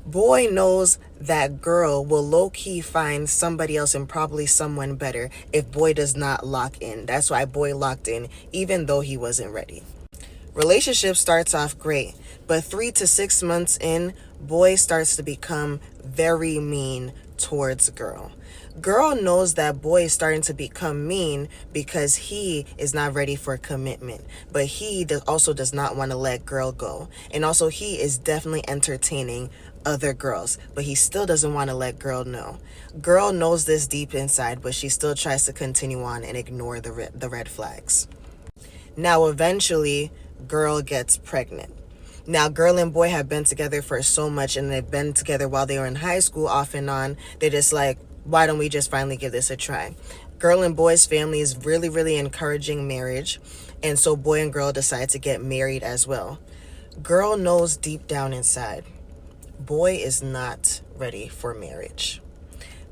Boy knows that girl will low-key find somebody else and probably someone better if boy does not lock in. That's why boy locked in, even though he wasn't ready. Relationship starts off great, but 3 to 6 months in, boy starts to become very mean towards girl. Girl knows that boy is starting to become mean because he is not ready for commitment, but he also does not want to let girl go. And also he is definitely entertaining other girls, but he still doesn't want to let girl know. Girl knows this deep inside, but she still tries to continue on and ignore the red flags. Now eventually girl gets pregnant. Now, girl and boy have been together for so much, and they've been together while they were in high school off and on. They're just like, why don't we just finally give this a try? Girl and boy's family is really, really encouraging marriage, and so boy and girl decide to get married as well. Girl knows deep down inside, boy is not ready for marriage.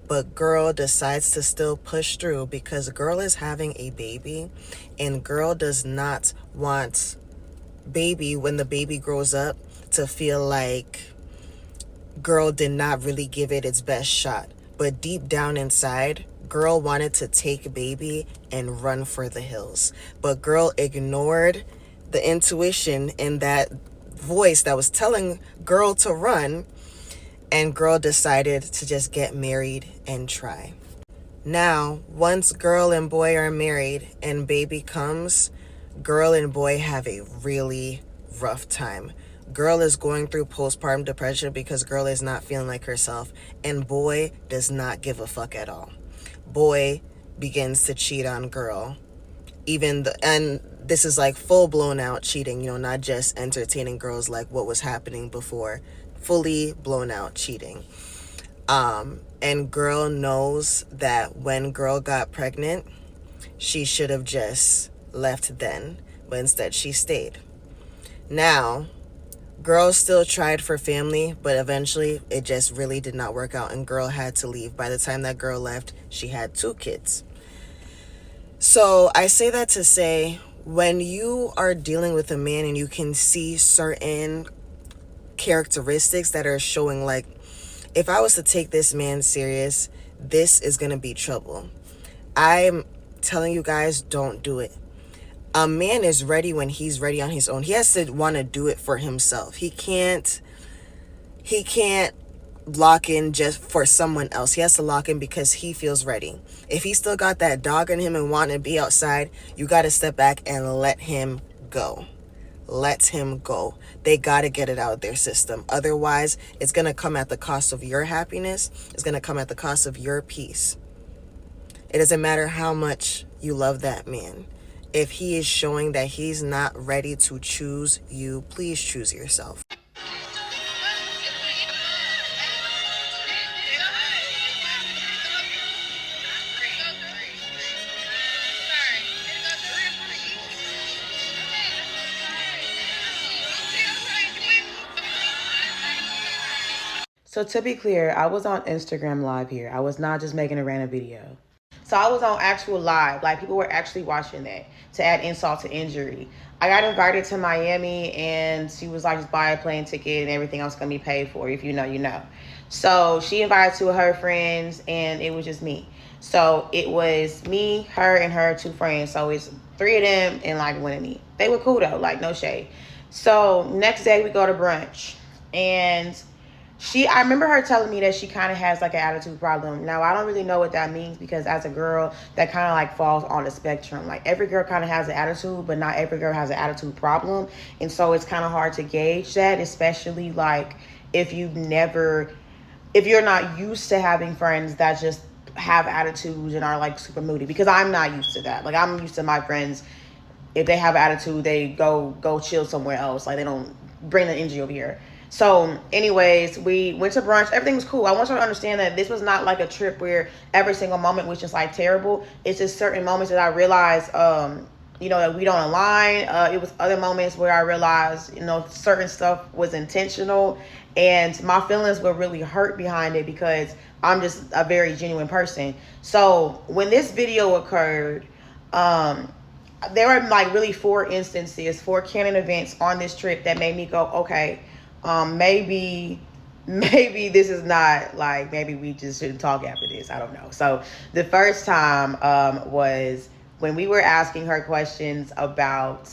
But girl decides to still push through because girl is having a baby, and girl does not want baby, when the baby grows up, to feel like girl did not really give it its best shot. But deep down inside, girl wanted to take baby and run for the hills. But girl ignored the intuition in that voice that was telling girl to run, and girl decided to just get married and try. Now, once girl and boy are married and baby comes, girl and boy have a really rough time. Girl is going through postpartum depression because girl is not feeling like herself, and boy does not give a fuck at all. Boy begins to cheat on girl. And this is like full blown out cheating, not just entertaining girls like what was happening before. Fully blown out cheating. And girl knows that when girl got pregnant, she should have just left then, but instead she stayed. Now, girl still tried for family, but eventually it just really did not work out, and girl had to leave. By the time that girl left, she had 2 kids. So I say that to say, when you are dealing with a man and you can see certain characteristics that are showing, like, if I was to take this man serious, this is going to be trouble. I'm telling you guys, don't do it. A man is ready when he's ready on his own. He has to want to do it for himself. He can't lock in just for someone else. He has to lock in because he feels ready. If he still got that dog in him and want to be outside, you got to step back and let him go. Let him go. They got to get it out of their system. Otherwise, it's going to come at the cost of your happiness. It's going to come at the cost of your peace. It doesn't matter how much you love that man. If he is showing that he's not ready to choose you, please choose yourself. So to be clear, I was on Instagram live here. I was not just making a random video. So I was on actual live. Like, people were actually watching that to add insult to injury. I got invited to Miami, and she was like, just buy a plane ticket and everything else going to be paid for. If you know, you know. So she invited 2 of her friends, and it was just me. So it was me, her, and her 2 friends. So it's 3 of them and like 1 of me. They were cool though, like no shade. So next day we go to brunch, and I remember her telling me that she kind of has like an attitude problem. Now, I don't really know what that means, because as a girl, that kind of like falls on the spectrum. Like, every girl kind of has an attitude, but not every girl has an attitude problem. And so it's kind of hard to gauge that, especially like if you're not used to having friends that just have attitudes and are like super moody, because I'm not used to that. Like, I'm used to my friends, if they have attitude, they go chill somewhere else. Like, they don't bring the energy over here. So anyways, we went to brunch. Everything was cool. I want you to understand that this was not like a trip where every single moment was just like terrible. It's just certain moments that I realized, that we don't align. It was other moments where I realized, certain stuff was intentional, and my feelings were really hurt behind it, because I'm just a very genuine person. So when this video occurred, there were like really 4 instances, 4 canon events on this trip that made me go, okay, maybe this is not, like, maybe we just shouldn't talk after this. I don't know. So the first time was when we were asking her questions about,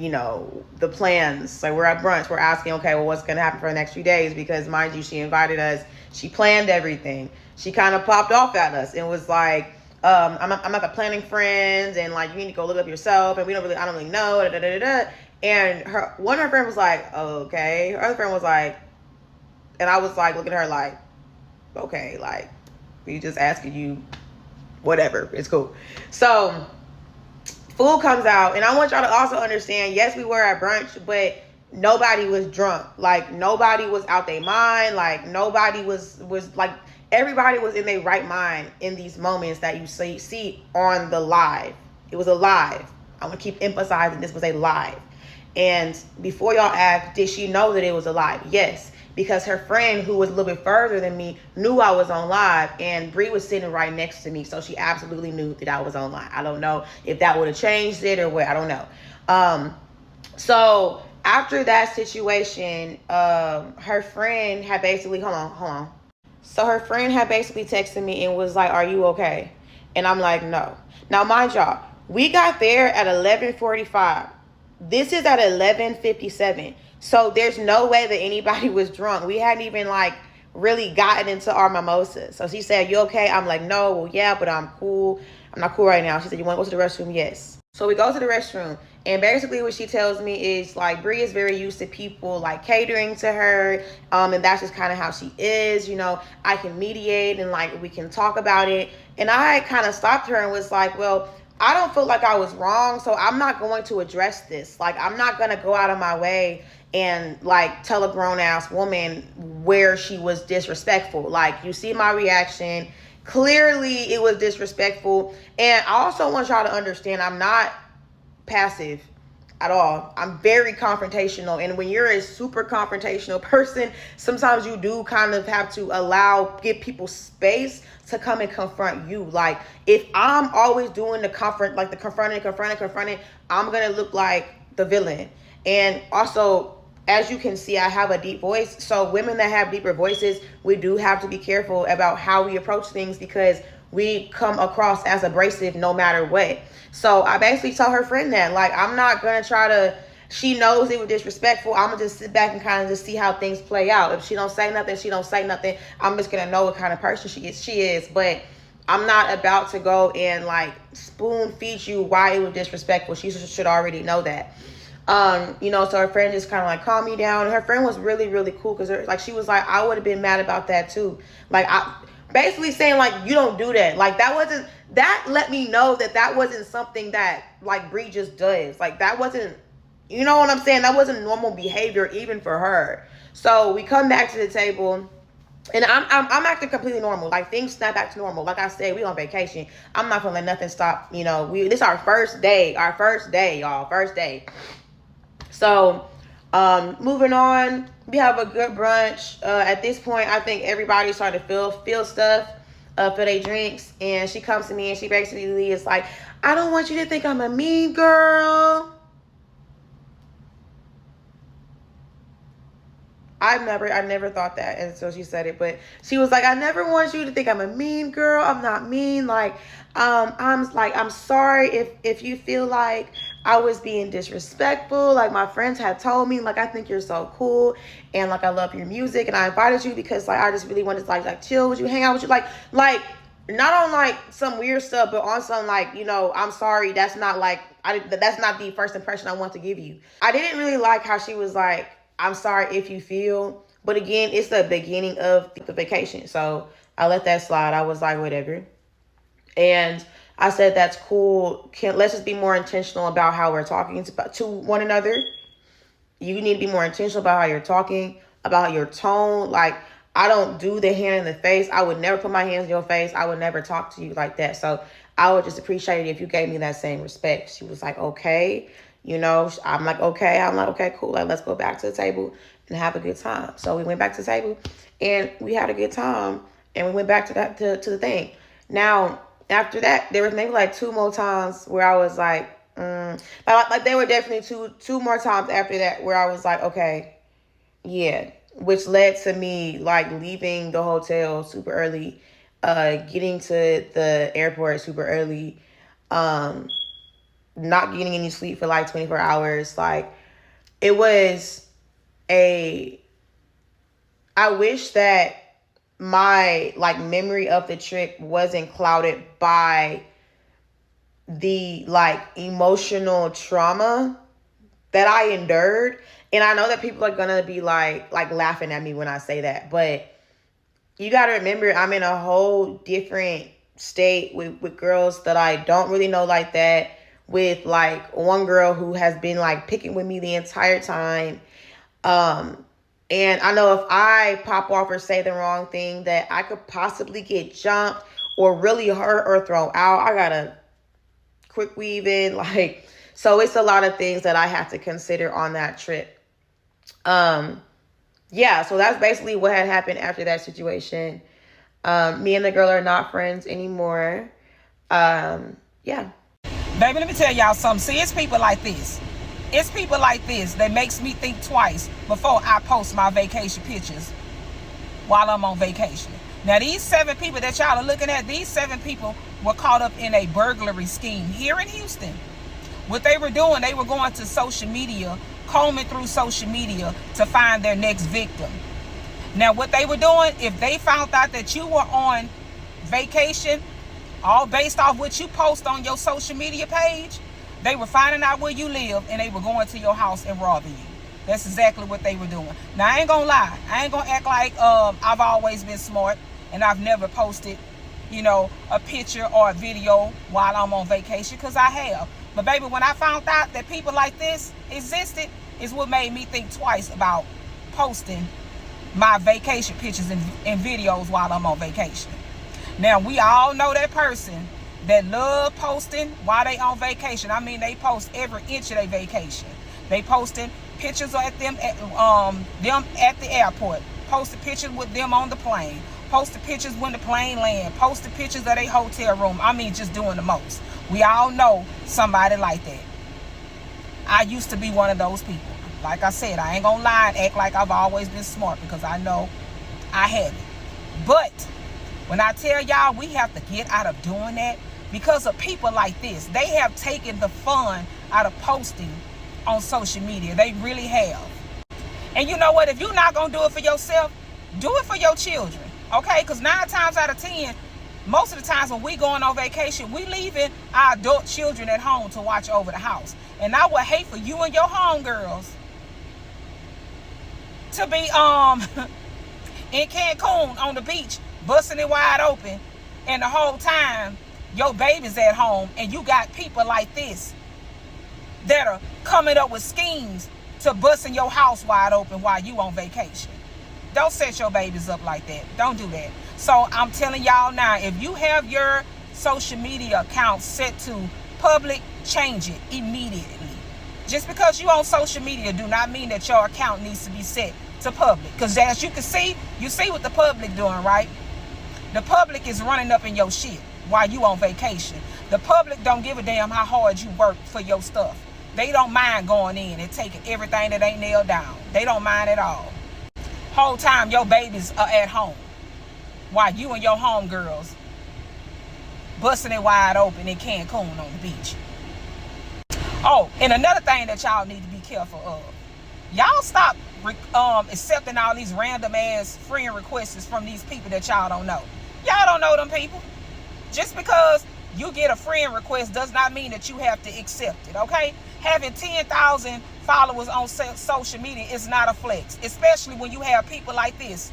the plans. Like, we're at brunch, we're asking, okay, well, what's gonna happen for the next few days? Because mind you, she invited us, she planned everything. She kind of popped off at us and was like, I'm not the planning friends, and like, you need to go look up yourself, and I don't really know, da, da, da, da. And one of her friends was like, okay. Her other friend was like, and I was like looking at her like, okay, like, we just asking you, whatever, it's cool. So food comes out, and I want y'all to also understand, yes, we were at brunch, but nobody was drunk. Like, nobody was out their mind. Like, nobody was like, everybody was in their right mind in these moments that you see on the live. It was a live. I want to keep emphasizing this was a live. And before y'all ask, did she know that it was a live? Yes, because her friend, who was a little bit further than me, knew I was on live, and Bree was sitting right next to me, so she absolutely knew that I was on live. I don't know if that would have changed it or what. I don't know. So after that situation, her friend had basically, hold on. So her friend had basically texted me and was like, "Are you okay?" And I'm like, "No." Now, mind y'all, we got there at 11:45. This is at 11:57. So there's no way that anybody was drunk. We hadn't even like really gotten into our mimosas. So she said, "You okay?" I'm like, "No." "Well, yeah, but I'm cool. I'm not cool right now." She said, "You want to go to the restroom?" "Yes." So we go to the restroom, and basically what she tells me is like, Bree is very used to people like catering to her, and that's just kind of how she is. I can mediate, and like we can talk about it. And I kind of stopped her and was like, well, I don't feel like I was wrong, so I'm not going to address this. Like, I'm not going to go out of my way and like tell a grown ass woman where she was disrespectful. Like, you see my reaction. Clearly it was disrespectful. And I also want y'all to understand, I'm not passive at all. I'm very confrontational. And when you're a super confrontational person, sometimes you do kind of have to give people space to come and confront you. Like, if I'm always doing the confronting, I'm going to look like the villain. And also, as you can see, I have a deep voice. So women that have deeper voices, we do have to be careful about how we approach things, because we come across as abrasive no matter what. So I basically tell her friend that, like, I'm not going to try to, she knows it was disrespectful. I'm going to just sit back and kind of just see how things play out. If she don't say nothing, she don't say nothing. I'm just going to know what kind of person she is. But I'm not about to go and like spoon feed you why it was disrespectful. She should already know that. So her friend just kind of like calmed me down. And her friend was really, really cool, because like she was like, I would have been mad about that too. Like, I basically saying like, you don't do that. Like, that let me know that wasn't something that like Bree just does. Like, that wasn't, you know what I'm saying? That wasn't normal behavior even for her. So we come back to the table. And I'm acting completely normal. Like, things snap back to normal. Like I said, we on vacation. I'm not gonna let nothing stop. This is our first day. Y'all. First day. So, moving on, we have a good brunch. At this point, I think everybody started to feel stuff for their drinks. And she comes to me and she basically is like, I don't want you to think I'm a mean girl. I never thought that until she said it, but she was like, I never want you to think I'm a mean girl. I'm not mean. Like, I'm sorry if you feel like I was being disrespectful. Like, my friends had told me, like, I think you're so cool, and like, I love your music, and I invited you because like, I just really wanted to like chill with you, hang out with you, like not on like some weird stuff, but on some like, I'm sorry. That's not like, that's not the first impression I want to give you. I didn't really like how she was like, I'm sorry if you feel, but again, it's the beginning of the vacation. So I let that slide. I was like, whatever. And I said, that's cool. Let's just be more intentional about how we're talking to one another. You need to be more intentional about how you're talking, about your tone. Like, I don't do the hand in the face. I would never put my hands in your face. I would never talk to you like that. So I would just appreciate it if you gave me that same respect. She was like, okay. I'm like, okay. I'm like, okay, cool. Like, let's go back to the table and have a good time. So we went back to the table and we had a good time, and we went back to the thing. Now, after that, there was maybe like two more times where I was like, like there were definitely two more times after that where I was like, okay, yeah, which led to me like leaving the hotel super early, getting to the airport super early, not getting any sleep for like 24 hours. Like, it was I wish that my like memory of the trip wasn't clouded by the like emotional trauma that I endured. And I know that people are gonna be like laughing at me when I say that, but you gotta remember I'm in a whole different state with girls that I don't really know like that, with like one girl who has been like picking with me the entire time. And I know if I pop off or say the wrong thing that I could possibly get jumped or really hurt or thrown out. I gotta quick weave in, like, so it's a lot of things that I have to consider on that trip. Yeah, so that's basically what had happened after that situation. Me and the girl are not friends anymore. Yeah. Baby, let me tell y'all something. See, it's people like this. It's people like this that makes me think twice before I post my vacation pictures while I'm on vacation. Now, these 7 people that y'all are looking at, these 7 people were caught up in a burglary scheme here in Houston. What they were doing, they were going to social media, combing through social media to find their next victim. Now, what they were doing, if they found out that you were on vacation, all based off what you post on your social media page, they were finding out where you live and they were going to your house and robbing you. That's exactly what they were doing. Now, I ain't gonna lie. I ain't gonna act like I've always been smart and I've never posted, a picture or a video while I'm on vacation, because I have. But baby, when I found out that people like this existed, is what made me think twice about posting my vacation pictures and videos while I'm on vacation. Now, we all know that person that love posting while they on vacation. I mean, they post every inch of their vacation. They posting pictures at them at the airport, posted pictures with them on the plane, posted pictures when the plane land, posted pictures of their hotel room. I mean, just doing the most. We all know somebody like that. I used to be one of those people. Like I said, I ain't gonna lie and act like I've always been smart, because I know I haven't. But when I tell y'all we have to get out of doing that, because of people like this, they have taken the fun out of posting on social media. They really have. And you know what? If you're not gonna do it for yourself, do it for your children. Okay? Because 9 times out of 10, most of the times when we going on vacation, we leaving our adult children at home to watch over the house. And I would hate for you and your homegirls to be in Cancun on the beach, busting it wide open, and the whole time your baby's at home, and you got people like this that are coming up with schemes to busting your house wide open while you on vacation. Don't set your babies up like that. Don't do that. So I'm telling y'all now, if you have your social media account set to public, change it immediately. Just because you on social media do not mean that your account needs to be set to public. Because as you can see, you see what the public doing, right? The public is running up in your shit while you on vacation. The public don't give a damn how hard you work for your stuff. They don't mind going in and taking everything that ain't nailed down. They don't mind at all. Whole time your babies are at home while you and your homegirls busting it wide open in Cancun on the beach. Oh, and another thing that y'all need to be careful of. Y'all stop accepting all these random ass friend requests from these people that y'all don't know. Y'all don't know them people. Just because you get a friend request does not mean that you have to accept it, okay? Having 10,000 followers on social media is not a flex, especially when you have people like this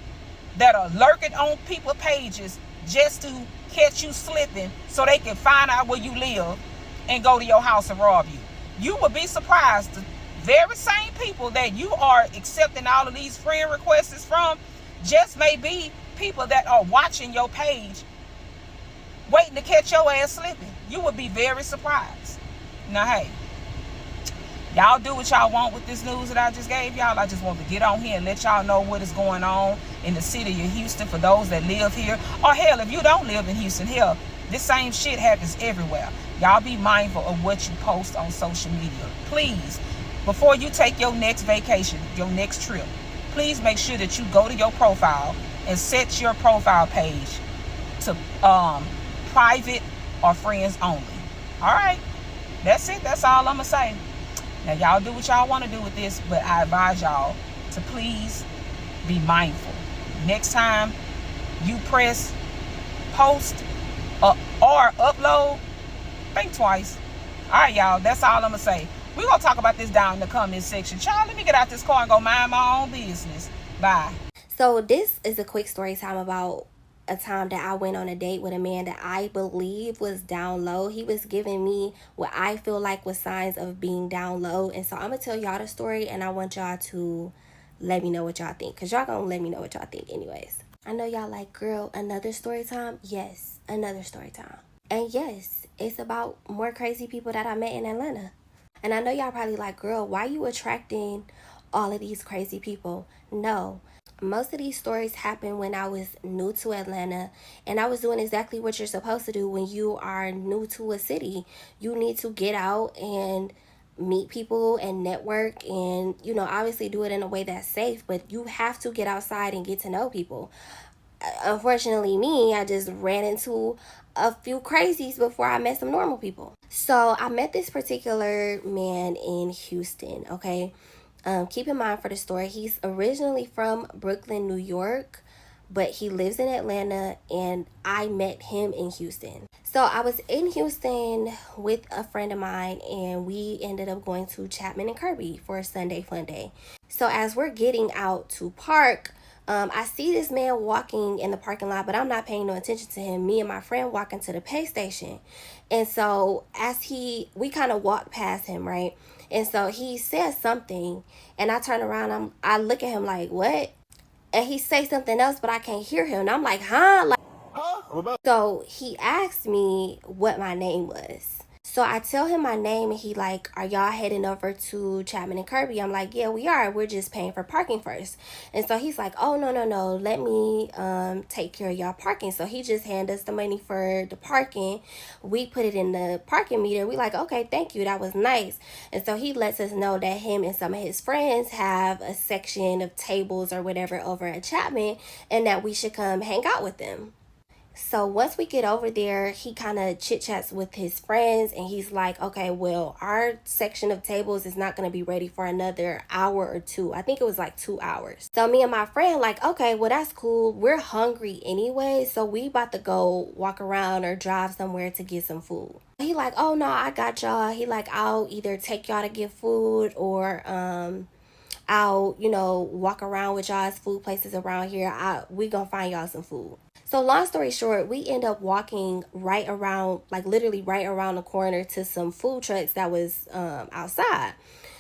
that are lurking on people's pages just to catch you slipping so they can find out where you live and go to your house and rob you. You would be surprised. The very same people that you are accepting all of these friend requests from just may be people that are watching your page waiting to catch your ass slipping. You would be very surprised. Now, hey, y'all do what y'all want with this news that I just gave y'all. I just want to get on here and let y'all know what is going on in the city of Houston for those that live here. Or hell, if you don't live in Houston, hell, this same shit happens everywhere. Y'all be mindful of what you post on social media. Please, before you take your next vacation, your next trip, please make sure that you go to your profile and set your profile page to private or friends only. All right? That's it. That's all I'ma say. Now y'all do what y'all want to do with this, but I advise y'all to please be mindful. Next time you press post or upload, think twice. All right, y'all. That's all I'm gonna say. We're gonna talk about this down in the comments section. Child, let me get out this car and go mind my own business. Bye. So this is a quick story time about a time that I went on a date with a man that I believe was down low. He was giving me what I feel like was signs of being down low. And so I'm gonna tell y'all the story, and I want y'all to let me know what y'all think, because y'all gonna let me know what y'all think anyways. I know y'all like, girl, another story time? Yes, another story time. And yes, it's about more crazy people that I met in Atlanta. And I know y'all probably like, girl, why you attracting all of these crazy people? No, most of these stories happened when I was new to Atlanta, and I was doing exactly what you're supposed to do when you are new to a city. You need to get out and meet people and network, and obviously do it in a way that's safe, but you have to get outside and get to know people. Unfortunately, me, I just ran into a few crazies before I met some normal people. So I met this particular man in Houston, okay? Keep in mind for the story, he's originally from Brooklyn, New York, but he lives in Atlanta, and I met him in Houston. So I was in Houston with a friend of mine, and we ended up going to Chapman and Kirby for a Sunday fun day. So as we're getting out to park, I see this man walking in the parking lot, but I'm not paying no attention to him. Me and my friend walking to the pay station. And so as we kind of walk past him, right? And so he says something, and I turn around, I look at him like, what? And he says something else, but I can't hear him. And I'm like, huh? So he asked me what my name was. So I tell him my name, and he like, are y'all heading over to Chapman and Kirby? I'm like, yeah, we are. We're just paying for parking first. And so he's like, oh, no. Let me take care of y'all parking. So he just handed us the money for the parking. We put it in the parking meter. We like, okay, thank you. That was nice. And so he lets us know that him and some of his friends have a section of tables or whatever over at Chapman, and that we should come hang out with them. So once we get over there, he kind of chit chats with his friends, and he's like, okay, well, our section of tables is not going to be ready for another hour or two. I think it was like 2 hours. So me and my friend like, okay, well, that's cool. We're hungry anyway, so we about to go walk around or drive somewhere to get some food. He like, oh no, I got y'all. He like, I'll either take y'all to get food, or I'll, walk around with y'all's food places around here. We gonna find y'all some food. So long story short, we end up walking right around, like literally right around the corner to some food trucks that was outside.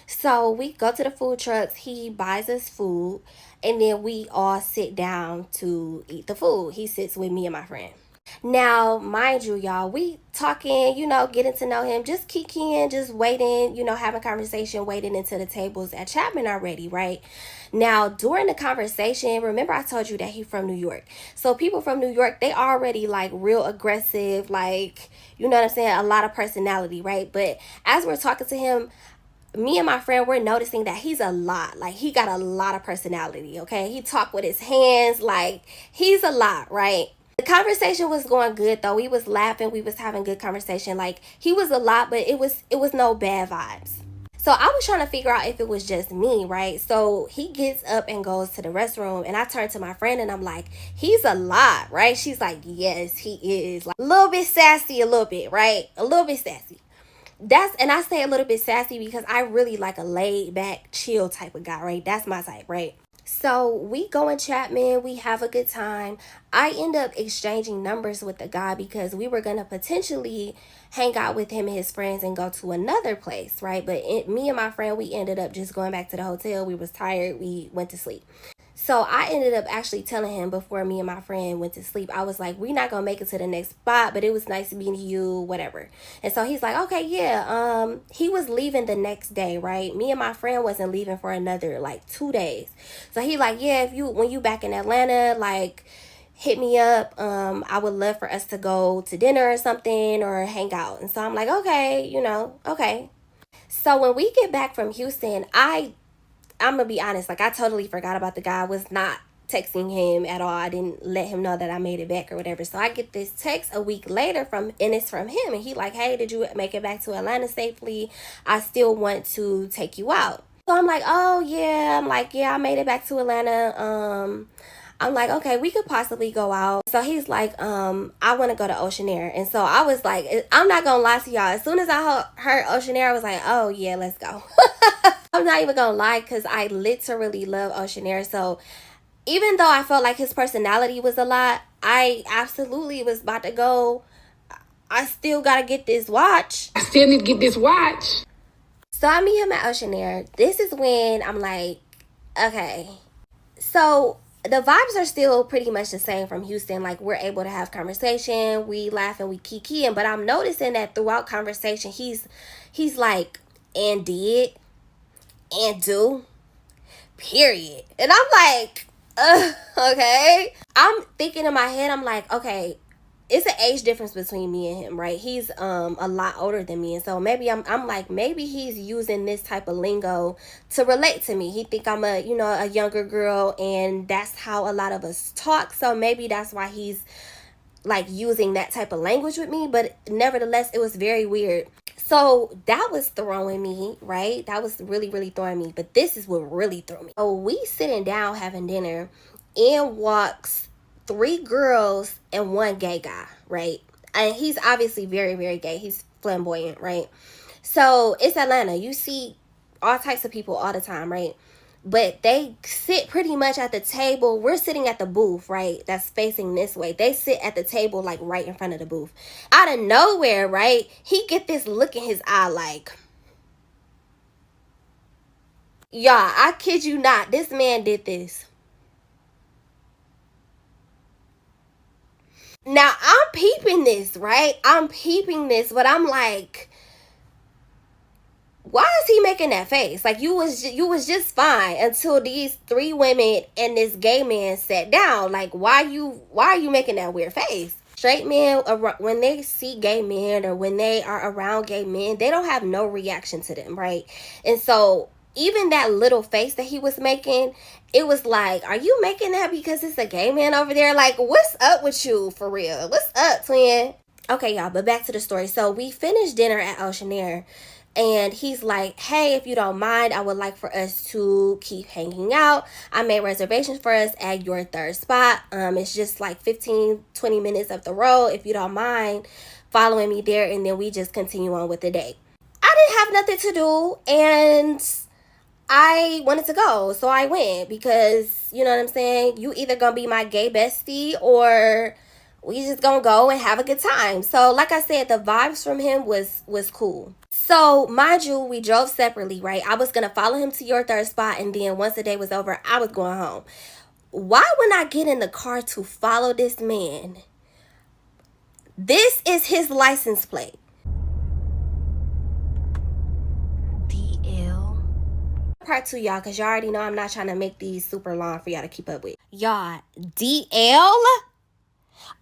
So we go to the food trucks, he buys us food, and then we all sit down to eat the food. He sits with me and my friend. Now, mind you, y'all, we talking, getting to know him, just kikiing, just waiting, having conversation, waiting into the tables at Chapman already, right? Now, during the conversation, remember I told you that he from New York. So people from New York, they already like real aggressive, like, you know what I'm saying? A lot of personality, right? But as we're talking to him, me and my friend, we're noticing that he's a lot. Like, he got a lot of personality, okay? He talk with his hands, like, he's a lot, right? The conversation was going good though. We was laughing, we was having good conversation. Like, he was a lot, but it was no bad vibes. So I was trying to figure out if it was just me, right? So he gets up and goes to the restroom, and I turn to my friend and I'm like, he's a lot, right? She's like, yes, he is. Like, a little bit sassy, a little bit, right? A little bit sassy. And I say a little bit sassy because I really like a laid back, chill type of guy, right? That's my type, right? So we go in Chapman, we have a good time. I end up exchanging numbers with the guy because we were going to potentially hang out with him and his friends and go to another place, right? But me and my friend, we ended up just going back to the hotel. We was tired. We went to sleep. So I ended up actually telling him before me and my friend went to sleep, I was like, we're not going to make it to the next spot, but it was nice meeting you, whatever. And so he's like, okay, yeah. He was leaving the next day, right? Me and my friend wasn't leaving for another like 2 days. So he like, yeah, when you back in Atlanta, like, hit me up. I would love for us to go to dinner or something or hang out. And so I'm like, okay, okay. So when we get back from Houston, I'm gonna be honest, like, I totally forgot about the guy. I was not texting him at all. I didn't let him know that I made it back or whatever. So I get this text a week later and it's from him, and he like, hey, did you make it back to Atlanta safely? I still want to take you out. So I'm like, oh yeah. I'm like, yeah, I made it back to Atlanta. I'm like, okay, we could possibly go out. So he's like, I want to go to Ocean Air. And so I was like, I'm not gonna lie to y'all, as soon as I heard Ocean Air, I was like, oh yeah, let's go. I'm not even gonna lie, because I literally love Ocean Air. So even though I felt like his personality was a lot, I absolutely was about to go. I still gotta get this watch. I still need to get this watch. So I meet him at Ocean Air. This is when I'm like, okay. So the vibes are still pretty much the same from Houston. Like, we're able to have conversation, we laugh and we kikiing. But I'm noticing that throughout conversation, he's like, and did, and do, period. And I'm like, okay. I'm thinking in my head, I'm like, okay, it's an age difference between me and him, right? He's a lot older than me, and so maybe I'm like, maybe he's using this type of lingo to relate to me. He think I'm a younger girl, and that's how a lot of us talk. So maybe that's why he's like using that type of language with me. But nevertheless, it was very weird. So that was throwing me, right? That was really, really throwing me. But this is what really threw me. So we sitting down having dinner, and walks 3 girls and 1 gay guy, right? And he's obviously very, very gay. He's flamboyant, right? So it's Atlanta. You see all types of people all the time, right? But they sit pretty much at the table. We're sitting at the booth, right? That's facing this way. They sit at the table like right in front of the booth. Out of nowhere, right? He get this look in his eye like, y'all, I kid you not, this man did this. Now, I'm peeping this, right? I'm peeping this, but I'm like, why is he making that face? Like, you was just fine until these 3 women and this gay man sat down. Like, why are you making that weird face? Straight men, when they see gay men or when they are around gay men, they don't have no reaction to them, right? And so even that little face that he was making, it was like, are you making that because it's a gay man over there? Like, what's up with you, for real? What's up, twin? Okay, y'all, but back to the story. So we finished dinner at Ocean Air, and he's like, hey, if you don't mind, I would like for us to keep hanging out. I made reservations for us at your 3rd spot. It's just like 15-20 minutes up the road. If you don't mind following me there, and then we just continue on with the day. I didn't have nothing to do, and I wanted to go, so I went, because, you know what I'm saying, you either gonna be my gay bestie or we just gonna go and have a good time. So like I said, the vibes from him was cool. So mind you, we drove separately, right? I was gonna follow him to your 3rd spot, and then once the day was over, I was going home. Why would I get in the car to follow this man? This is his license plate. Part 2, y'all, because y'all already know I'm not trying to make these super long for y'all to keep up with. Y'all, DL?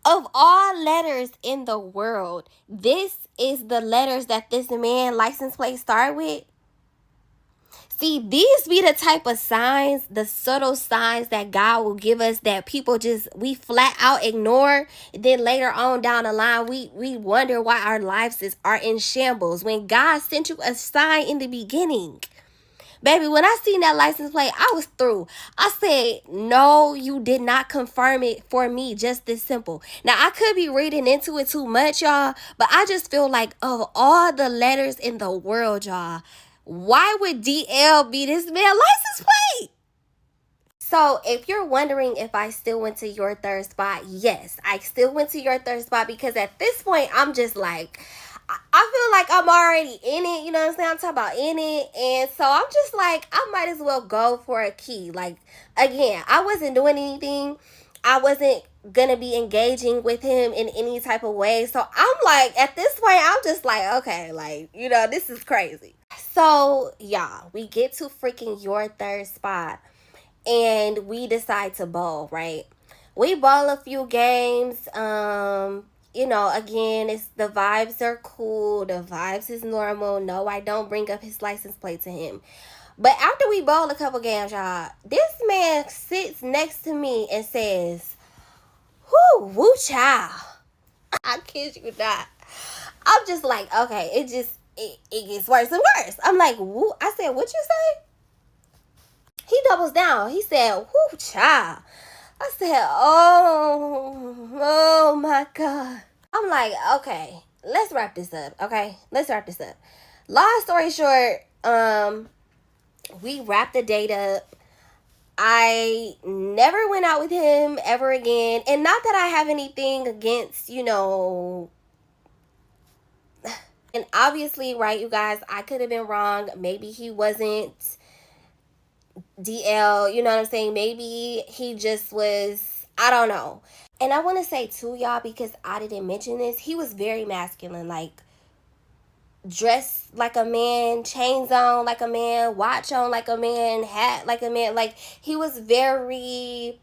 Of all letters in the world, this is the letters that this man license plate start with. See, these be the type of signs, the subtle signs that God will give us that people we flat out ignore. Then later on down the line, we wonder why our lives are in shambles when God sent you a sign in the beginning. Baby, when I seen that license plate, I was through. I said, no, you did not confirm it for me. Just this simple. Now, I could be reading into it too much, y'all, but I just feel like of all the letters in the world, y'all, why would DL be this man license plate? So if you're wondering if I still went to your 3rd spot, yes, I still went to your 3rd spot, because at this point, I'm just like, I feel like I'm already in it, you know what I'm saying? I'm talking about in it. And so I'm just like, I might as well go for a key. Like, again, I wasn't doing anything. I wasn't going to be engaging with him in any type of way. So I'm like, at this point, I'm just like, okay, like, this is crazy. So, y'all, we get to freaking your 3rd spot, and we decide to bowl, right? We bowl a few games. Again, it's the vibes are cool. The vibes is normal. No, I don't bring up his license plate to him. But after we bowl a couple games, y'all, this man sits next to me and says, "Whoo, woo, child." I kid you not. I'm just like, okay, it gets worse and worse. I'm like, woo. I said, what you say? He doubles down. He said, whoo, child. I said, oh my God. I'm like, okay, let's wrap this up. Okay, let's wrap this up. Long story short, we wrapped the date up. I never went out with him ever again. And not that I have anything against, and obviously, right, you guys, I could have been wrong. Maybe he wasn't DL, you know what I'm saying? Maybe he just was, I don't know. And I want to say too, y'all, because I didn't mention this, he was very masculine, like dressed like a man, chains on like a man, watch on like a man, hat like a man. Like, he was very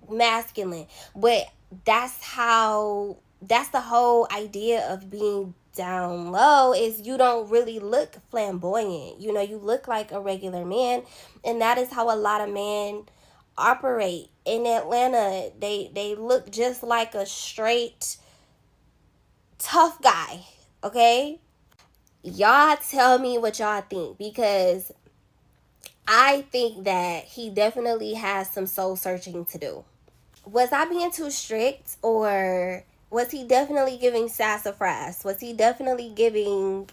masculine. But that's the whole idea of being down low, is you don't really look flamboyant. You look like a regular man, and that is how a lot of men operate in Atlanta. They look just like a straight tough guy. Okay, y'all tell me what y'all think, because I think that he definitely has some soul searching to do. Was I being too strict, or was he definitely giving sassafras? Was he definitely giving,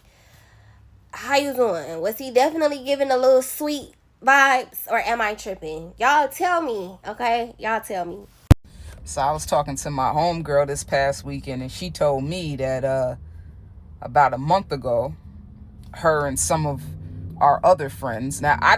how you doing? Was he definitely giving a little sweet vibes, or am I tripping? Y'all tell me, okay? Y'all tell me. So I was talking to my homegirl this past weekend, and she told me that about a month ago, her and some of our other friends. Now, I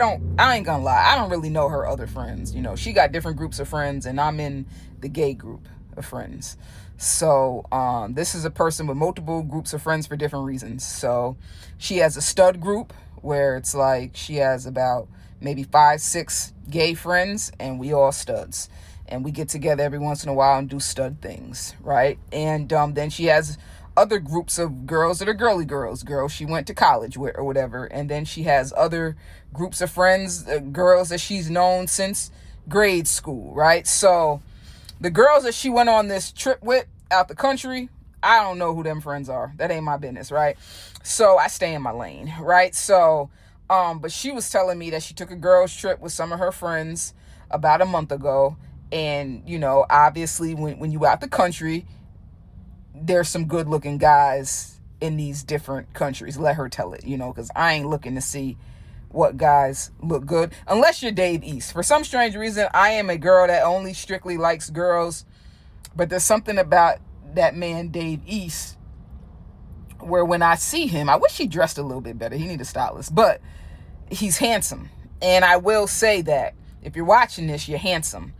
ain't gonna lie, I don't really know her other friends. She got different groups of friends, and I'm in the gay group of friends. So this is a person with multiple groups of friends for different reasons. So she has a stud group where it's like she has about maybe 5-6 gay friends, and we all studs, and we get together every once in a while and do stud things, right? And then she has other groups of girls that are girly girls she went to college with or whatever. And then she has other groups of friends, girls that she's known since grade school, right? So the girls that she went on this trip with out the country, I don't know who them friends are. That ain't my business, right? So I stay in my lane, right? So but she was telling me that she took a girls trip with some of her friends about a month ago. And obviously when you out the country, there's some good looking guys in these different countries. Let her tell it, because I ain't looking to see what guys look good unless you're Dave East. For some strange reason, I am a girl that only strictly likes girls, but there's something about that man Dave East where when I see him, I wish he dressed a little bit better. He need a stylist, but he's handsome. And I will say that if you're watching this, you're handsome.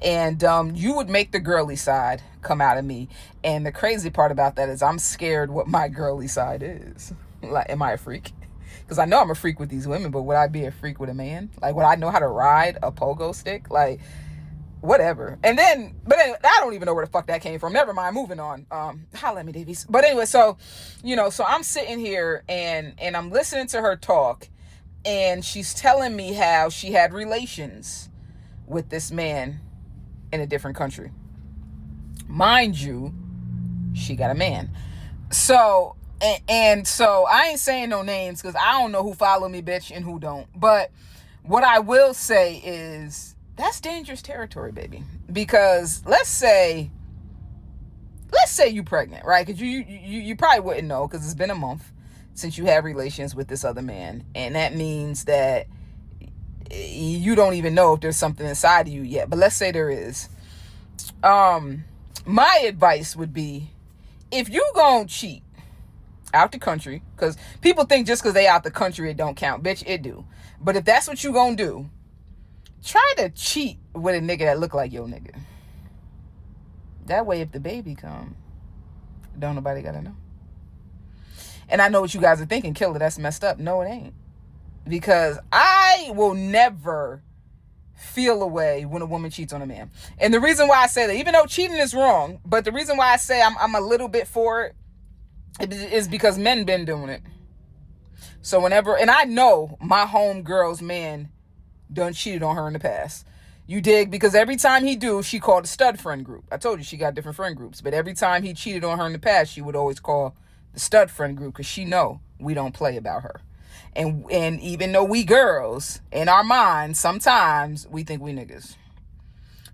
And you would make the girly side come out of me. And the crazy part about that is I'm scared what my girly side is. Like, am I a freak? Because I know I'm a freak with these women, but would I be a freak with a man? Like, would I know how to ride a pogo stick? Like, whatever. But anyway, I don't even know where the fuck that came from. Never mind, moving on. Holla at me, Davies. But anyway, so I'm sitting here and I'm listening to her talk, and she's telling me how she had relations with this man in a different country. Mind you, she got a man. So, and so I ain't saying no names because I don't know who follow me, bitch, and who don't. But what I will say is that's dangerous territory, baby. Because let's say you pregnant, right? Because you probably wouldn't know because it's been a month since you had relations with this other man. And that means that you don't even know if there's something inside of you yet. But let's say there is. My advice would be, if you gonna cheat out the country, because people think just because they out the country it don't count. Bitch, it do. But if that's what you gonna do, try to cheat with a nigga that look like your nigga. That way, if the baby come, don't nobody gotta know. And I know what you guys are thinking, Killer, that's messed up. No, it ain't. Because I will never feel a way when a woman cheats on a man. And the reason why I say that, even though cheating is wrong, but the reason why I say I'm a little bit for it is because men been doing it. So whenever, and I know my homegirl's man done cheated on her in the past. You dig? Because every time he do, she called the stud friend group. I told you she got different friend groups. But every time he cheated on her in the past, she would always call the stud friend group because she know we don't play about her. And even though we girls, in our minds, sometimes we think we niggas.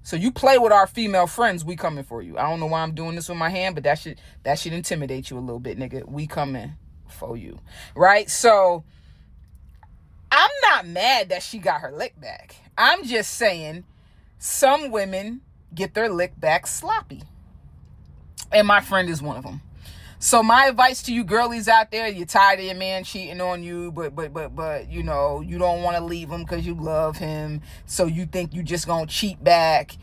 So you play with our female friends, we coming for you. I don't know why I'm doing this with my hand, but that should intimidate you a little bit, nigga. We coming for you. Right? So I'm not mad that she got her lick back. I'm just saying some women get their lick back sloppy. And my friend is one of them. So my advice to you girlies out there, you're tired of your man cheating on you, but you know, you don't want to leave him because you love him. So you think you just gonna cheat back.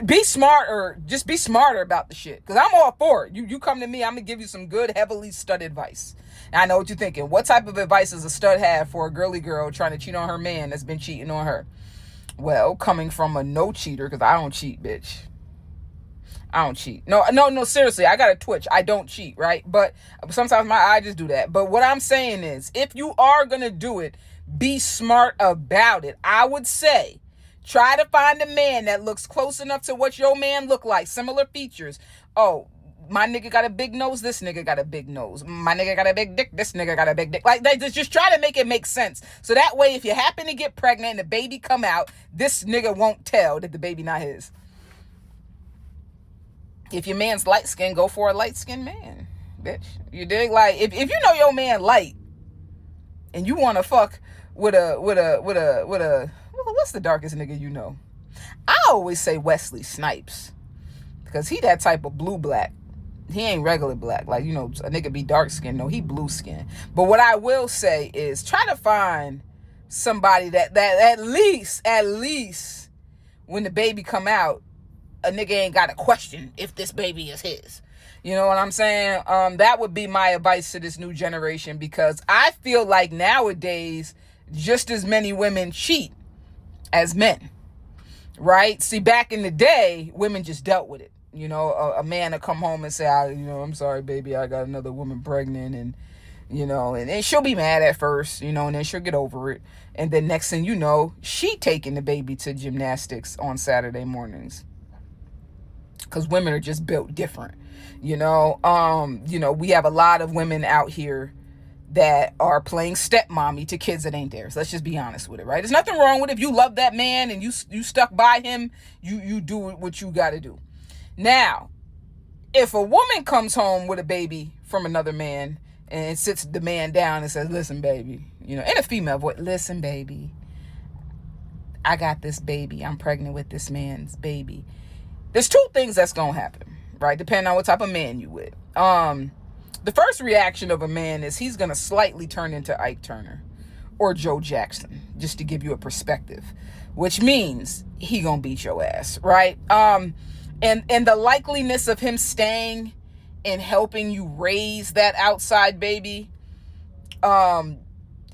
Be smarter. Just be smarter about the shit. Because I'm all for it. You come to me, I'm gonna give you some good, heavily stud advice. And I know what you're thinking. What type of advice does a stud have for a girly girl trying to cheat on her man that's been cheating on her? Well, coming from a no cheater, because I don't cheat, bitch. I don't cheat. No, seriously, I got a twitch. I don't cheat, right? But sometimes my eye just do that. But what I'm saying is, if you are going to do it, be smart about it. I would say, try to find a man that looks close enough to what your man look like. Similar features. Oh, my nigga got a big nose. This nigga got a big nose. My nigga got a big dick. This nigga got a big dick. Like, they just try to make it make sense. So that way, if you happen to get pregnant and the baby come out, this nigga won't tell that the baby not his. If your man's light skinned, go for a light skinned man, bitch. You dig? Like, if you know your man light and you want to fuck with a what's the darkest nigga you know? I always say Wesley Snipes because he that type of blue black. He ain't regular black. Like, you know, a nigga be dark skinned. No, he blue skinned. But what I will say is try to find somebody that at least when the baby come out, a nigga ain't got to question if this baby is his. You know what I'm saying? That would be my advice to this new generation, because I feel like nowadays just as many women cheat as men, right? See, back in the day, women just dealt with it. You know, a man would come home and say, I'm sorry, baby, I got another woman pregnant, and you know, and she'll be mad at first, you know, and then she'll get over it. And then next thing you know, she taking the baby to gymnastics on Saturday mornings. Because women are just built different, you know. We have a lot of women out here that are playing stepmommy to kids that ain't theirs. Let's just be honest with it, right? There's nothing wrong with it. If you love that man and you stuck by him, you do what you got to do. Now, if a woman comes home with a baby from another man and sits the man down and says, "Listen, baby," you know, in a female voice, "Listen, baby, I got this baby. I'm pregnant with this man's baby." There's two things that's going to happen, right? Depending on what type of man you with. The first reaction of a man is he's going to slightly turn into Ike Turner or Joe Jackson, just to give you a perspective, which means he going to beat your ass, right? And the likeliness of him staying and helping you raise that outside baby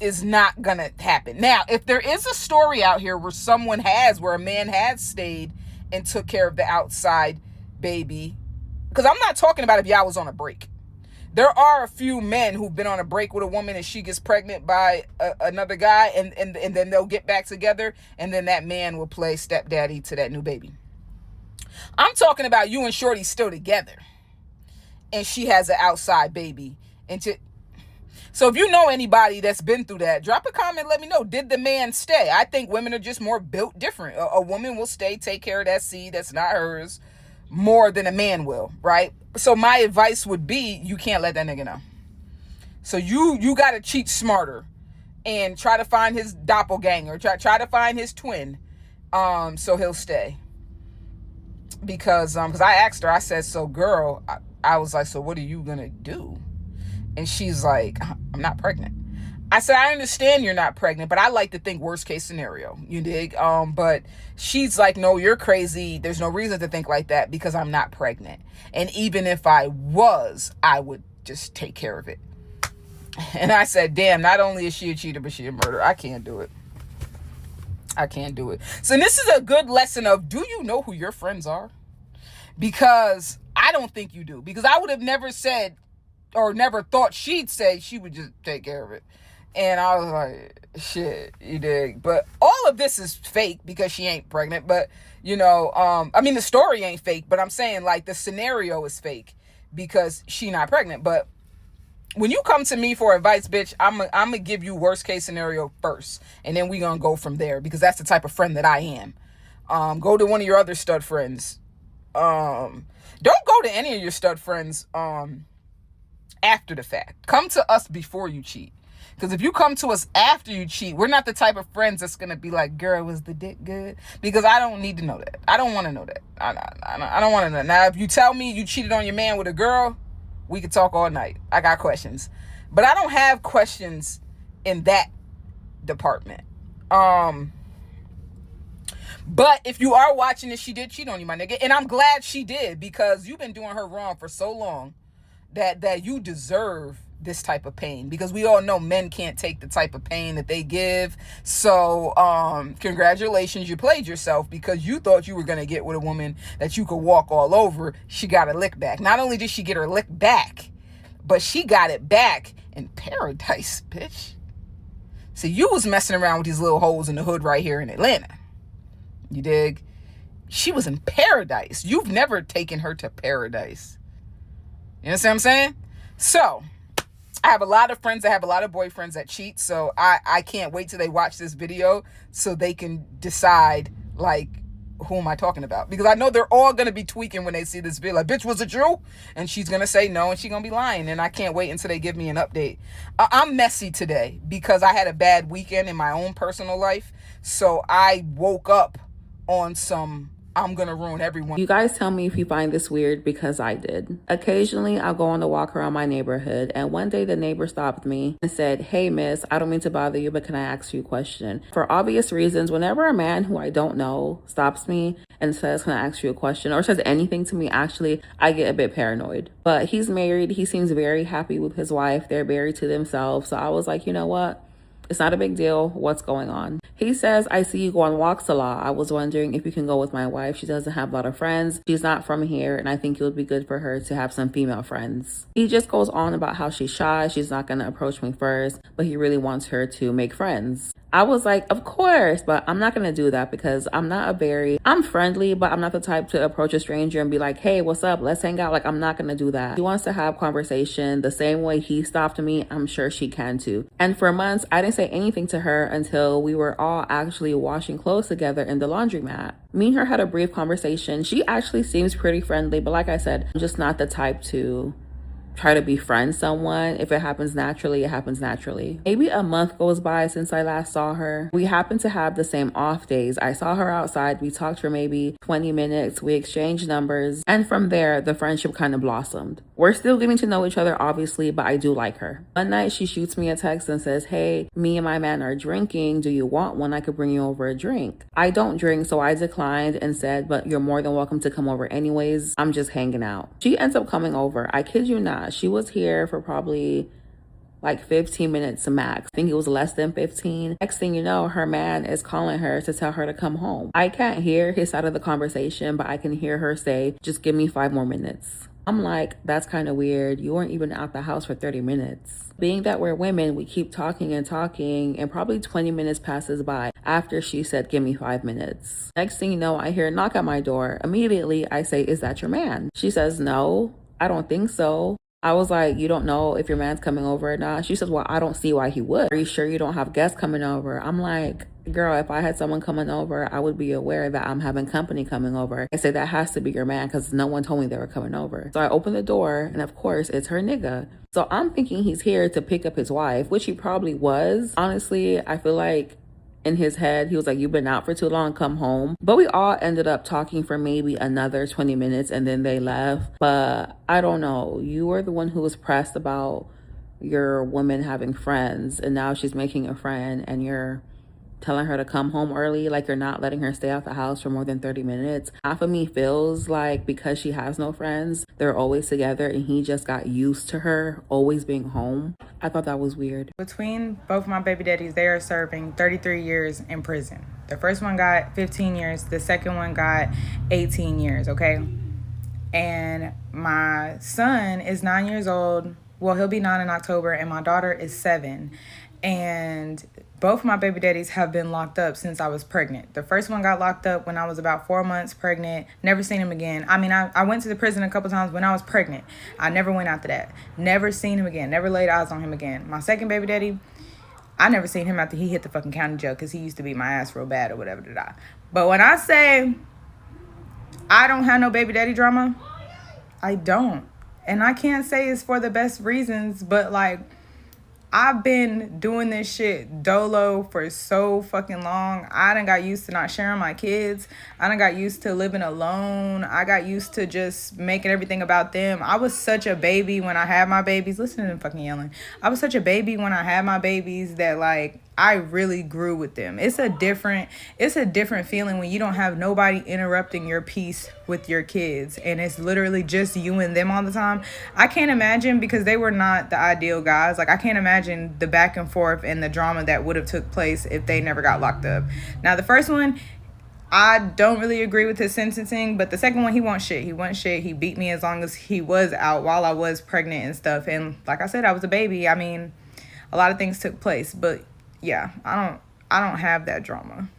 is not going to happen. Now, if there is a story out here where a man has stayed and took care of the outside baby, because I'm not talking about if y'all was on a break. There are a few men who've been on a break with a woman and she gets pregnant by another guy, and then they'll get back together, and then that man will play stepdaddy to that new baby. I'm talking about you and Shorty still together and she has an outside baby. So if you know anybody that's been through that, drop a comment, let me know. Did the man stay? I think women are just more built different. A woman will stay, take care of that seed that's not hers, more than a man will, right? So my advice would be, you can't let that nigga know. So you got to cheat smarter and try to find his doppelganger. Try to find his twin, so he'll stay. Because I asked her, I said, so girl, I was like, so what are you going to do? And she's like, I'm not pregnant. I said, I understand you're not pregnant, but I like to think worst case scenario. You dig? But she's like, no, you're crazy. There's no reason to think like that because I'm not pregnant. And even if I was, I would just take care of it. And I said, damn, not only is she a cheater, but she a murderer. I can't do it. So this is a good lesson of, do you know who your friends are? Because I don't think you do. Because I would have never said or never thought she'd say she would just take care of it. And I was like, shit, you dig? But all of this is fake because she ain't pregnant. But, I mean, the story ain't fake, but I'm saying, like, the scenario is fake because she not pregnant. But when you come to me for advice, bitch, I'm gonna give you worst case scenario first, and then we gonna go from there, because that's the type of friend that I am. Go to one of your other stud friends. Don't go to any of your stud friends after the fact. Come to us before you cheat. Because if you come to us after you cheat, we're not the type of friends that's going to be like, girl, was the dick good? Because I don't need to know that. I don't want to know that. I don't want to know. Now, if you tell me you cheated on your man with a girl, we could talk all night. I got questions. But I don't have questions in that department. But if you are watching this, she did cheat on you, my nigga. And I'm glad she did, because you've been doing her wrong for so long that you deserve this type of pain, because we all know men can't take the type of pain that they give. So congratulations, you played yourself, because you thought you were going to get with a woman that you could walk all over. She got a lick back. Not only did she get her lick back, but she got it back in paradise, bitch. See, you was messing around with these little holes in the hood right here in Atlanta. You dig? She was in paradise. You've never taken her to paradise. You know what I'm saying? So I have a lot of friends that have a lot of boyfriends that cheat. So I can't wait till they watch this video so they can decide, like, who am I talking about? Because I know they're all going to be tweaking when they see this video. Like, bitch, was it true? And she's going to say no, and she's going to be lying. And I can't wait until they give me an update. I'm messy today because I had a bad weekend in my own personal life. So I woke up on some, I'm gonna ruin everyone. You guys tell me if you find this weird, because I did. Occasionally, I'll go on a walk around my neighborhood, and one day the neighbor stopped me and said, "Hey miss, I don't mean to bother you, but can I ask you a question?" For obvious reasons, whenever a man who I don't know stops me and says, "Can I ask you a question?" or says anything to me, actually, I get a bit paranoid. But he's married. He seems very happy with his wife. They're married to themselves. So I was like, you know what? It's not a big deal. What's going on? He says, "I see you go on walks a lot. I was wondering if you can go with my wife. She doesn't have a lot of friends. She's not from here, and I think it would be good for her to have some female friends." He just goes on about how she's shy. She's not going to approach me first, but he really wants her to make friends. I was like, of course, but I'm not going to do that, because I'm friendly, but I'm not the type to approach a stranger and be like, "Hey, what's up? Let's hang out." Like, I'm not going to do that. She wants to have conversation the same way he stopped me. I'm sure she can too. And for months, I didn't say anything to her until we were all actually washing clothes together in the laundromat. Me and her had a brief conversation. She actually seems pretty friendly, but like I said, I'm just not the type to try to befriend someone. If it happens naturally, it happens naturally. Maybe a month goes by since I last saw her. We happen to have the same off days. I saw her outside. We talked for maybe 20 minutes. We exchanged numbers. And from there, the friendship kind of blossomed. We're still getting to know each other, obviously, but I do like her. One night, she shoots me a text and says, "Hey, me and my man are drinking. Do you want one? I could bring you over a drink." I don't drink, so I declined and said, "But you're more than welcome to come over anyways. I'm just hanging out." She ends up coming over. I kid you not. She was here for probably like 15 minutes max. I think it was less than 15. Next thing you know, her man is calling her to tell her to come home. I can't hear his side of the conversation, but I can hear her say, "Just give me 5 more minutes." I'm like, that's kind of weird. You weren't even out the house for 30 minutes. Being that we're women, we keep talking, and probably 20 minutes passes by after she said, "Give me 5 minutes." Next thing you know, I hear a knock at my door. Immediately, I say, "Is that your man?" She says, "No, I don't think so." I was like, "You don't know if your man's coming over or not?" She says, "Well, I don't see why he would. Are you sure you don't have guests coming over?" I'm like, girl, if I had someone coming over, I would be aware that I'm having company coming over. I say, that has to be your man, because no one told me they were coming over. So I open the door, and of course, it's her nigga. So I'm thinking he's here to pick up his wife, which he probably was. Honestly, I feel like in his head, he was like, "You've been out for too long, come home." But we all ended up talking for maybe another 20 minutes, and then they left. But I don't know. You were the one who was pressed about your woman having friends, and now she's making a friend, and you're telling her to come home early, like you're not letting her stay out the house for more than 30 minutes. Half of me feels like because she has no friends, they're always together, and he just got used to her always being home. I thought that was weird. Between both my baby daddies, they are serving 33 years in prison. The first one got 15 years. The second one got 18 years, okay? And my son is 9 years old. Well, he'll be 9 in October, and my daughter is 7. And both my baby daddies have been locked up since I was pregnant. The first one got locked up when I was about 4 months pregnant. Never seen him again. I mean, I went to the prison a couple times when I was pregnant. I never went after that. Never seen him again. Never laid eyes on him again. My second baby daddy, I never seen him after he hit the fucking county jail because he used to beat my ass real bad or whatever. But when I say I don't have no baby daddy drama, I don't. And I can't say it's for the best reasons, but like, I've been doing this shit dolo for so fucking long. I done got used to not sharing my kids. I done got used to living alone. I got used to just making everything about them. I was such a baby when I had my babies. Listen to them fucking yelling. I was such a baby when I had my babies that like, I really grew with them. It's a different feeling when you don't have nobody interrupting your peace with your kids and it's literally just you and them all the time. I can't imagine, because they were not the ideal guys. Like, I can't imagine the back and forth and the drama that would have took place if they never got locked up. Now, the first one, I don't really agree with his sentencing, but the second one, he wants shit. He beat me as long as he was out while I was pregnant and stuff. And like I said, I was a baby. I mean, a lot of things took place, but yeah, I don't have that drama.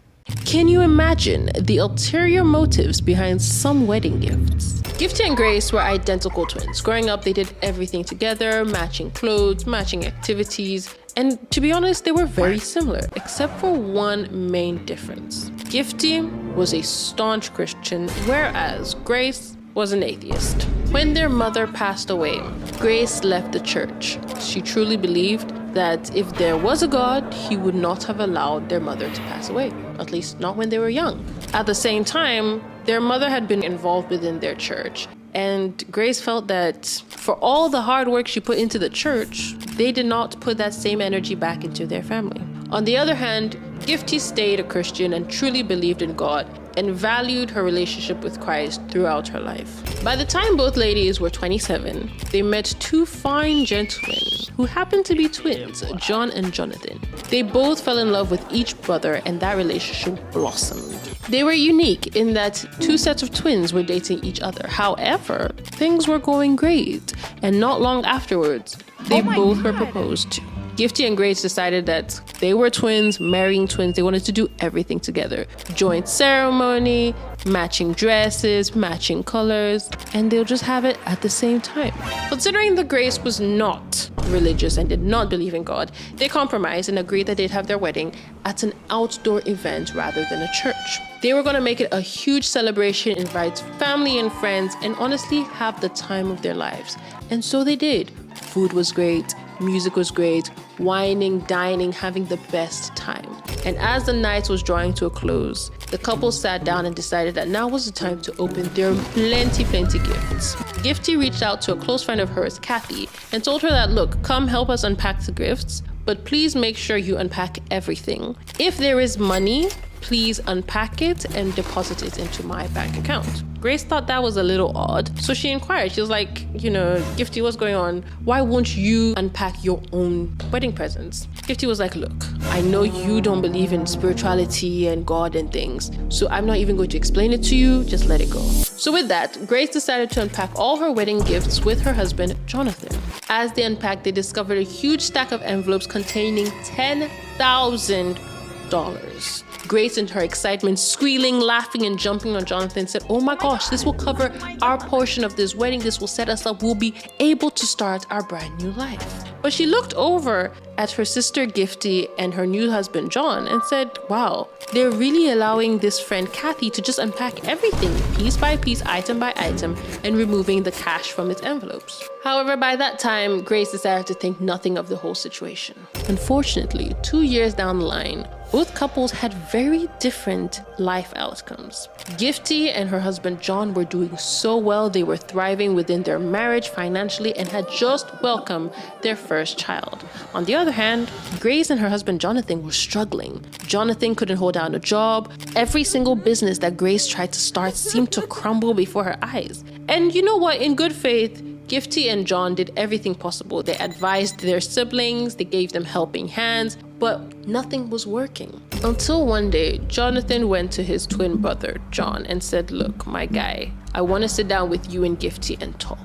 Can you imagine the ulterior motives behind some wedding gifts? Gifty and Grace were identical twins. Growing up, they did everything together, matching clothes, matching activities, and to be honest, they were very similar, except for one main difference. Gifty was a staunch Christian, whereas Grace was an atheist. When their mother passed away, Grace left the church. She truly believed that if there was a God, he would not have allowed their mother to pass away, at least not when they were young. At the same time, their mother had been involved within their church, and Grace felt that for all the hard work she put into the church, they did not put that same energy back into their family. On the other hand, Gifty stayed a Christian and truly believed in God and valued her relationship with Christ throughout her life. By the time both ladies were 27, they met two fine gentlemen who happened to be twins, John and Jonathan. They both fell in love with each brother and that relationship blossomed. They were unique in that two sets of twins were dating each other. However, things were going great, and not long afterwards, they both were proposed to. Gifty and Grace decided that they were twins, marrying twins. They wanted to do everything together. Joint ceremony, matching dresses, matching colors, and they'll just have it at the same time. Considering that Grace was not religious and did not believe in God, they compromised and agreed that they'd have their wedding at an outdoor event rather than a church. They were going to make it a huge celebration, invite family and friends, and honestly have the time of their lives. And so they did. Food was great. Music was great, whining, dining, having the best time. And as the night was drawing to a close, the couple sat down and decided that now was the time to open their plenty gifts. Gifty reached out to a close friend of hers, Kathy, and told her that, look, come help us unpack the gifts, but please make sure you unpack everything. If there is money, please unpack it and deposit it into my bank account. Grace thought that was a little odd, so she inquired. She was like, Gifty, what's going on? Why won't you unpack your own wedding presents? Gifty was like, look, I know you don't believe in spirituality and God and things, so I'm not even going to explain it to you, just let it go. So with that, Grace decided to unpack all her wedding gifts with her husband, Jonathan. As they unpacked, they discovered a huge stack of envelopes containing $10,000. Grace, in her excitement, squealing, laughing, and jumping on Jonathan, said, oh my gosh, this will cover our portion of this wedding. This will set us up. We'll be able to start our brand new life. But she looked over at her sister Gifty and her new husband John and said, wow, they're really allowing this friend Kathy to just unpack everything piece by piece, item by item, and removing the cash from its envelopes. However, by that time, Grace decided to think nothing of the whole situation. Unfortunately, 2 years down the line, both couples had very different life outcomes. Gifty and her husband John were doing so well. They were thriving within their marriage financially and had just welcomed their first child. On the other hand, Grace and her husband Jonathan were struggling. Jonathan couldn't hold down a job. Every single business that Grace tried to start seemed to crumble before her eyes. And you know what? In good faith, Gifty and John did everything possible. They advised their siblings, they gave them helping hands, but nothing was working. Until one day, Jonathan went to his twin brother, John, and said, look, my guy, I want to sit down with you and Gifty and talk.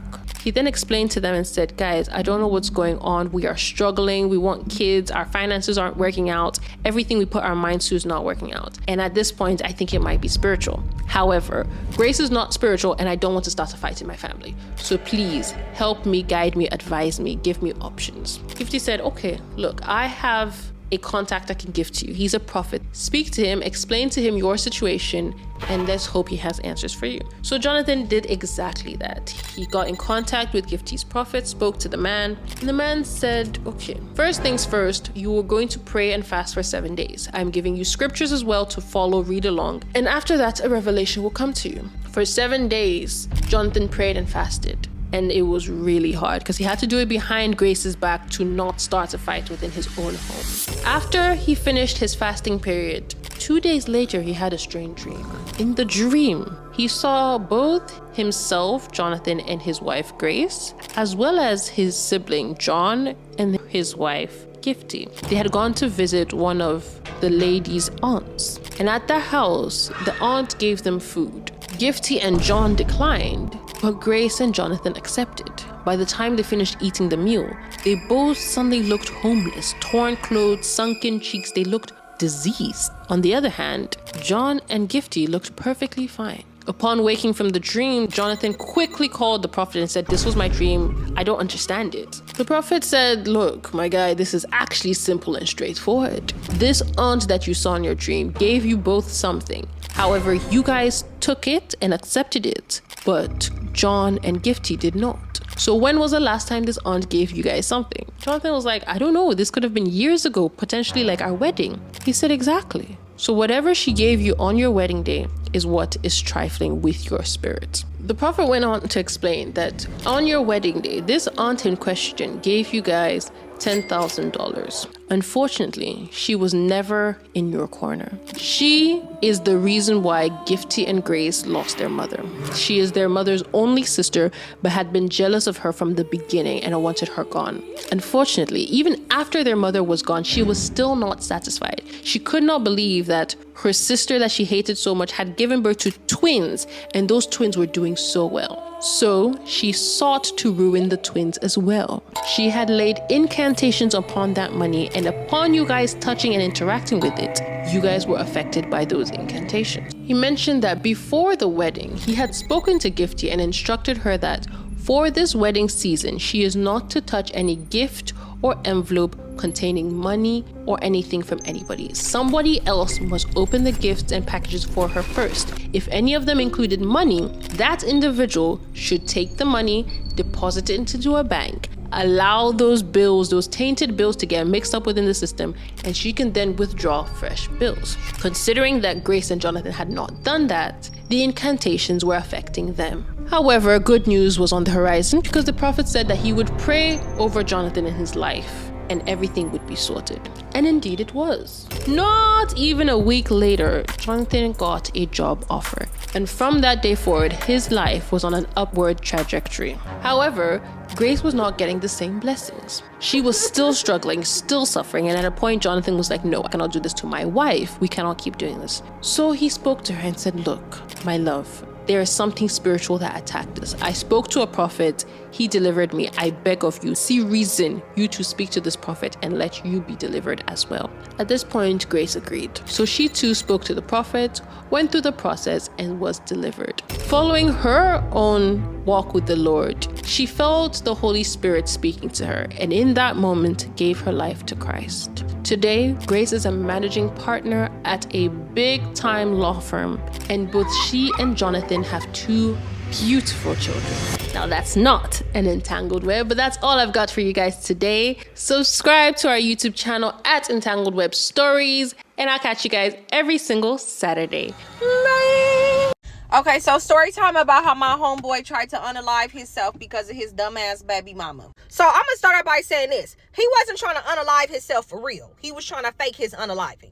He then explained to them and said, guys, I don't know what's going on. We are struggling. We want kids. Our finances aren't working out. Everything we put our minds to is not working out. And at this point, I think it might be spiritual. However, Grace is not spiritual and I don't want to start a fight in my family. So please help me, guide me, advise me, give me options. Gifty said, okay, look, I have a contact I can give to you. He's a prophet. Speak to him, explain to him your situation, and let's hope he has answers for you. So Jonathan did exactly that. He got in contact with Gifty's prophet, spoke to the man, and the man said, okay, first things first, you are going to pray and fast for 7 days. I'm giving you scriptures as well to follow, read along, and after that, a revelation will come to you. For 7 days, Jonathan prayed and fasted. And it was really hard because he had to do it behind Grace's back to not start a fight within his own home. After he finished his fasting period, 2 days later, he had a strange dream. In the dream, he saw both himself, Jonathan, and his wife, Grace, as well as his sibling, John, and his wife, Gifty. They had gone to visit one of the lady's aunts. And at their house, the aunt gave them food. Gifty and John declined, but Grace and Jonathan accepted. By the time they finished eating the meal, they both suddenly looked homeless, torn clothes, sunken cheeks. They looked diseased. On the other hand, John and Gifty looked perfectly fine. Upon waking from the dream, Jonathan quickly called the prophet and said, this was my dream. I don't understand it. The prophet said, look, my guy, this is actually simple and straightforward. This aunt that you saw in your dream gave you both something. However, you guys took it and accepted it, but John and Gifty did not. So when was the last time this aunt gave you guys something? Jonathan was like, I don't know. This could have been years ago, potentially like our wedding. He said, exactly. So whatever she gave you on your wedding day is what is trifling with your spirit. The prophet went on to explain that on your wedding day, this aunt in question gave you guys $10,000. Unfortunately, she was never in your corner. She is the reason why Gifty and Grace lost their mother. She is their mother's only sister, but had been jealous of her from the beginning and wanted her gone. Unfortunately, even after their mother was gone, she was still not satisfied. She could not believe that her sister that she hated so much had given birth to twins, and those twins were doing so well. So she sought to ruin the twins as well. She had laid incantations upon that money, and upon you guys touching and interacting with it, you guys were affected by those incantations. He mentioned that before the wedding, he had spoken to Gifty and instructed her that for this wedding season, she is not to touch any gift or envelope containing money or anything from anybody. Somebody else must open the gifts and packages for her first. If any of them included money, that individual should take the money, deposit it into a bank, allow those bills, those tainted bills, to get mixed up within the system, and she can then withdraw fresh bills. Considering that Grace and Jonathan had not done that, the incantations were affecting them. However, good news was on the horizon because the prophet said that he would pray over Jonathan in his life and everything would be sorted. And indeed it was. Not even a week later, Jonathan got a job offer. And from that day forward, his life was on an upward trajectory. However, Grace was not getting the same blessings. She was still struggling, still suffering, and at a point, Jonathan was like, no, I cannot do this to my wife. We cannot keep doing this. So he spoke to her and said, look, my love, there is something spiritual that attacked us. I spoke to a prophet. He delivered me. I beg of you, see reason you to speak to this prophet and let you be delivered as well. At this point, Grace agreed. So she too spoke to the prophet, went through the process, and was delivered. Following her own walk with the Lord, she felt the Holy Spirit speaking to her, and in that moment gave her life to Christ. Today, Grace is a managing partner at a big-time law firm, and both she and Jonathan have 2 beautiful children. Now that's not an entangled web, but that's all I've got for you guys today. Subscribe to our YouTube channel at Entangled Web Stories, and I'll catch you guys every single Saturday. Bye! Okay, so story time about how my homeboy tried to unalive himself because of his dumbass baby mama. So I'm gonna start out by saying this. He wasn't trying to unalive himself for real. He was trying to fake his unaliving.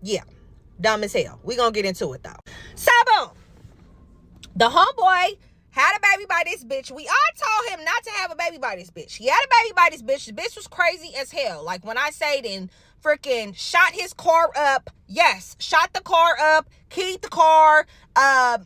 Yeah, dumb as hell. We gonna get into it though. So boom. The homeboy had a baby by this bitch. We all told him not to have a baby by this bitch. He had a baby by this bitch. The bitch was crazy as hell. Like when I say then freaking shot his car up. Yes, shot the car up, keyed the car.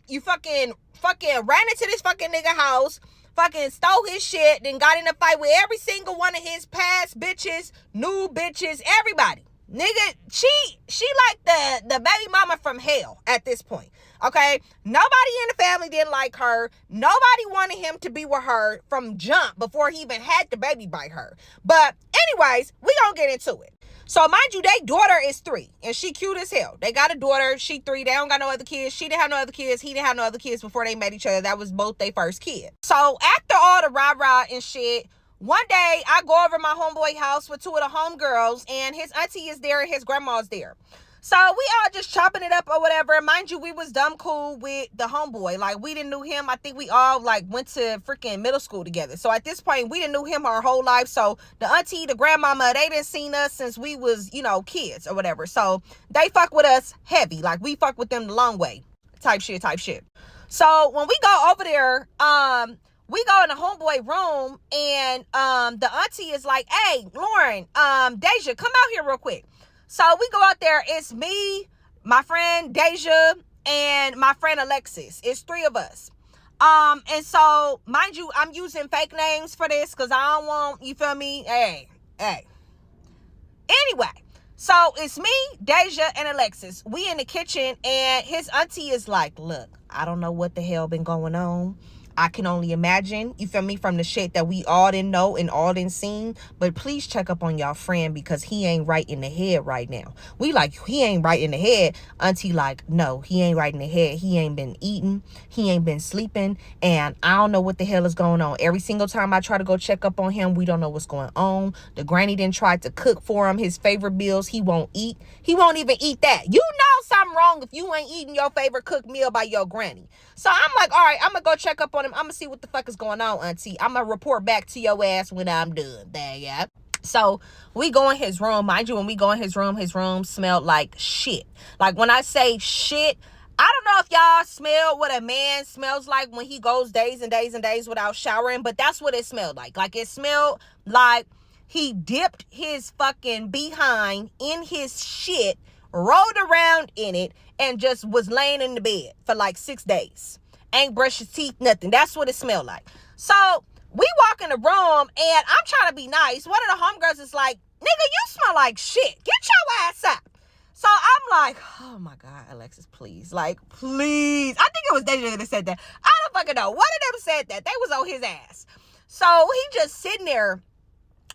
You fucking ran into this fucking nigga house, fucking stole his shit, then got in a fight with every single one of his past bitches, new bitches, everybody. Nigga, she like the baby mama from hell at this point. Okay? Nobody in the family didn't like her. Nobody wanted him to be with her from jump before he even had the baby by her. But anyways, we gonna get into it. So mind you, their daughter is 3 and she cute as hell. They got a daughter, she 3, they don't got no other kids. She didn't have no other kids, he didn't have no other kids before they met each other. That was both their first kid. So after all the rah-rah and shit, one day I go over my homeboy house with 2 of the homegirls and his auntie is there and his grandma's there. So we all just chopping it up or whatever. Mind you, we was dumb cool with the homeboy. Like, we didn't knew him. I think we all, like, went to freaking middle school together. So at this point, we didn't knew him our whole life. So the auntie, the grandmama, they didn't seen us since we was, you know, kids or whatever. So they fuck with us heavy. Like, we fuck with them the long way. Type shit. So when we go over there, we go in the homeboy room and the auntie is like, hey, Lauren, Deja, come out here real quick. So we go out there. It's me, my friend Deja, and my friend Alexis. It's 3 of us. And so, mind you, I'm using fake names for this because I don't want, you feel me? Hey. Anyway, so it's me, Deja, and Alexis. We in the kitchen, and his auntie is like, look, I don't know what the hell been going on. I can only imagine, you feel me, from the shit that we all didn't know and all didn't seen. But please check up on y'all friend because he ain't right in the head right now. We like, he ain't right in the head. Auntie like, no, he ain't right in the head. He ain't been eating. He ain't been sleeping. And I don't know what the hell is going on. Every single time I try to go check up on him, we don't know what's going on. The granny didn't try to cook for him his favorite meals. He won't eat. He won't even eat that. You know something wrong if you ain't eating your favorite cooked meal by your granny. So I'm like, all right, I'm going to go check up on him. I'm going to see what the fuck is going on, auntie. I'm going to report back to your ass when I'm done. There, yeah. So we go in his room. Mind you, when we go in his room smelled like shit. Like when I say shit, I don't know if y'all smell what a man smells like when he goes days and days and days without showering, but that's what it smelled like. Like it smelled like he dipped his fucking behind in his shit, rolled around in it, and just was laying in the bed for like 6 days. Ain't brushed his teeth, nothing. That's what it smelled like. So we walk in the room and I'm trying to be nice. One of the homegirls is like, nigga, you smell like shit. Get your ass up. So I'm like, oh my God, Alexis, please. Like, please. I think it was Deja that said that. I don't fucking know. One of them said that. They was on his ass. So he just sitting there.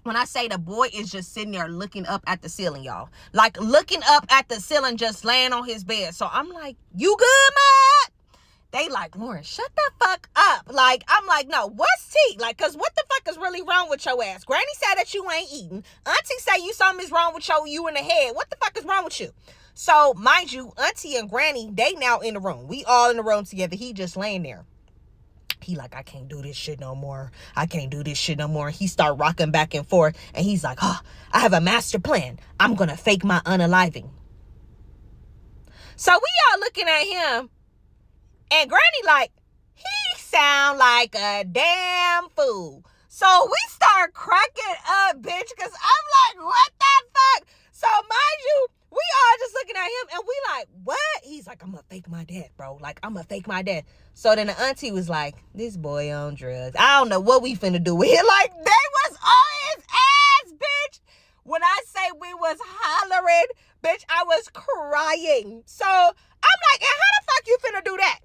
When I say the boy is just sitting there looking up at the ceiling, y'all. Like looking up at the ceiling, just laying on his bed. So I'm like, you good, man? They like, Lauren, shut the fuck up. Like, I'm like, no, what's tea? Like, cause what the fuck is really wrong with your ass? Granny said that you ain't eating. Auntie say you something's wrong with you in the head. What the fuck is wrong with you? So mind you, auntie and granny, they now in the room. We all in the room together. He just laying there. He like, I can't do this shit no more. I can't do this shit no more. He start rocking back and forth. And he's like, oh, I have a master plan. I'm going to fake my unaliving. So we all looking at him. And granny like, he sound like a damn fool. So we start cracking up, bitch. Because I'm like, what the fuck? So mind you, we all just looking at him and we like, what? He's like, I'm gonna fake my dad, bro. Like, I'm gonna fake my dad. So then the auntie was like, this boy on drugs. I don't know what we finna do with it. Like, they was on his ass, bitch. When I say we was hollering, bitch, I was crying. So I'm like, and how the fuck you finna do that?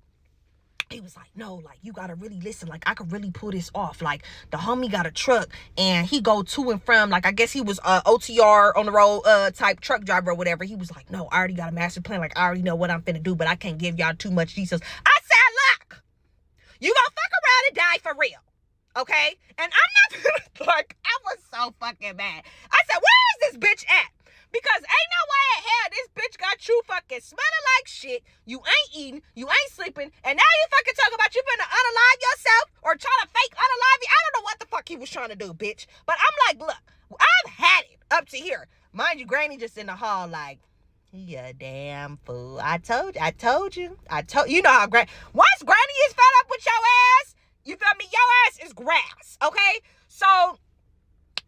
He was like, no, like, you gotta really listen. Like, I could really pull this off. Like, the homie got a truck and he go to and from, like, I guess he was OTR on the road type truck driver or whatever. He was like, no, I already got a master plan. Like, I already know what I'm finna do, but I can't give y'all too much details. I said, look, you gonna fuck around and die for real. Okay? And I'm not like, I was so fucking mad. I said, where is this bitch at? Because ain't no way in hell this bitch got you fucking smelling like shit. You ain't eating. You ain't sleeping. And now you fucking talk about you finna unalive yourself or try to fake unalive you. I don't know what the fuck he was trying to do, bitch. But I'm like, look, I've had it up to here. Mind you, granny just in the hall like, you a damn fool. I told you. You know how once granny is fed up with your ass, you feel me? Your ass is grass, okay? So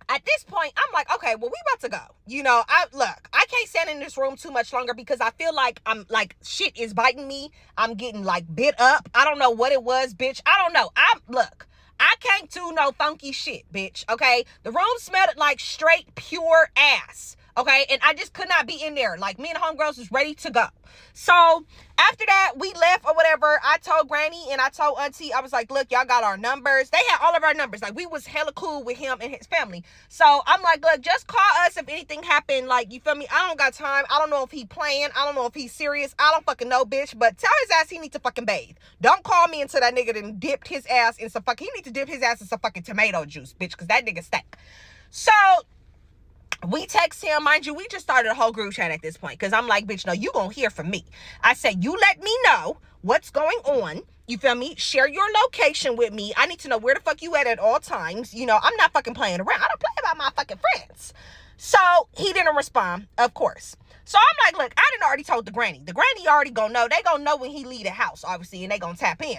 at this point, I'm like, okay, well, we about to go. You know, I can't stand in this room too much longer because I feel like I'm like, shit is biting me. I'm getting like bit up. I don't know what it was, bitch. I don't know. I can't do no funky shit, bitch, okay? The room smelled like straight pure ass, okay? And I just could not be in there. Like, me and the homegirls was ready to go. So after that, we left or whatever. I told Granny and I told Auntie, I was like, look, y'all got our numbers. They had all of our numbers. Like, we was hella cool with him and his family. So I'm like, look, just call us if anything happened. Like, you feel me? I don't got time. I don't know if he playing. I don't know if he's serious. I don't fucking know, bitch. But tell his ass he need to fucking bathe. Don't call me until that nigga done dipped his ass in some fucking... He need to dip his ass in some fucking tomato juice, bitch, because that nigga stank. So we text him, mind you, we just started a whole group chat at this point, because I'm like, bitch, no, you gonna hear from me. I said, you let me know what's going on, you feel me? Share your location with me. I need to know where the fuck you at all times. You know, I'm not fucking playing around. I don't play about my fucking friends. So he didn't respond, of course. So I'm like, look, I done already told the granny. The granny already gonna know. They gonna know when he leave the house, obviously, and they gonna tap in.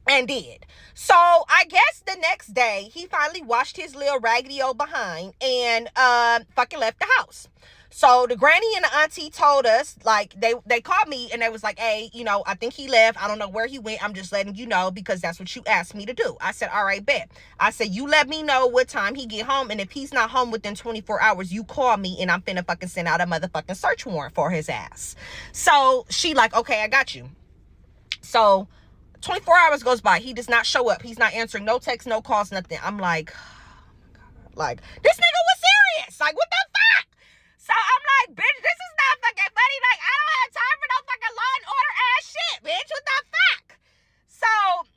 And did. So I guess the next day he finally washed his little raggedy old behind and fucking left the house. So the granny and the auntie told us, like, they called me and they was like, hey, you know, I think he left. I don't know where he went. I'm just letting you know because that's what you asked me to do. I said, all right, bet. I said, you let me know what time he get home. And if he's not home within 24 hours, you call me and I'm finna fucking send out a motherfucking search warrant for his ass. So she like, okay, I got you. So 24 hours goes by. He does not show up. He's not answering no texts, no calls, nothing. I'm like, oh my God. Like, this nigga was serious. Like, what the fuck? So I'm like, bitch, this is not fucking funny. Like, I don't have time for no fucking Law and Order ass shit, bitch. What the fuck? So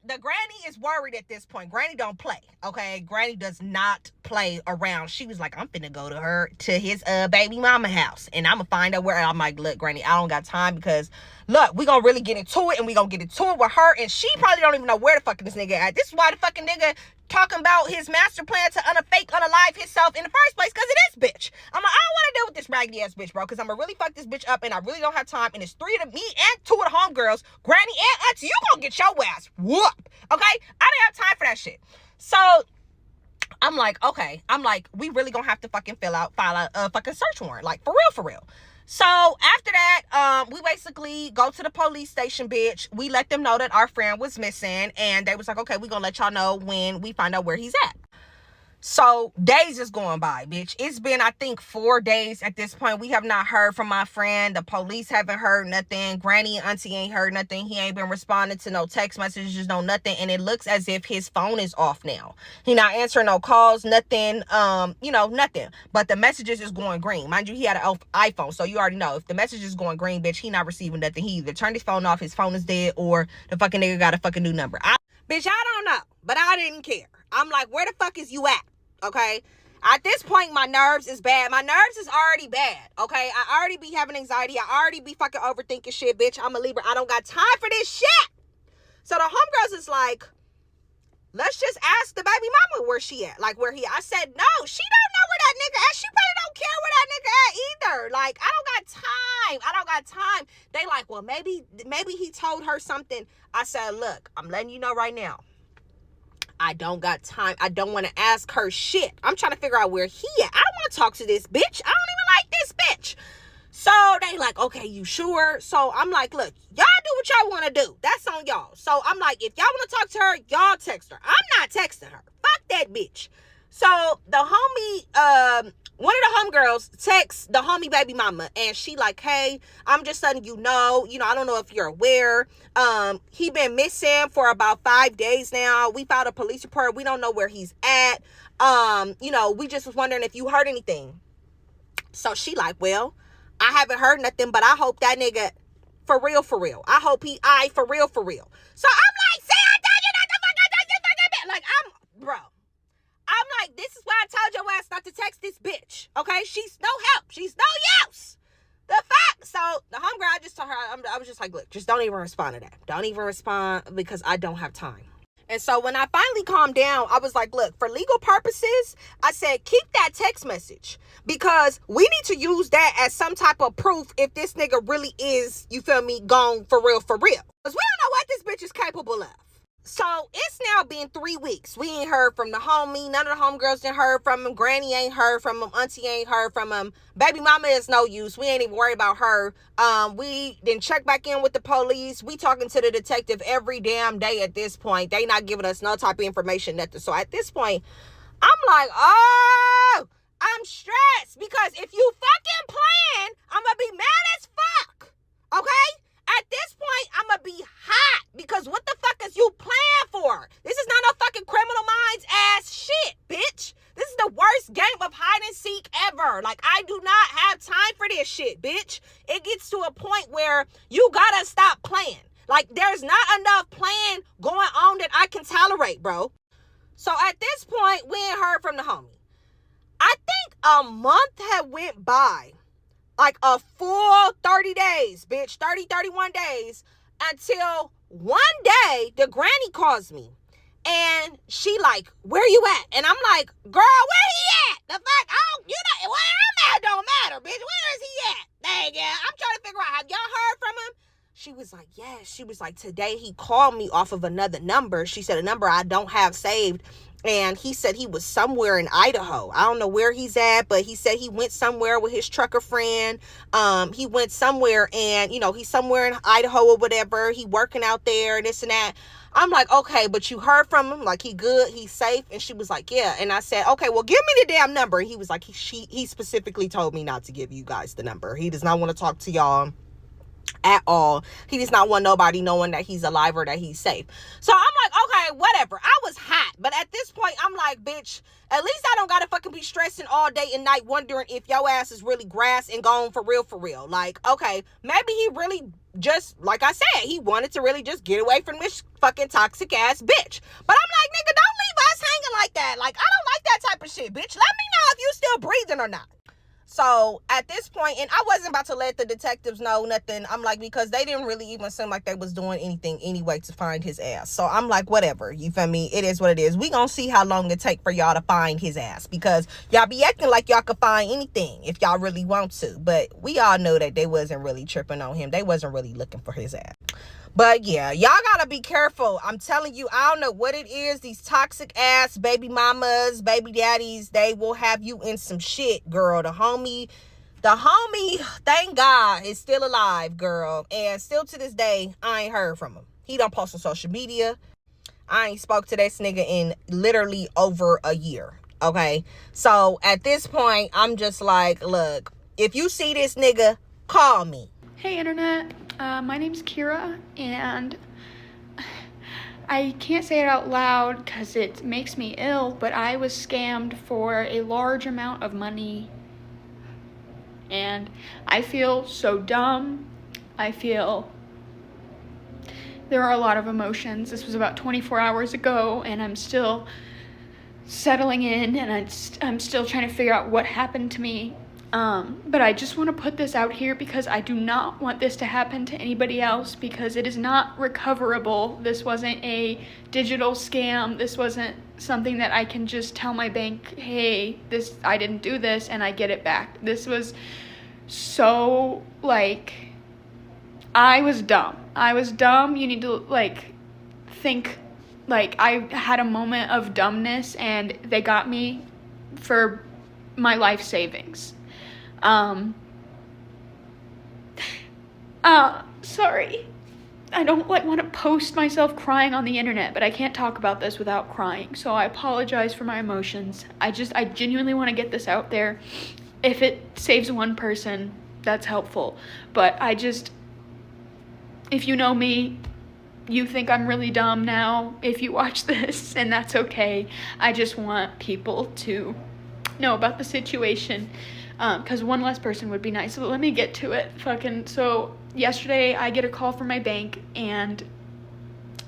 the granny is worried at this point. Granny don't play, okay? Granny does not play around. She was like, I'm finna go to his baby mama house and I'm gonna find out where. I'm like, look, Granny, I don't got time because look, we gonna really get into it and we gonna get into it with her and she probably don't even know where the fuck this nigga at. This is why the fucking nigga talking about his master plan to unalive himself in the first place, because of this bitch. I'm like, I don't want to deal with this raggedy ass bitch, bro, because I'm gonna really fuck this bitch up and I really don't have time. And it's three of me and two of the homegirls, Granny and Auntie, you gonna get your ass whoop, okay? I didn't have time for that shit. So I'm like, okay. I'm like, we really gonna have to fucking file out a fucking search warrant, like, for real, for real. So after that, we basically go to the police station, bitch. We let them know that our friend was missing, and they was like, okay, we gonna let y'all know when we find out where he's at. So days is going by, bitch. It's been, I think, 4 days at this point. We have not heard from my friend. The police haven't heard nothing. Granny and Auntie ain't heard nothing. He ain't been responding to no text messages, no nothing. And it looks as if his phone is off now. He not answering no calls, nothing, you know, nothing. But the messages is going green. Mind you, he had an iPhone, so you already know. If the message is going green, bitch, he not receiving nothing. He either turned his phone off, his phone is dead, or the fucking nigga got a fucking new number. Bitch, I don't know, but I didn't care. I'm like, where the fuck is you at? Okay? At this point, my nerves is bad. My nerves is already bad, okay? I already be having anxiety. I already be fucking overthinking shit, bitch. I'm a Libra. I don't got time for this shit. So the homegirls is like, let's just ask the baby mama where she at. Like, where he at. I said, no, she don't know where that nigga at. She probably don't care where that nigga at either. Like, I don't got time. I don't got time. They like, well, maybe he told her something. I said, look, I'm letting you know right now. I don't got time. I don't want to ask her shit. I'm trying to figure out where he at. I don't want to talk to this bitch. I don't even like this bitch. So they like, okay, you sure? So I'm like, look, y'all do what y'all want to do. That's on y'all. So I'm like, if y'all want to talk to her, y'all text her. I'm not texting her. Fuck that bitch. So the homie, one of the homegirls texts the homie baby mama, and she like, hey, I'm just letting you know, I don't know if you're aware, he been missing for about 5 days now. We filed a police report. We don't know where he's at. We just was wondering if you heard anything. So she like, well, I haven't heard nothing, but I hope that nigga for real. I hope he for real. So I'm like, see, I told you not to fucking like, bro. I'm like, this is why I told your ass not to text this bitch. Okay? She's no help. She's no use. The fuck? So the homegirl, I just told her, I was just like, look, just don't even respond to that. Don't even respond because I don't have time. And so when I finally calmed down, I was like, look, for legal purposes, I said, keep that text message because we need to use that as some type of proof if this nigga really is, you feel me, gone for real. Because we don't know what this bitch is capable of. So it's now been 3 weeks. We ain't heard from the homie. None of the homegirls didn't heard from him. Granny ain't heard from him. Auntie ain't heard from him. Baby mama is no use. We ain't even worried about her. We didn't check back in with the police. We talking to the detective every damn day at this point. They not giving us no type of information, nothing. So at this point, I'm like, oh, I'm stressed. Because if you fucking playing, I'm gonna be mad as fuck. Okay? At this point, I'm gonna be hot because what the fuck is you playing for? This is not no fucking Criminal Minds ass shit, bitch. This is the worst game of hide and seek ever. Like, I do not have time for this shit, bitch. It gets to a point where you gotta stop playing. Like, there's not enough playing going on that I can tolerate, bro. So at this point, we ain't heard from the homie. I think a month had went by. Like a full 30 days, bitch. 30, 31 days. Until one day, the granny calls me. And she like, where you at? And I'm like, girl, where he at? The fuck? Where I'm at don't matter, bitch. Where is he at? Dang, yeah. I'm trying to figure out, have y'all heard from him? She was like, yes. She was like, today he called me off of another number. She said, a number I don't have saved. And he said he was somewhere in Idaho. I don't know where he's at, but he said he went somewhere with his trucker friend. He went somewhere and, he's somewhere in Idaho or whatever. He working out there and this and that. I'm like, okay, but you heard from him? Like, he good? He's safe? And she was like, yeah. And I said, okay, well, give me the damn number. And he was like, he specifically told me not to give you guys the number. He does not want to talk to y'all at all. He does not want nobody knowing that he's alive or that he's safe. So I'm like, okay, whatever. I was hot. But at this point, I'm like, bitch, at least I don't gotta fucking be stressing all day and night wondering if your ass is really grass and gone for real. Like, okay, maybe he really just, like I said, he wanted to really just get away from this fucking toxic ass bitch. But I'm like, nigga, don't leave us hanging like that. Like, I don't like that type of shit, bitch. Let me know if you still breathing or not. So at this point, and I wasn't about to let the detectives know nothing. I'm like, because they didn't really even seem like they was doing anything anyway to find his ass. So I'm like, whatever, you feel me? It is what it is. We gonna see how long it take for y'all to find his ass, because y'all be acting like y'all could find anything if y'all really want to. But we all know that they wasn't really tripping on him. They wasn't really looking for his ass. But yeah, y'all gotta be careful. I'm telling you, I don't know what it is. These toxic ass baby mamas, baby daddies, they will have you in some shit, girl. The homie, thank God, is still alive, girl. And still to this day, I ain't heard from him. He don't post on social media. I ain't spoke to this nigga in literally over a year. Okay? So at this point, I'm just like, look, if you see this nigga, call me. Hey internet, my name's Kira, and I can't say it out loud because it makes me ill, but I was scammed for a large amount of money, and I feel so dumb. I feel there are a lot of emotions. This was about 24 hours ago, and I'm still settling in, and I'm still trying to figure out what happened to me. But I just want to put this out here because I do not want this to happen to anybody else, because it is not recoverable. This wasn't a digital scam. This wasn't something that I can just tell my bank, hey, I didn't do this, and I get it back. This was so, like, I was dumb. You need to, like, think, like, I had a moment of dumbness, and they got me for my life savings. Sorry. I don't want to post myself crying on the internet, but I can't talk about this without crying, so I apologize for my emotions. I genuinely want to get this out there. If it saves one person, that's helpful. But if you know me, you think I'm really dumb now if you watch this, and that's okay. I just want people to know about the situation. Because one less person would be nice. So let me get to it. So yesterday I get a call from my bank, and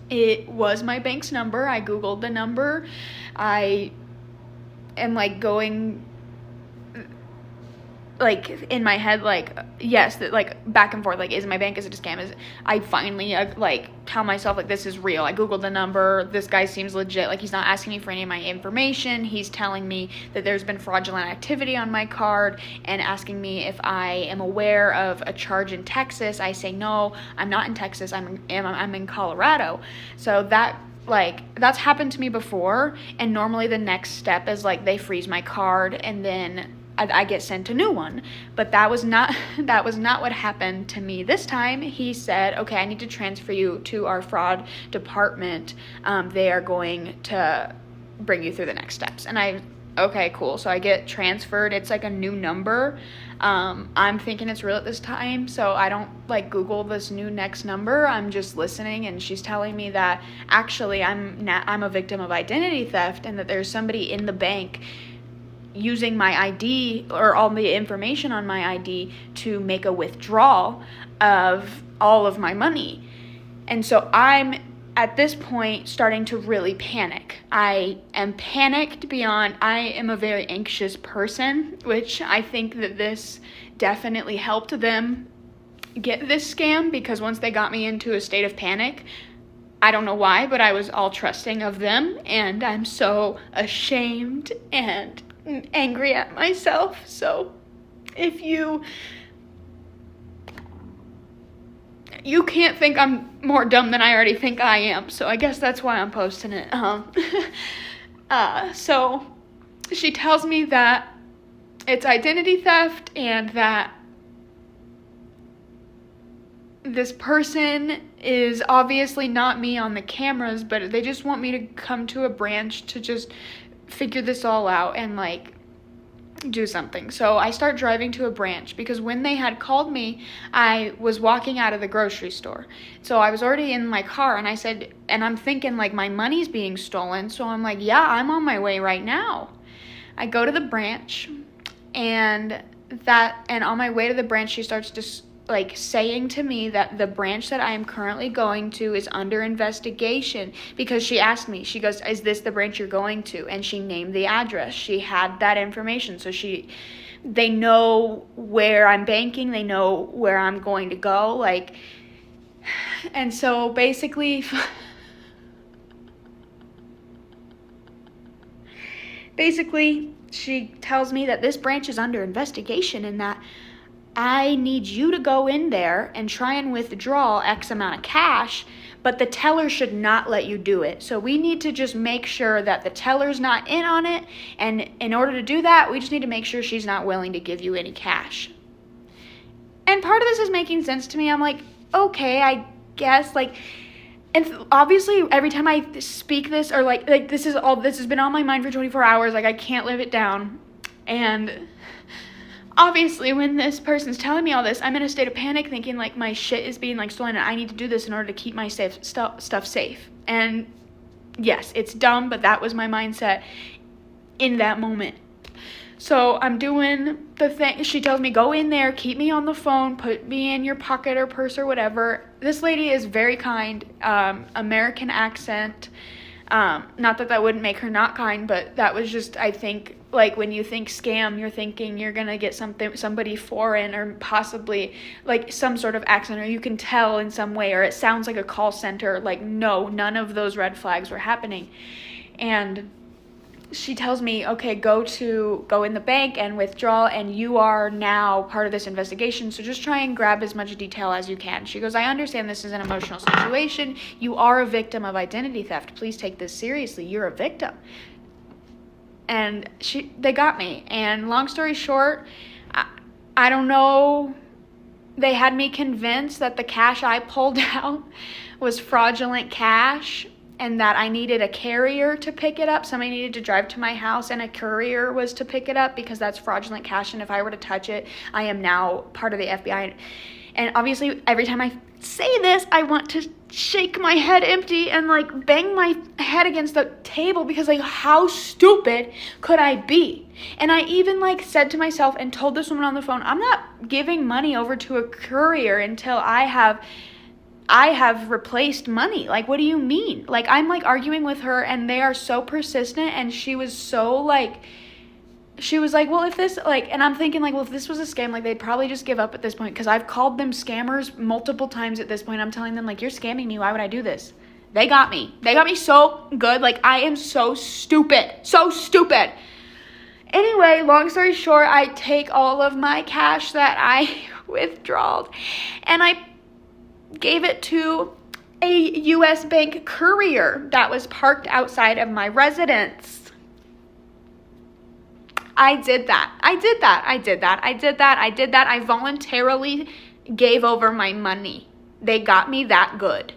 it was my bank's number. I Googled the number. I am like going like in my head, like, yes, that, like, back and forth, like, is my bank, is it a scam? I finally like tell myself, like, this is real. I Googled the number. This guy seems legit. Like, he's not asking me for any of my information. He's telling me that there's been fraudulent activity on my card and asking me if I am aware of a charge in Texas. I say, no, I'm not in Texas. I'm in Colorado. So that like, that's happened to me before, and normally the next step is, like, they freeze my card, and then I get sent a new one. But that was not what happened to me this time. He said, okay, I need to transfer you to our fraud department. They are going to bring you through the next steps. And okay, cool. So I get transferred. It's like a new number. I'm thinking it's real at this time, so I don't like Google this new next number. I'm just listening, and she's telling me that actually I'm a victim of identity theft, and that there's somebody in the bank using my ID or all the information on my ID to make a withdrawal of all of my money. And so I'm at this point starting to really panic. I am panicked beyond, I am a very anxious person, which I think that this definitely helped them get this scam, because once they got me into a state of panic, I don't know why, but I was all trusting of them, and I'm so ashamed and angry at myself. So if you can't think I'm more dumb than I already think I am, so I guess that's why I'm posting it. So she tells me that it's identity theft, and that this person is obviously not me on the cameras, but they just want me to come to a branch to just figure this all out and like do something. So I start driving to a branch, because when they had called me, I was walking out of the grocery store. So I was already in my car, and I said, and I'm thinking like my money's being stolen. So I'm like, yeah, I'm on my way right now. I go to the branch, and on my way to the branch, she starts just like saying to me that the branch that I am currently going to is under investigation, because she asked me, she goes, is this the branch you're going to? And she named the address. She had that information. So they know where I'm banking. They know where I'm going to go. Like, and so basically she tells me that this branch is under investigation, and that I need you to go in there and try and withdraw X amount of cash, but the teller should not let you do it. So we need to just make sure that the teller's not in on it, and in order to do that, we just need to make sure she's not willing to give you any cash. And part of this is making sense to me. I'm like, okay, I guess, like, and obviously every time I speak this, or like this has been on my mind for 24 hours, like I can't live it down. And obviously, when this person's telling me all this, I'm in a state of panic, thinking like my shit is being like stolen, and I need to do this in order to keep my stuff safe. And yes, it's dumb, but that was my mindset in that moment. So I'm doing the thing. She tells me, go in there, keep me on the phone, put me in your pocket or purse or whatever. This lady is very kind, American accent. Not that wouldn't make her not kind, but that was just, I think, like when you think scam, you're thinking you're gonna get somebody foreign, or possibly like some sort of accent, or you can tell in some way, or it sounds like a call center. Like, no, none of those red flags were happening. And she tells me, okay, go in the bank and withdraw, and you are now part of this investigation, so just try and grab as much detail as you can. She goes, I understand this is an emotional situation. You are a victim of identity theft. Please take this seriously. You're a victim. And they got me. And long story short, I don't know. They had me convinced that the cash I pulled out was fraudulent cash, and that I needed a carrier to pick it up. Somebody needed to drive to my house, and a courier was to pick it up, because that's fraudulent cash, and if I were to touch it, I am now part of the FBI. And obviously, every time I say this, I want to shake my head empty and like bang my head against the table, because like, how stupid could I be? And I even like said to myself and told this woman on the phone, I'm not giving money over to a courier until I have replaced money. Like, what do you mean? Like, I'm like arguing with her, and they are so persistent. And she was like, well, if this, like, and I'm thinking like, well, if this was a scam, like, they'd probably just give up at this point, because I've called them scammers multiple times at this point. I'm telling them like, you're scamming me. Why would I do this? They got me so good. Like, I am so stupid. Anyway, long story short, I take all of my cash that I withdrawed, and I gave it to a US bank courier that was parked outside of my residence. I did that. I voluntarily gave over my money. They got me that good.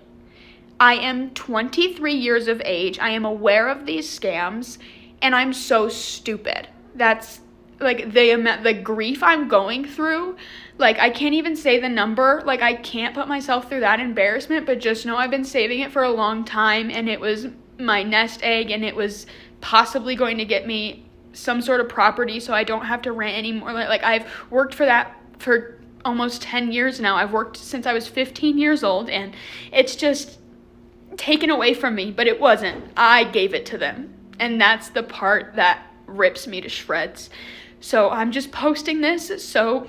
I am 23 years of age. I am aware of these scams, and I'm so stupid. That's like the grief I'm going through. Like, I can't even say the number. Like, I can't put myself through that embarrassment, but just know I've been saving it for a long time, and it was my nest egg, and it was possibly going to get me some sort of property so I don't have to rent anymore. Like, I've worked for that for almost 10 years now. I've worked since I was 15 years old, and it's just taken away from me, but it wasn't. I gave it to them, and that's the part that rips me to shreds. So I'm just posting this so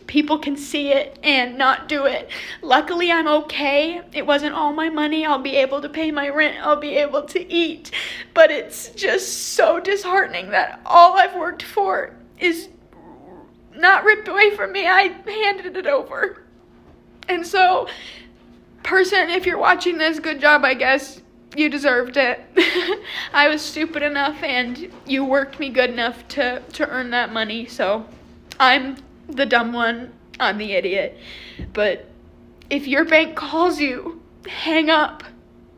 people can see it and not do it. Luckily, I'm okay. It wasn't all my money. I'll be able to pay my rent. I'll be able to eat. But it's just so disheartening that all I've worked for is not ripped away from me. I handed it over. And so, person, if you're watching this, good job, I guess. You deserved it. I was stupid enough, and you worked me good enough to earn that money. So I'm the dumb one. I'm the idiot. But if your bank calls you, hang up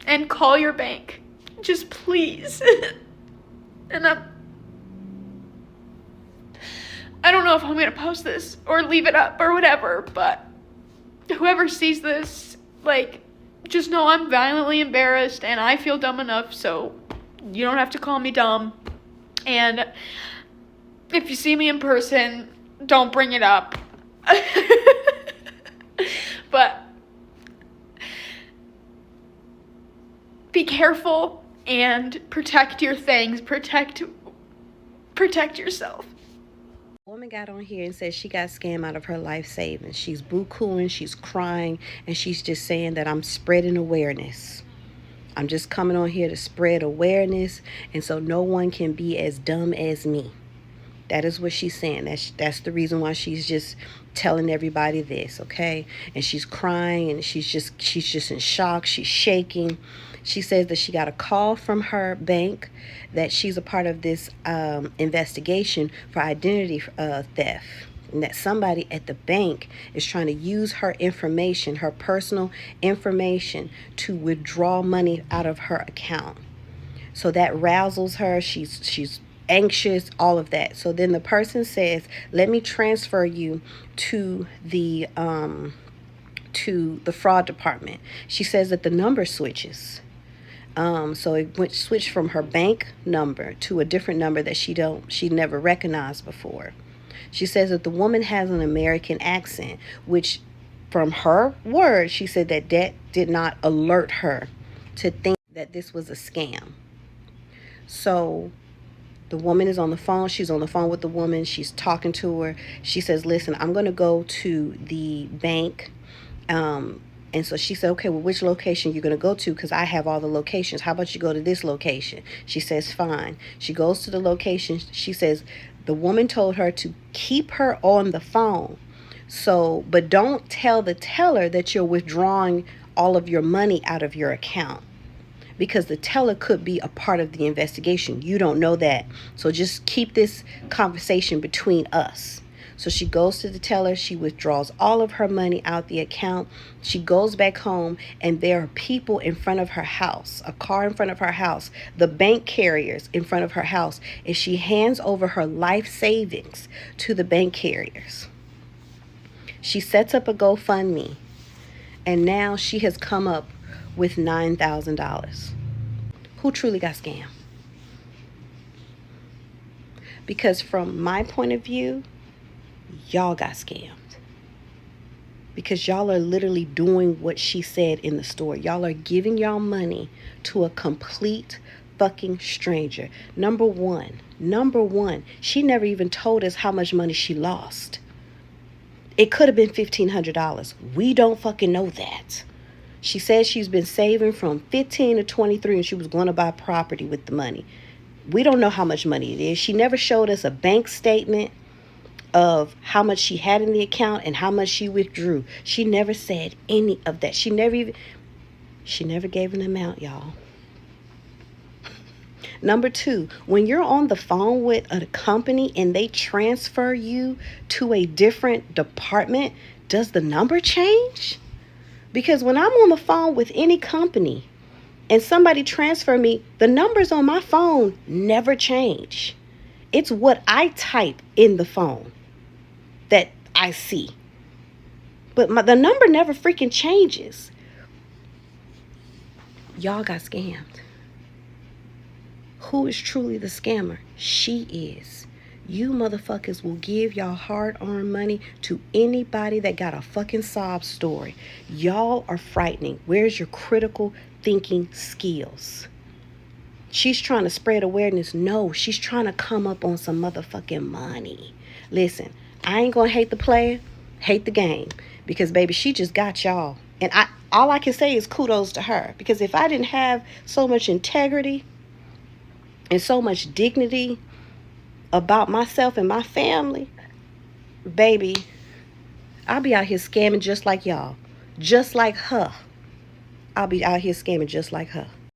and call your bank. Just please. And I don't know if I'm going to post this or leave it up or whatever, but whoever sees this, like, just know I'm violently embarrassed, and I feel dumb enough, so you don't have to call me dumb. And if you see me in person, don't bring it up. But be careful and protect your things. Protect yourself. Woman got on here and said she got scammed out of her life savings. She's boo-cooing, she's crying, and she's just saying that I'm spreading awareness. I'm just coming on here to spread awareness, and so no one can be as dumb as me. That is what she's saying. That's the reason why she's just telling everybody this, okay? And she's crying, and she's just in shock. She's shaking. She says that she got a call from her bank that she's a part of this investigation for identity theft, and that somebody at the bank is trying to use her information, her personal information, to withdraw money out of her account. So that rouses her. She's anxious, all of that. So then the person says, let me transfer you to the fraud department. She says that the number switches. So it switched from her bank number to a different number that she never recognized before. She says that the woman has an American accent, which from her words, she said that did not alert her to think that this was a scam. So the woman is on the phone. She's on the phone with the woman. She's talking to her. She says, listen, I'm going to go to the bank. And so she said, okay, well, which location you're going to go to? Because I have all the locations. How about you go to this location? She says, fine. She goes to the location. She says the woman told her to keep her on the phone. So, but don't tell the teller that you're withdrawing all of your money out of your account, because the teller could be a part of the investigation. You don't know that. So just keep this conversation between us. So she goes to the teller. She withdraws all of her money out the account. She goes back home, and there are people in front of her house, a car in front of her house, the bank carriers in front of her house, and she hands over her life savings to the bank carriers. She sets up a GoFundMe, and now she has come up with $9,000. Who truly got scammed? Because from my point of view, y'all got scammed. Because y'all are literally doing what she said in the story. Y'all are giving y'all money to a complete fucking stranger. Number one, she never even told us how much money she lost. It could have been $1,500. We don't fucking know that. She says she's been saving from 15 to 23, and she was going to buy property with the money. We don't know how much money it is. She never showed us a bank statement of how much she had in the account and how much she withdrew. She never said any of that. She never even, She never gave an amount, y'all. Number two, when you're on the phone with a company and they transfer you to a different department, does the number change? Because when I'm on the phone with any company and somebody transfer me, the numbers on my phone never change. It's what I type in the phone that I see. But the number never freaking changes. Y'all got scammed. Who is truly the scammer? She is. You motherfuckers will give y'all hard-earned money to anybody that got a fucking sob story. Y'all are frightening. Where's your critical thinking skills? She's trying to spread awareness. No, she's trying to come up on some motherfucking money. Listen, I ain't gonna hate the player, hate the game. Because baby, she just got y'all. And all I can say is kudos to her. Because if I didn't have so much integrity and so much dignity about myself and my family, baby, I'll be out here scamming just like y'all. Just like her. I'll be out here scamming just like her.